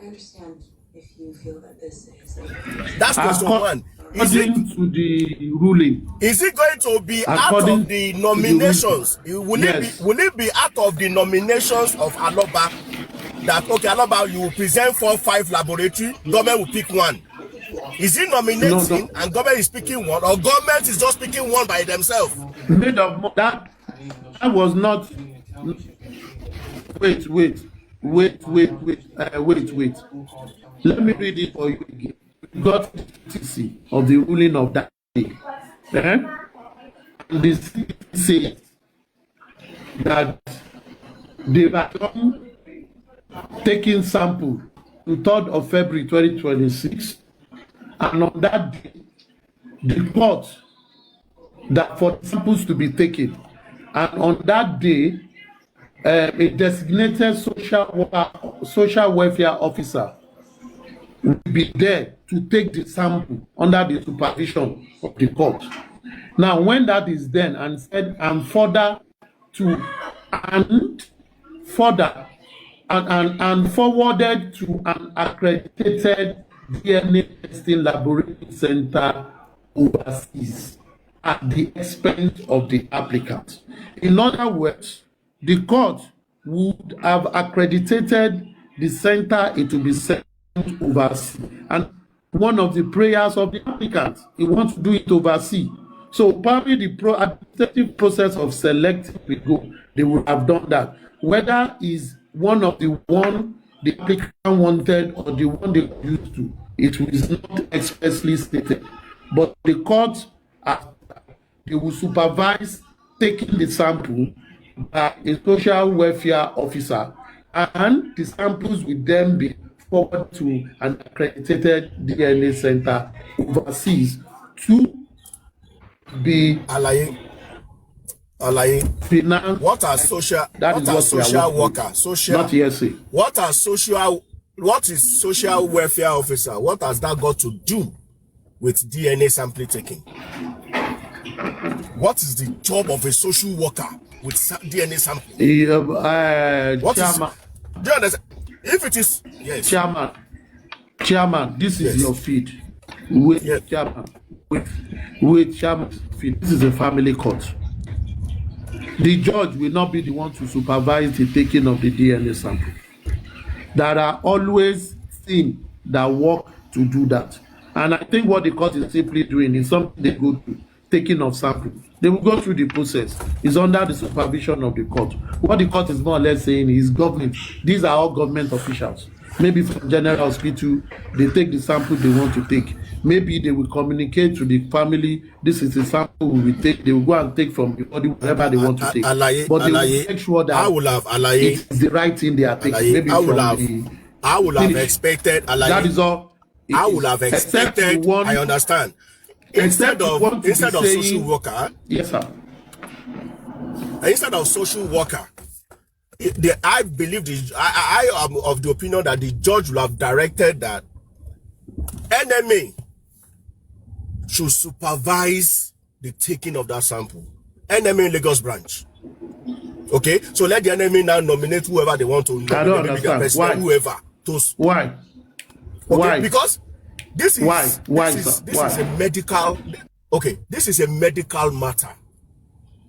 I understand if you feel that this is... That's question one. According to the ruling. Is it going to be out of the nominations? Will it be out of the nominations of Aloba? That, okay, Aloba, you will present 4 or 5 laboratory, government will pick one. Is it nominating and government is picking one, or government is just picking one by themselves? Made of that was not. Wait. Let me read it for you again. We got the TC of the ruling of that day. And this says that they were taking sample to 3rd of February 2026, and on that day, the court that for samples to be taken, and on that day, a designated social welfare officer will be there to take the sample under the supervision of the court. Now, when that is done and said, and forwarded to an accredited DNA testing laboratory center overseas at the expense of the applicant. In other words, the court would have accredited the center it will be sent overseas. And one of the prayers of the applicant, he wants to do it overseas. So probably the administrative process of selecting will go, they would have done that. Whether is one of the one the applicant wanted or the one they used to, it is not expressly stated. But the court, they will supervise taking the sample by a social welfare officer, and the samples will then be forwarded to an accredited DNA center overseas to be financed. What are social worker? Not ESA. What is social welfare officer? What has that got to do with DNA sample taking? What is the job of a social worker with DNA sampling? Chairman. Do you understand? If it is, yes. Chairman, this is your feed. Wait, yes. Chairman. Wait, Chairman, this is a family court. The judge will not be the one to supervise the taking of the DNA sample. There are always things that work to do that. And I think what the court is simply doing is something they go through, taking of sample. They will go through the process. It's under the supervision of the court. What the court is more or less saying is government. These are all government officials. Maybe from General Hospital, they take the sample they want to take. Maybe they will communicate to the family, this is the sample we will take. They will go and take from the body whatever they want to take. But they will make sure that it is the right thing they are taking. Maybe I would have expected. That is all. I would have expected. I understand. Instead of social worker. Yes, sir. Instead of social worker, I believe I am of the opinion that the judge will have directed that NMA should supervise the taking of that sample. NMA in Lagos branch. Okay, so let the NMA now nominate whoever they want to nominate. I don't understand. Why? Whoever. Why? Okay, why? Because this is this why? is a medical. Okay, this is a medical matter.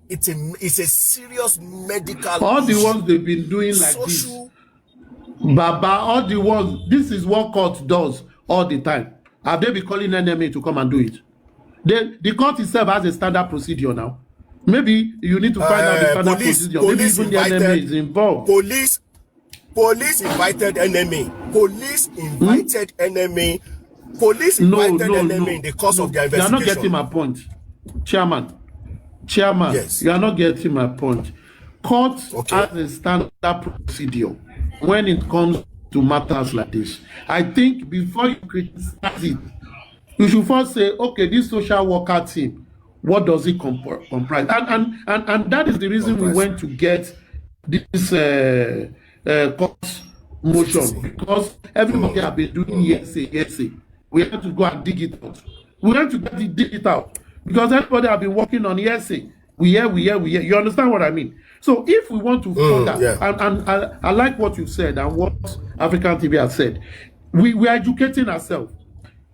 It's a serious medical. All the ones they've been doing like this, Baba. All the ones. This is what court does all the time. Have they been calling NMA to come and do it? The court itself has a standard procedure now. Maybe you need to find out the standard procedure. Maybe even the NMA is involved. Police invited NMA. Police invited NMA. Police invited NMA in the course of their investigation. You are not getting my point, Chairman. Yes. You are not getting my point. Court has a standard procedure when it comes to matters like this. I think before you criticize it, you should first say, okay, this social worker team, what does it comprise? And that is the reason we went to get this court motion, because everybody have been doing yes. We have to go and dig it out. We have to dig it out because everybody have been working on yes. We hear. You understand what I mean? So if we want to further, and I like what you said and what African TV has said, we are educating ourselves.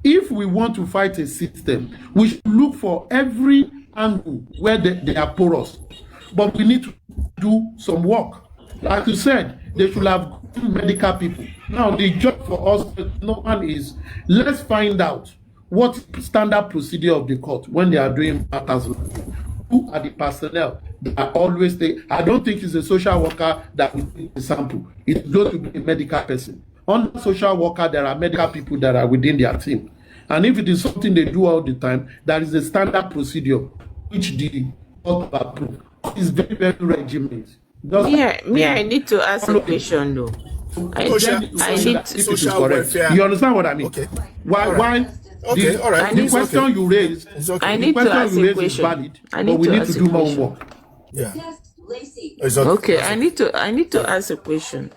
If we want to fight a system, we should look for every angle where they are porous. But we need to do some work. Like you said, they should have medical people. Now, the job for us, no one is, let's find out what standard procedure of the court when they are doing matters. Who are the personnel that are always there? I don't think it's a social worker that will take the sample. It's going to be a medical person. On the social worker, there are medical people that are within their team. And if it is something they do all the time, there is a standard procedure which the court approve. It's very, very regimented. I need to ask a question though. I need to, social welfare. You understand what I mean? Okay. Why? Okay, all right. The question you raised, I need to ask a question. Is valid, but we need to do more work. Yeah. Okay, I need to ask a question.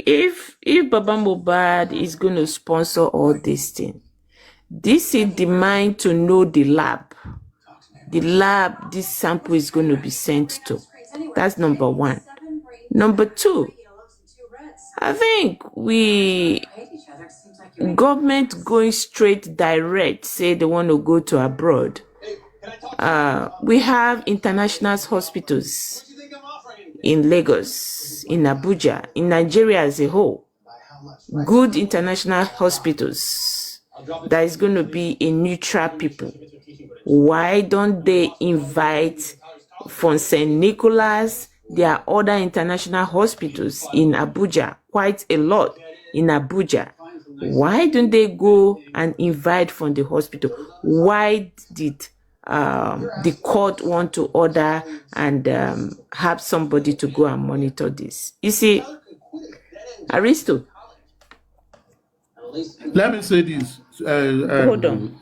If Baba Mohbad is going to sponsor all this thing, this is the mind to know the lab this sample is going to be sent to. That's number one. Number two, I think government going straight direct, say they want to go to abroad. We have international hospitals in Lagos, in Abuja, in Nigeria as a whole. Good international hospitals that is going to be a neutral people. Why don't they invite from St. Nicholas? There are other international hospitals in Abuja, quite a lot in Abuja. Why don't they go and invite from the hospital? Why did the court want to order and have somebody to go and monitor this? You see, Aristo. Let me say this. Hold on.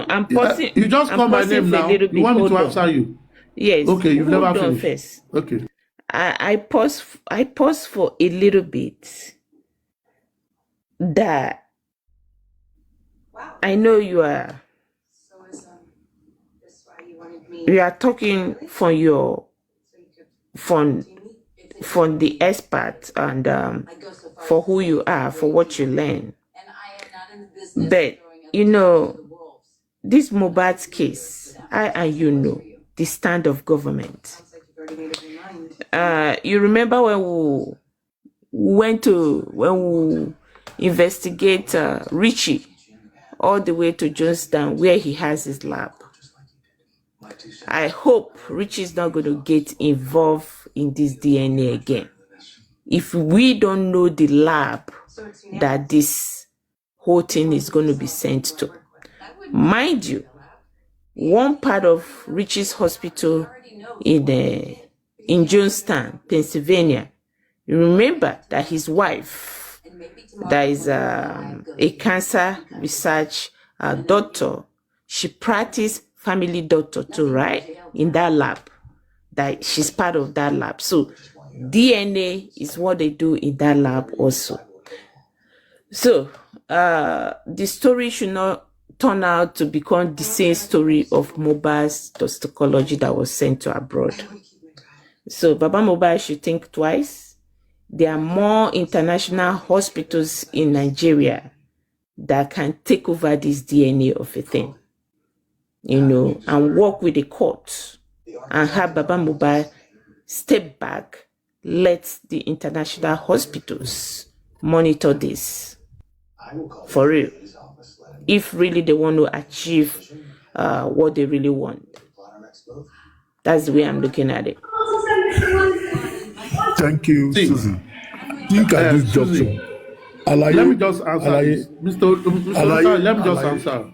I'm pausing. You just call my name now. You want me to answer you? Yes. Okay, you've never finished. First. Okay. I pause for a little bit. That I know you are. You are talking from the expert and for who you are, for what you learn. But this Mohbad's case, I and you know the stand of government. You remember when we investigate Richie all the way to Johnstown where he has his lab. I hope Richie is not going to get involved in this DNA again. If we don't know the lab that this whole thing is going to be sent to. Mind you, one part of Richie's hospital in Johnstown, Pennsylvania, you remember that his wife, that is a cancer research doctor, she practiced family doctor too, right? In that lab, that she's part of that lab. So DNA is what they do in that lab also. So the story should not turn out to become the same story of Mohbad's toxicology that was sent to abroad. So Baba Mohbad should think twice. There are more international hospitals in Nigeria that can take over this DNA of a thing, and work with the courts and have Baba Mohbad step back, let the international hospitals monitor this for real, if really they want to achieve what they really want. That's the way I'm looking at it. Thank you, Susie. Look at this doctor. Let me just answer this. Mr. Let me just answer.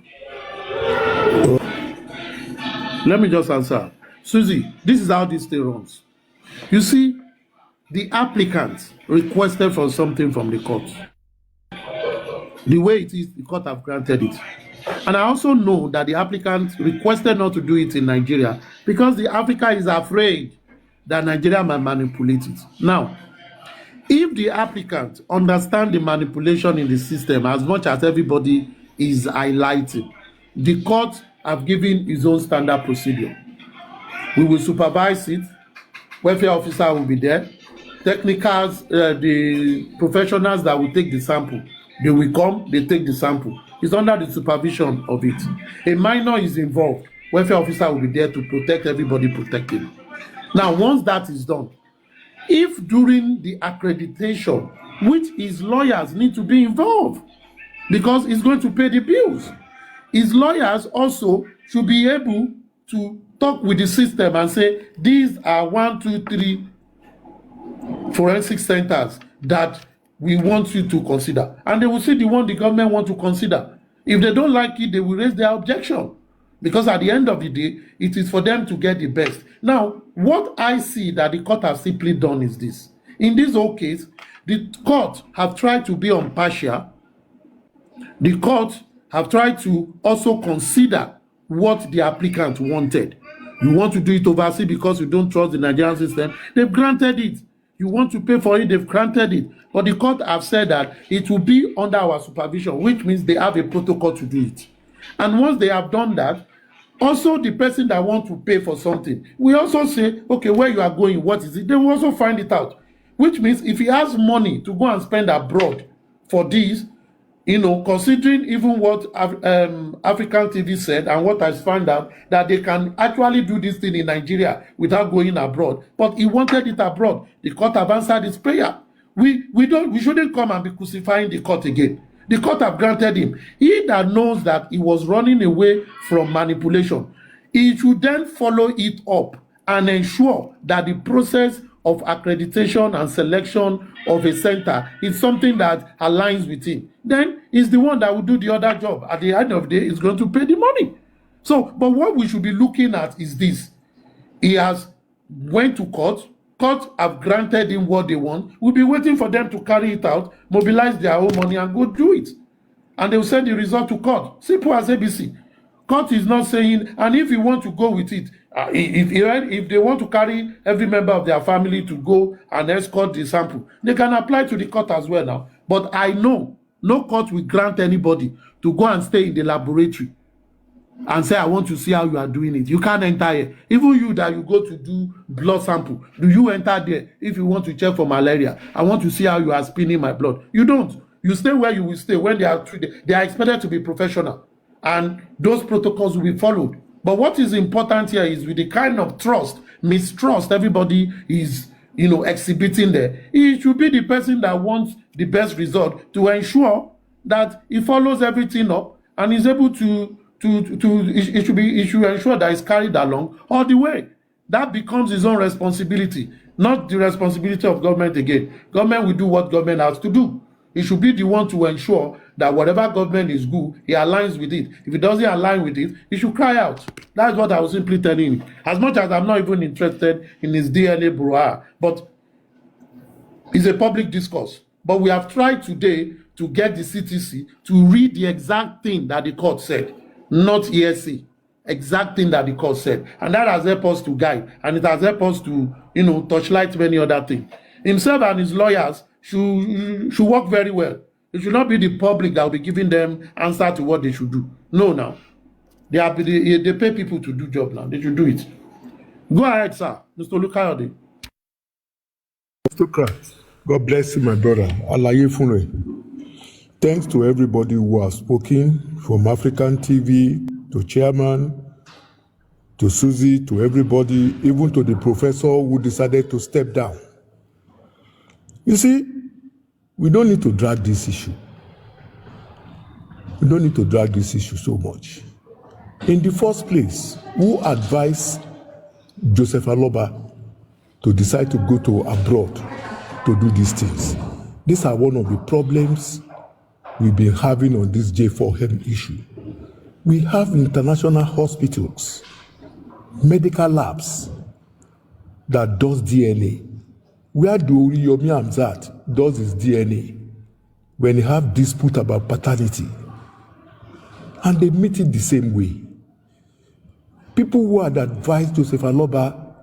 Let me just answer. Susie, this is how this thing runs. You see, the applicant requested for something from the court. The way it is, the court have granted it. And I also know that the applicant requested not to do it in Nigeria because the applicant is afraid that Nigeria might manipulate it. Now, if the applicant understands the manipulation in the system as much as everybody is highlighting, the court have given its own standard procedure. We will supervise it. Welfare officer will be there. Technicals, the professionals that will take the sample, they will come, they take the sample. It's under the supervision of it. A minor is involved. Welfare officer will be there to protect everybody protected. Now, once that is done, if during the accreditation, which his lawyers need to be involved because he's going to pay the bills, his lawyers also should be able to talk with the system and say, these are 1, 2, 3 forensic centers that we want you to consider. And they will see the one the government want to consider. If they don't like it, they will raise their objection. Because at the end of the day, it is for them to get the best. Now, what I see that the court has simply done is this. In this whole case, the court have tried to be impartial. The court have tried to also consider what the applicant wanted. You want to do it overseas because you don't trust the Nigerian system. They've granted it. You want to pay for it, they've granted it. But the court have said that it will be under our supervision, which means they have a protocol to do it. And once they have done that, also the person that wants to pay for something, we also say, okay, where you are going, what is it? They will also find it out. Which means if he has money to go and spend abroad for this, considering even what African TV said and what I found out, that they can actually do this thing in Nigeria without going abroad. But he wanted it abroad. The court have answered his prayer. We shouldn't come and be crucifying the court again. The court have granted him. He that knows that he was running away from manipulation, he should then follow it up and ensure that the process of accreditation and selection of a center is something that aligns with him. Then he's the one that will do the other job. At the end of the day, he's going to pay the money. So, but what we should be looking at is this. He has went to court. Court have granted him what they want. We'll be waiting for them to carry it out, mobilize their own money and go do it. And they will send the result to court. Simple as ABC. Court is not saying, and if you want to go with it, if they want to carry every member of their family to go and escort the sample, they can apply to the court as well now. But I know no court will grant anybody to go and stay in the laboratory and say, I want to see how you are doing it. You can't enter here. Even you that you go to do blood sample, do you enter there if you want to check for malaria? I want to see how you are spinning my blood. You don't. You stay where you will stay when they are expected to be professional. and those protocols will be followed. But what is important here is with the kind of mistrust everybody is, exhibiting there, it should be the person that wants the best result to ensure that he follows everything up and is able it should ensure that it's carried along all the way. That becomes his own responsibility, not the responsibility of government again. Government will do what government has to do. He should be the one to ensure that whatever government is good, he aligns with it. If he doesn't align with it, he should cry out. That's what I was simply telling him. As much as I'm not even interested in his DNA brouhaha, but it's a public discourse. But we have tried today to get the CTC to read the exact thing that the court said, not hearsay. Exact thing that the court said. And that has helped us to guide. And it has helped us to, torchlight many other things. Himself and his lawyers should work very well. It should not be the public that will be giving them answer to what they should do. No, now. They pay people to do job now. They should do it. Go ahead, sir. Mr. Lukayode. God bless you, my brother. Alaye Funre. Thanks to everybody who has spoken, from African TV to chairman, to Susie, to everybody, even to the professor who decided to step down. You see, we don't need to drag this issue. We don't need to drag this issue so much. In the first place, who advised Joseph Aloba to decide to go to abroad to do these things? These are one of the problems we've been having on this J4M issue. We have international hospitals, medical labs that does DNA. Where do Yomi Amzat does his DNA when he have dispute about paternity? And they meet it the same way. People who had advised Joseph Aloba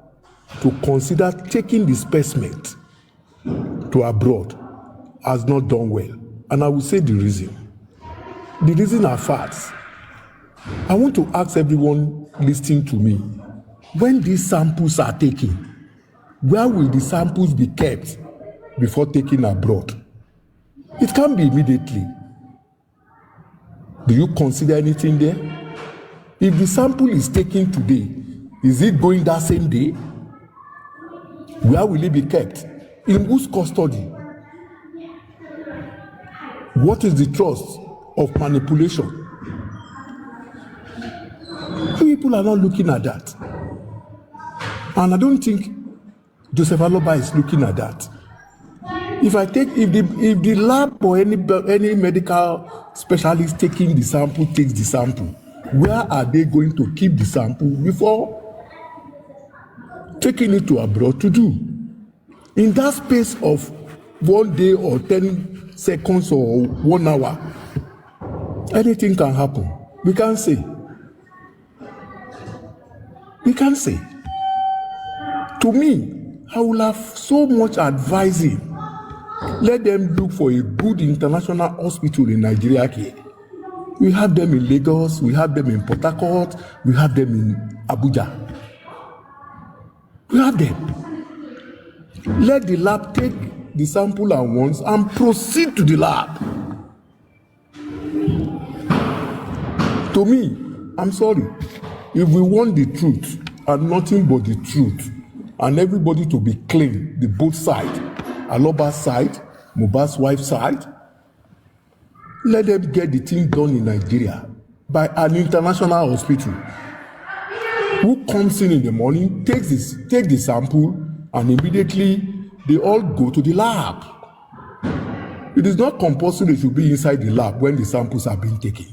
to consider taking the specimen to abroad has not done well. And I will say the reason. The reason are facts. I want to ask everyone listening to me, when these samples are taken, where will the samples be kept before taking abroad? It can't be immediately. Do you consider anything there? If the sample is taken today, is it going that same day? Where will it be kept? In whose custody? What is the trust of manipulation? People are not looking at that. And I don't think Joseph Aloba is looking at that. If the lab or any medical specialist taking the sample takes the sample, where are they going to keep the sample before taking it to abroad to do? In that space of 1 day or 10 seconds or 1 hour, anything can happen. We can't say. We can't say. To me, I will have so much advising. Let them look for a good international hospital in Nigeria here. We have them in Lagos, we have them in Port Harcourt, we have them in Abuja. We have them. Let the lab take the sample at once and proceed to the lab. To me, I'm sorry, if we want the truth and nothing but the truth, and everybody to be clean, the both sides, Aloba's side, Mohbad's wife's side, let them get the thing done in Nigeria by an international hospital who comes in the morning, take the sample, and immediately they all go to the lab. It is not compulsory they should be inside the lab when the samples are being taken.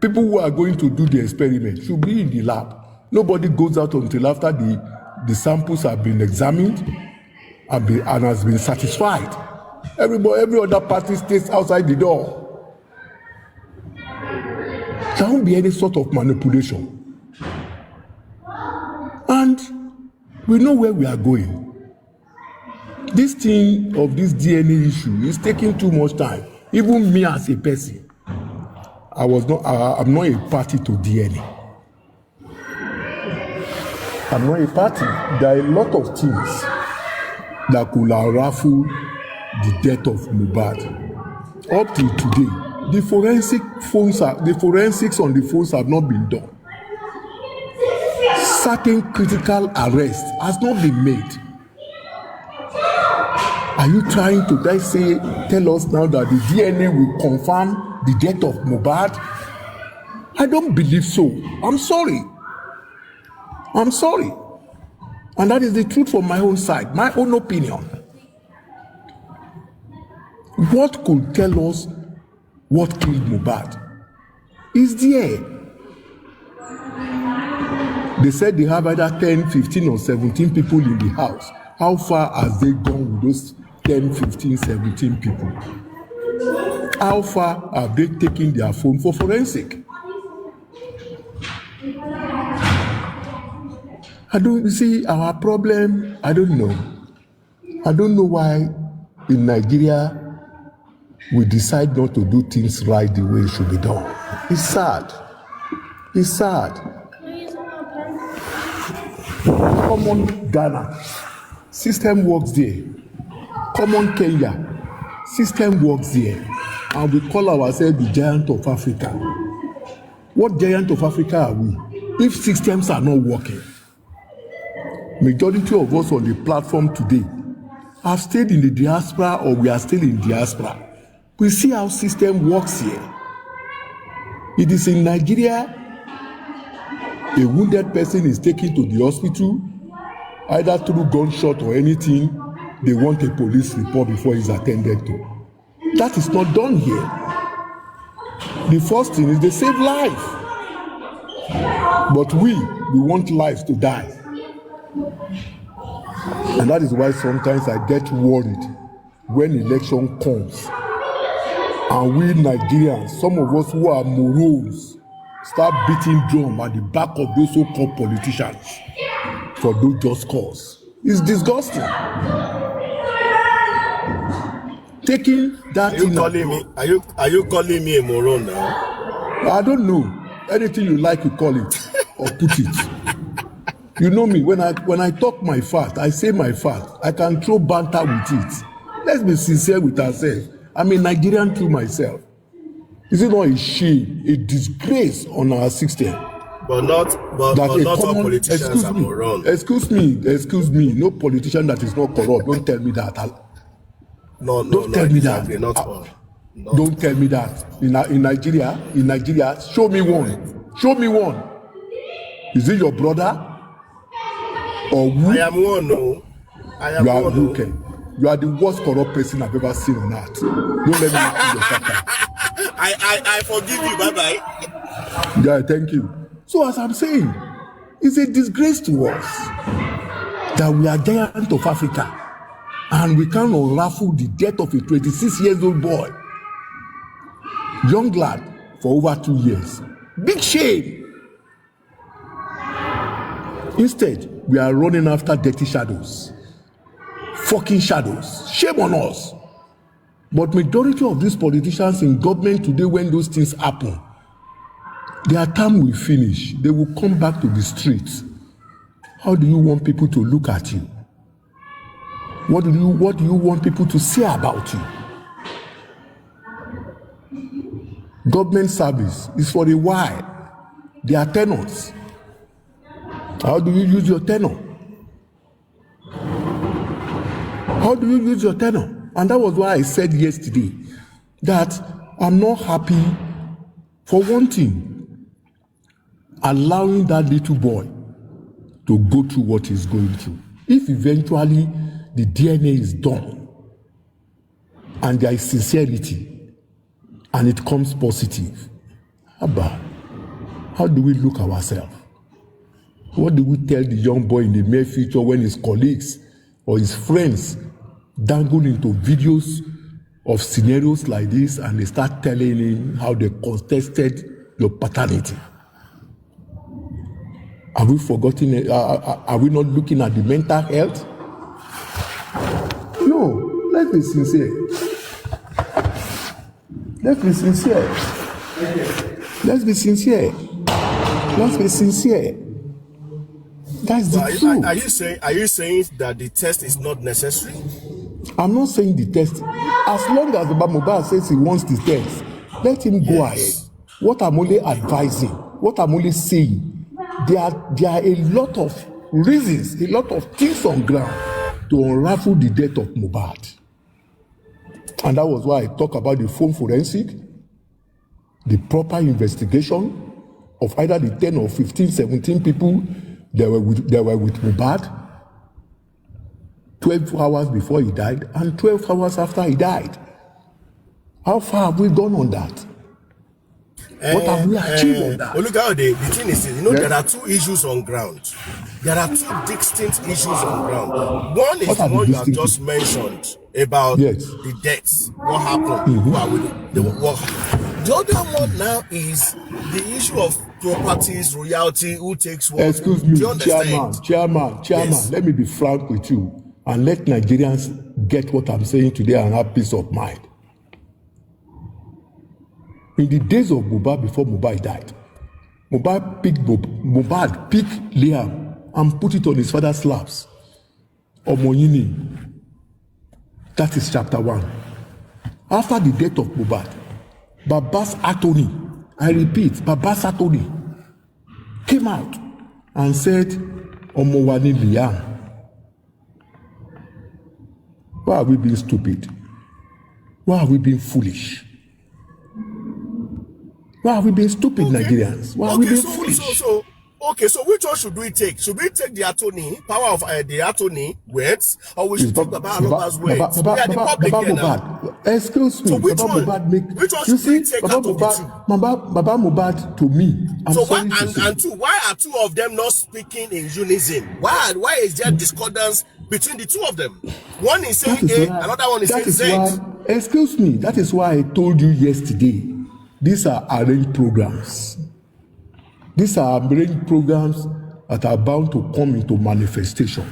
People who are going to do the experiment should be in the lab. Nobody goes out until after the samples have been examined and has been satisfied. Every other party stays outside the door. There won't be any sort of manipulation. And we know where we are going. This thing of this DNA issue is taking too much time. Even me as a person, I'm not a party to DNA. I'm not a party. There are a lot of things that could unravel the death of Mohbad. Up till today, the forensics on the phones have not been done. Certain critical arrest has not been made. Are you trying to tell us now that the DNA will confirm the death of Mohbad? I don't believe so. I'm sorry. And that is the truth from my own side, my own opinion. What could tell us what killed Mohbad is there. They said they have either 10, 15 or 17 people in the house. How far has they gone with those 10, 15, 17 people? How far have they taken their phone for forensic? You see, our problem, I don't know. I don't know why in Nigeria we decide not to do things right the way it should be done. It's sad. Common Ghana, system works there. Common Kenya, system works there. And we call ourselves the giant of Africa. What giant of Africa are we if systems are not working? Majority of us on the platform today have stayed in the diaspora or we are still in diaspora. We see how system works here. It is in Nigeria, a wounded person is taken to the hospital, either through gunshot or anything, they want a police report before he's attended to. That is not done here. The first thing is they save life. But we want lives to die. And that is why sometimes I get worried when election comes. And we Nigerians, some of us who are morons, start beating drum at the back of those so-called politicians for those just cause. It's disgusting. Taking that Are you calling me a moron now? I don't know. Anything you like, you call it or put it. You know me, when I talk my fact, I say my fact. I can throw banter with it. Let's be sincere with ourselves. I'm a Nigerian through myself. Is it not a shame, a disgrace on our system? But not all politicians are morons. Excuse me. No politician that is not corrupt. Don't tell me that. Don't tell me that. Don't tell me that. In Nigeria, show me one. Is it your brother? Or who? I am one, no. Okay. You are the worst corrupt person I've ever seen on earth. Don't let me see your factor. I forgive you. Bye-bye. Yeah, thank you. So as I'm saying, it's a disgrace to us that we are giant of Africa and we can't unravel the death of a 26-year-old boy, young lad, for over 2 years. Big shame. Instead, we are running after dirty shadows. Fucking shadows. Shame on us. But majority of these politicians in government today, when those things happen, their time will finish. They will come back to the streets. How do you want people to look at you? What do you want people to say about you? Government service is for a while. They are tenants. How do you use your tenure? And that was why I said yesterday that I'm not happy for one thing, allowing that little boy to go through what he's going through. If eventually the DNA is done and there is sincerity and it comes positive, how do we look ourselves? What do we tell the young boy in the near future when his colleagues or his friends dangle into videos of scenarios like this and they start telling him how they contested your paternity? Have we forgotten? Are we not looking at the mental health? No, let's be sincere. Let's be sincere. That's the truth. Are you saying that the test is not necessary? I'm not saying the test. As long as Baba Mohbad says he wants the test, Let him go ahead. What I'm only advising, what I'm only saying, there are a lot of reasons, a lot of things on ground to unravel the death of Mohbad. And that was why I talk about the phone forensic, the proper investigation of either the 10 or 15, 17 people that were with Mohbad 12 hours before he died and 12 hours after he died. How far have we gone on that? What have we achieved on that? Look how the thing is, there are two issues on ground. There are two distinct issues on ground. One is the one you have just mentioned about the deaths, what happened, who are with the other one now is the issue of properties, royalty, who takes what. Excuse me, Chairman, yes. Let me be frank with you and let Nigerians get what I'm saying today and have peace of mind. In the days of Mohbad, before Mohbad died, Mohbad picked Liam and put it on his father's laps. Omoyini. That is chapter 1. After the death of Mohbad, Baba's attorney, I repeat, Baba's attorney came out and said, Omowani Liam. Why are we being stupid? Why are we being foolish? Why are we being stupid, Nigerians? Why are we being foolish? So which one should we take? Should we take the attorney, power of the attorney words, or we should take Baba Aloba's words? We are the public here now. Excuse me, so which one should we take out of the two? Baba Mohbad to me. Why are two of them not speaking in unison? Why is there discordance between the two of them? One is saying A, another one is saying Z. Excuse me, that is why I told you yesterday. These are arranged programs. These are arranged programs that are bound to come into manifestation.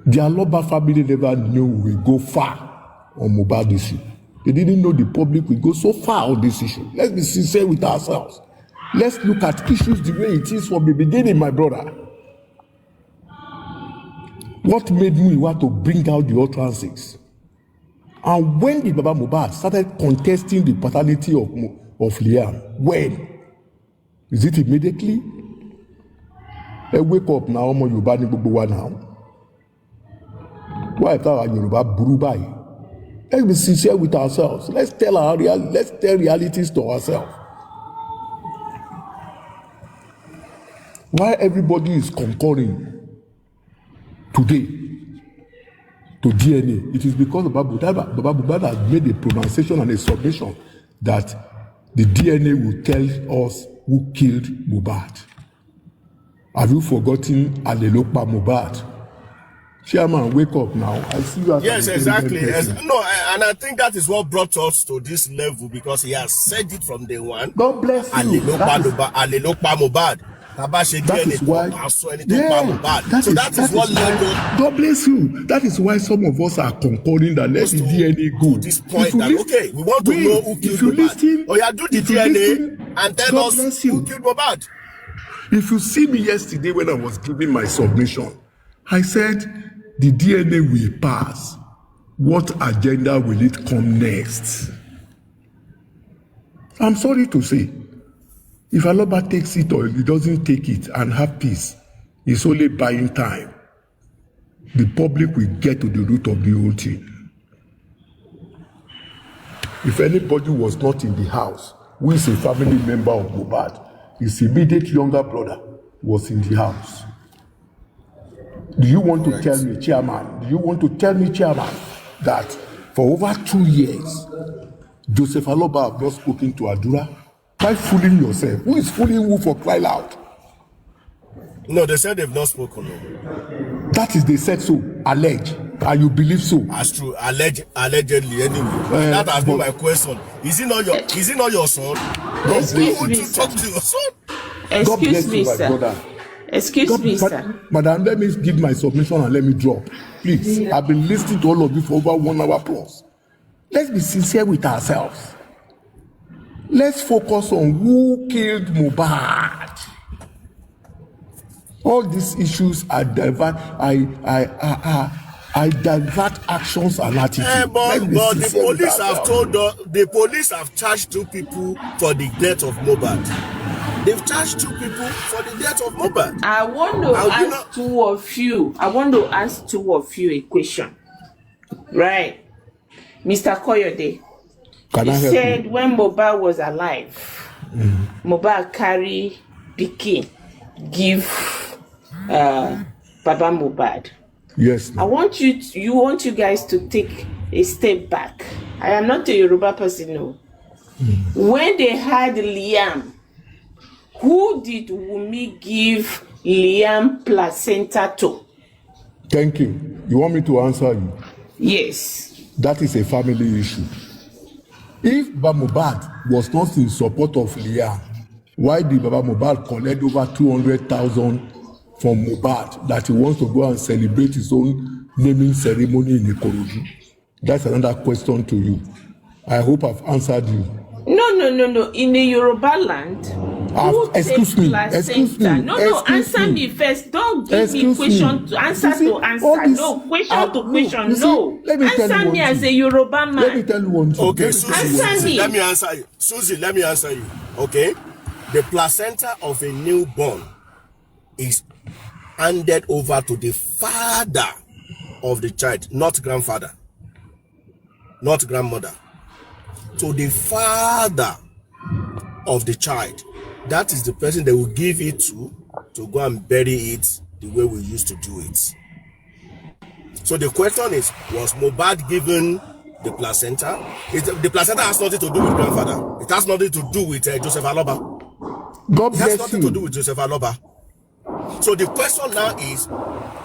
The Aloba family never knew we will go far on Mohbad issue. They didn't know the public will go so far on this issue. Let's be sincere with ourselves. Let's look at issues the way it is from the beginning, my brother. What made me want to bring out the utterances? And when the Baba Mohbad started contesting the paternity of Liam, when? Is it immediately? Wake up now, Omo Yoruba ni gbogbo wa now. Why is our Yoruba burú báyìí? Let's be sincere with ourselves. Let's tell realities to ourselves. Why everybody is concurring today to DNA? It is because Baba Mohbad has made a pronunciation and a submission that the DNA will tell us who killed Mohbad. Have you forgotten Alelokpa Mohbad? Chairman, wake up now. I see you as yes, exactly. No, and I think that is what brought us to this level because he has said it from day one. God bless you. Alelokpa Mohbad. That is why. That is what led us. God bless you. That is why some of us are concurring that let the DNA go. To this point that okay, we want to know who killed Mohbad. Oh yeah, do the DNA and tell us who killed Mohbad. If you see me yesterday when I was giving my submission, I said the DNA will pass. What agenda will it come next? I'm sorry to say, if Aloba takes it or he doesn't take it and have peace, it's only buying time. The public will get to the root of the whole thing. If anybody was not in the house, who is a family member of Mohbad, his immediate younger brother was in the house. Do you want to tell me, Chairman, that for over 2 years, Joseph Aloba have not spoken to Adura? Why fooling yourself? Who is fooling who for crying out? No, they said they've not spoken. No. That is, they said so, allege, and you believe so. That's true, allegedly anyway. That has been my question. Is it not your son? Why would you talk to your son? God bless you, my brother. Excuse me, sir. Madam, let me give my submission and let me drop. Please, I've been listening to all of you for over 1 hour plus. Let's be sincere with ourselves. Let's focus on who killed Mohbad. All these issues are I divert actions and attitude. But the police have told us, the police have charged 2 people for the death of Mohbad. They've charged 2 people for the death of Mohbad. I want to ask two of you. I want to ask 2 of you a question. Right, Mr. Koyode. You said when Mohbad was alive, Mohbad carry pikin, give Baba Mohbad. Yes. I want you guys to take a step back. I am not a Yoruba person, no. When they had Liam, who did Wunmi give Liam placenta to? Thank you. You want me to answer you? Yes. That is a family issue. If Baba Mohbad was not in support of Liam, why did Baba Mohbad collect over 200,000 from Mohbad that he wants to go and celebrate his own naming ceremony in Ikorodu? That's another question to you. I hope I've answered you. No. In the Yoruba land, excuse me. Answer me first. Don't give me question to answer to answer. No, question to question. No. Answer me as a Yoruba man. Let me tell you one thing. Okay, Susie, let me answer you. Susie, let me answer you. Okay? The placenta of a newborn is handed over to the father of the child, not grandfather, not grandmother. To the father of the child. That is the person they will give it to go and bury it the way we used to do it. So the question is, was Mohbad given the placenta? The placenta has nothing to do with grandfather. It has nothing to do with Joseph Aloba. God bless you. It has nothing to do with Joseph Aloba. So the question now is,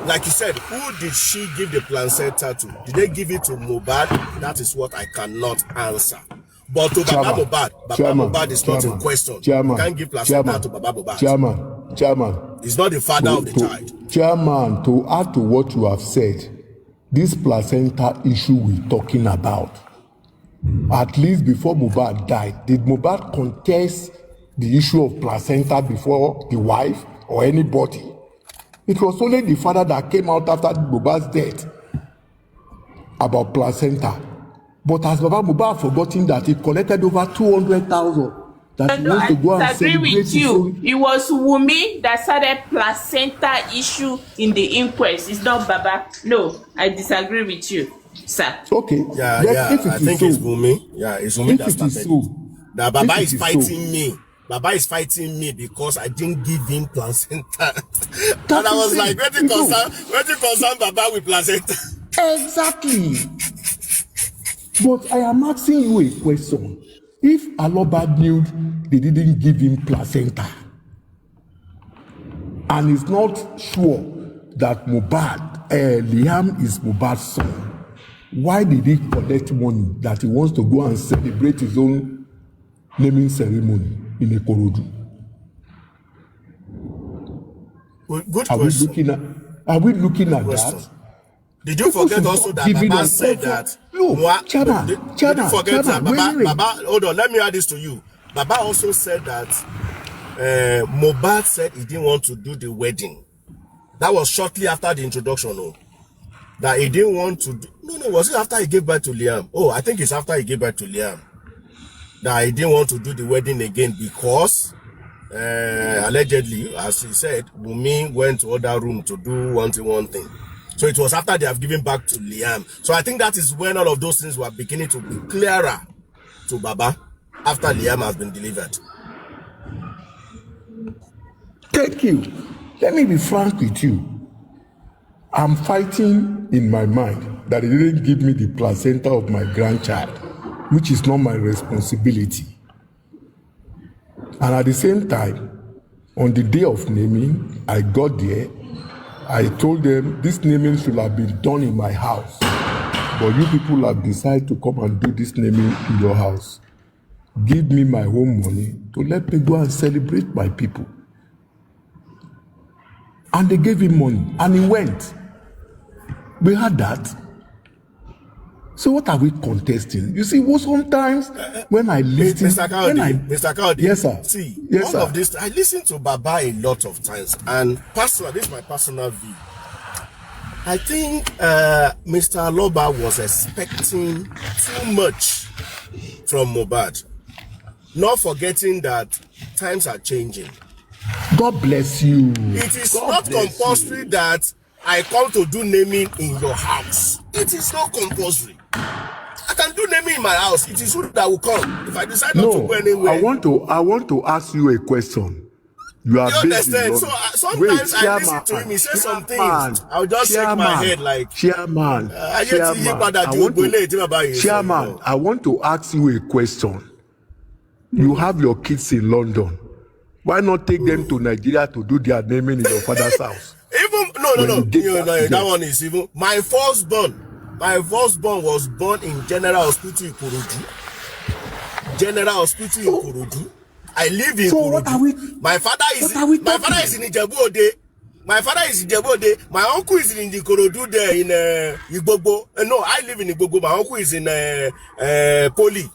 like you said, who did she give the placenta to? Did they give it to Mohbad? That is what I cannot answer. But to Baba Mohbad is not in question. You can't give placenta to Baba Mohbad. Chairman. He's not the father of the child. Chairman, to add to what you have said, this placenta issue we're talking about, at least before Mohbad died, did Mohbad contest the issue of placenta before the wife or anybody? It was only the father that came out after Mohbad's death about placenta. But has Baba Mohbad forgotten that he collected over 200,000 that he wants to go and celebrate with you. It was Wunmi that started placenta issue in the inquest. It's not Baba. No, I disagree with you, sir. Okay. I think it's Wunmi. Yeah, it's Wunmi that started it. That Baba is fighting me. Baba is fighting me because I didn't give him placenta. And I was like, where do you concern Baba with placenta? Exactly. But I am asking you a question. If Aloba knew they didn't give him placenta, and is not sure that Liam is Mohbad's son, why did he collect money that he wants to go and celebrate his own naming ceremony in Ikorodu? Good question. Are we looking at that? Did you forget also that Baba said that? No, Chama, did you forget that Baba? Hold on, let me add this to you. Baba also said that Mohbad said he didn't want to do the wedding. That was shortly after the introduction, no? That he didn't want to do. No, was it after he gave birth to Liam? Oh, I think it's after he gave birth to Liam. That he didn't want to do the wedding again because allegedly, as he said, Wunmi went to other room to do one thing. So it was after they have given back to Liam. So I think that is when all of those things were beginning to be clearer to Baba after Liam has been delivered. Thank you. Let me be frank with you. I'm fighting in my mind that he didn't give me the placenta of my grandchild, which is not my responsibility. And at the same time, on the day of naming, I got there. I told them this naming should have been done in my house, but you people have decided to come and do this naming in your house. Give me my home money to let me go and celebrate my people. And they gave him money, and he went. We had that. So what are we contesting? You see, sometimes when I listen, Mr. Kaudi, yes, sir. See, yes, all sir. of this, I listen to Baba a lot of times, and personally, this is my personal view. I think Mr. Aloba was expecting too much from Mohbad, not forgetting that times are changing. God bless you. It is God not bless compulsory you. that I come to do naming in your house. It is not compulsory. I can do naming in my house. It is you that will come. If I decide not to go No, anywhere. I want to ask you a question. You are You based in understand? So London. sometimes Wait, I listen to him. He says some things. I'll just shake my head like, Chairman, I want to ask you a question. You have your kids in London. Why not take them to Nigeria to do their naming in your father's house? Even no. That one is even my firstborn. My firstborn was born in General Hospital Ikorodu. General Hospital Ikorodu. I live in Ikorodu. My father is in Ijebu-Ode. My father is in Ijebu-Ode. My uncle is in Ikorodu there in Igbogbo. No, I live in Igbogbo. My uncle is in Poli.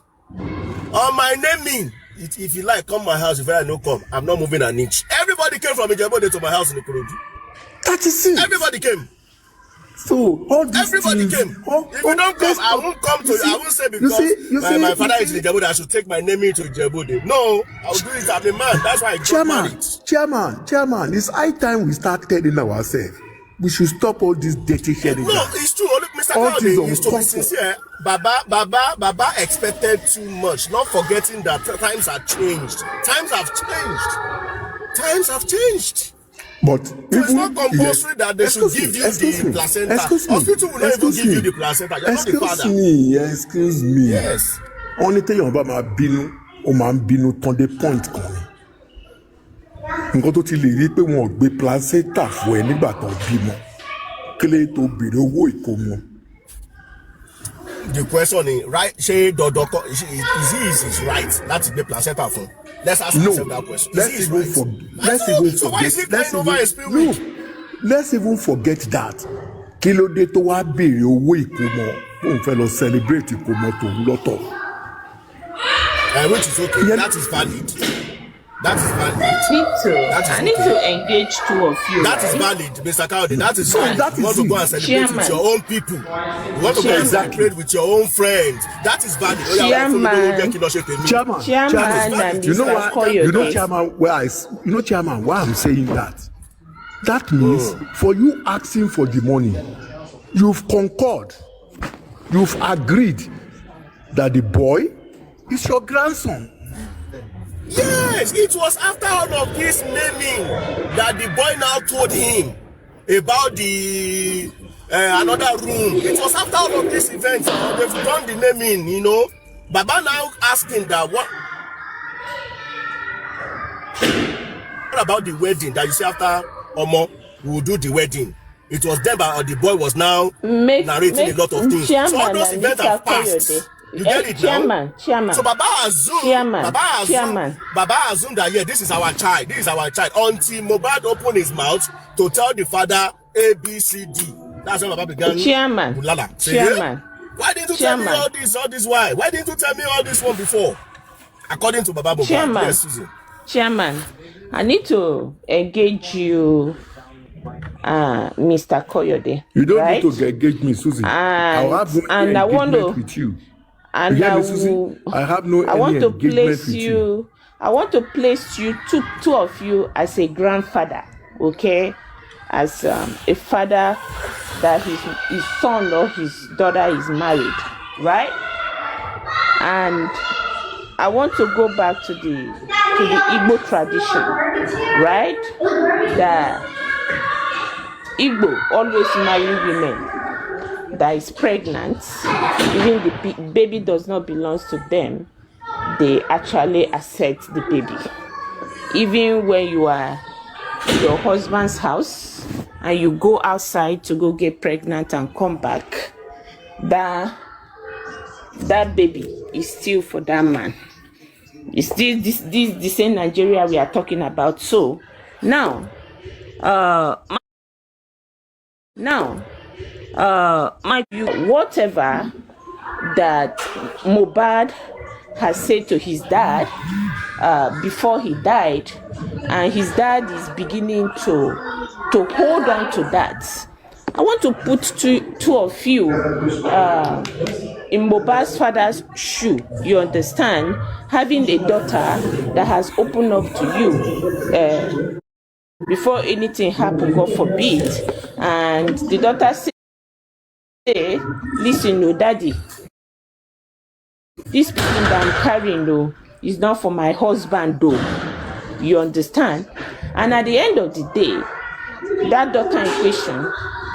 On my naming, if you like, come my house. If I no come, I'm not moving an inch. Everybody came from Ijebu-Ode to my house in Ikorodu. That is it. Everybody came. So all these everybody things, came. If you don't come, I won't come to you. I won't say because my father is in Ijebu-Ode, I should take my naming to Ijebu-Ode. No, I'll do it. I'm a man. That's why I got married. Chairman, it's high time we start telling ourselves we should stop all this dirty sharing. No, it's true. Mr. Kennedy is to be sincere. Baba expected too much, not forgetting that times have changed. Times have changed. But so it's not compulsory that they should give you the placenta. Hospital will not even give you the placenta. You're not the father. Excuse me. Yes. Only thing about my binu, o máa ń bínú tán dé point kan ni. Nǹkan tó ti lè rí pé wọn ò gbé placenta fún ẹ nígbà tó bímọ. Kílé tó béèrè owó ìkómọ. The question is right. Ṣé Dodoko is his right láti gbé placenta fún? Let's ask ourselves that question. Let's even forget that. Kí ló dé tó wá béèrè owó ìkómọ òun fẹ́ lọ celebrate ìkómọ tòun lọ́tọ̀. Which is okay. That is valid. I need to engage two of you. That is valid, Mr. Kaudi. That is valid. You want to go and celebrate with your own people. You want to go and celebrate with your own friends. That is valid. Chairman, Chairman, why I'm saying that? That means for you asking for the money, you've concurred, you've agreed that the boy is your grandson. Yes, it was after all of this naming that the boy now told him about the another room. It was after all of this event they've done the naming, you know. Baba now asking that what about the wedding that you see after Omo we will do the wedding. It was then but the boy was now narrating a lot of things. So all those events have passed. You get it now? Chairman. So Baba assumed that this is our child. Until Mohbad opened his mouth to tell the father A, B, C, D. That's when Baba began. Chairman. Why didn't you tell me all this? Why? Why didn't you tell me all this one before? According to Baba Mohbad. Yes, Susan. Chairman, I need to engage you, Mr. Koyode. You don't need to engage me, Susie. I'll have no engagement with you. And I have no engagement with you. I want to place you, two of you, as a grandfather, okay? As a father that his son or his daughter is married, right? And I want to go back to the Igbo tradition, right? That Igbo always marry women that is pregnant, even the baby does not belong to them, they actually accept the baby. Even when you are in your husband's house and you go outside to go get pregnant and come back, that baby is still for that man. It's still this the same Nigeria we are talking about. So now my view, whatever that Mohbad has said to his dad before he died, and his dad is beginning to hold on to that, I want to put two of you in Mohbad's father's shoe. You understand? Having a daughter that has opened up to you before anything happened, God forbid, and the daughter say, listen, no, daddy, this pikin that I'm carrying, though, is not for my husband, though. You understand? And at the end of the day, that daughter in question,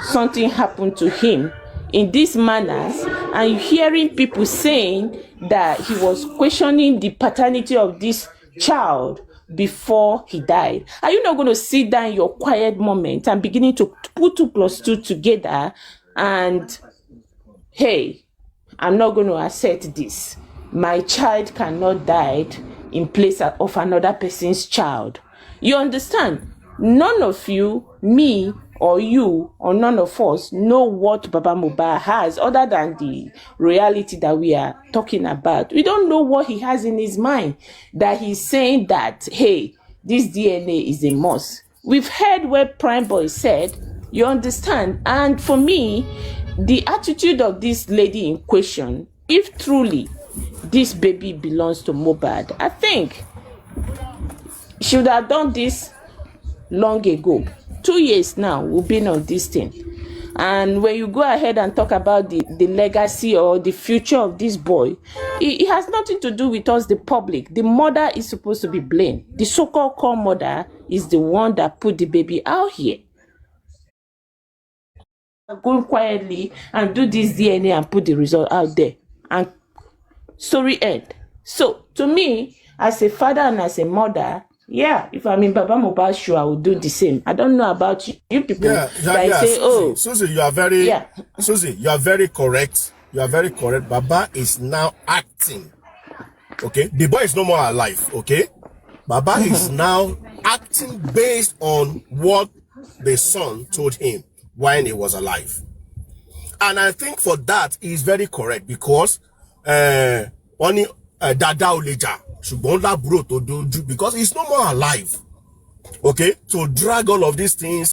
something happened to him in these manners, and you're hearing people saying that he was questioning the paternity of this child before he died. Are you not going to sit down in your quiet moment and beginning to put 2 plus 2 together and, hey, I'm not going to accept this. My child cannot die in place of another person's child. You understand? None of you, me or you or none of us, know what Baba Mohbad has other than the reality that we are talking about. We don't know what he has in his mind that he's saying that, hey, this DNA is a must. We've heard what Prime Boy said. You understand? And for me, the attitude of this lady in question, if truly this baby belongs to Mohbad, I think she would have done this long ago. 2 years now we've been on this thing. And when you go ahead and talk about the legacy or the future of this boy, it has nothing to do with us, the public. The mother is supposed to be blamed. The so-called core mother is the one that put the baby out here. Go quietly and do this DNA and put the result out there, and story end. So to me, as a father and as a mother, yeah, if I'm in Baba Mohbad's shoe, I will do the same. I don't know about you people that say, Susie, oh, Susie, you are very Susie, you are very correct. You are very correct. Baba is now acting. Okay, the boy is no more alive. Okay, Baba is now acting based on what the son told him when he was alive. And I think for that, he is very correct, because only Dada Oleja because he's no more alive. Okay, to drag all of these things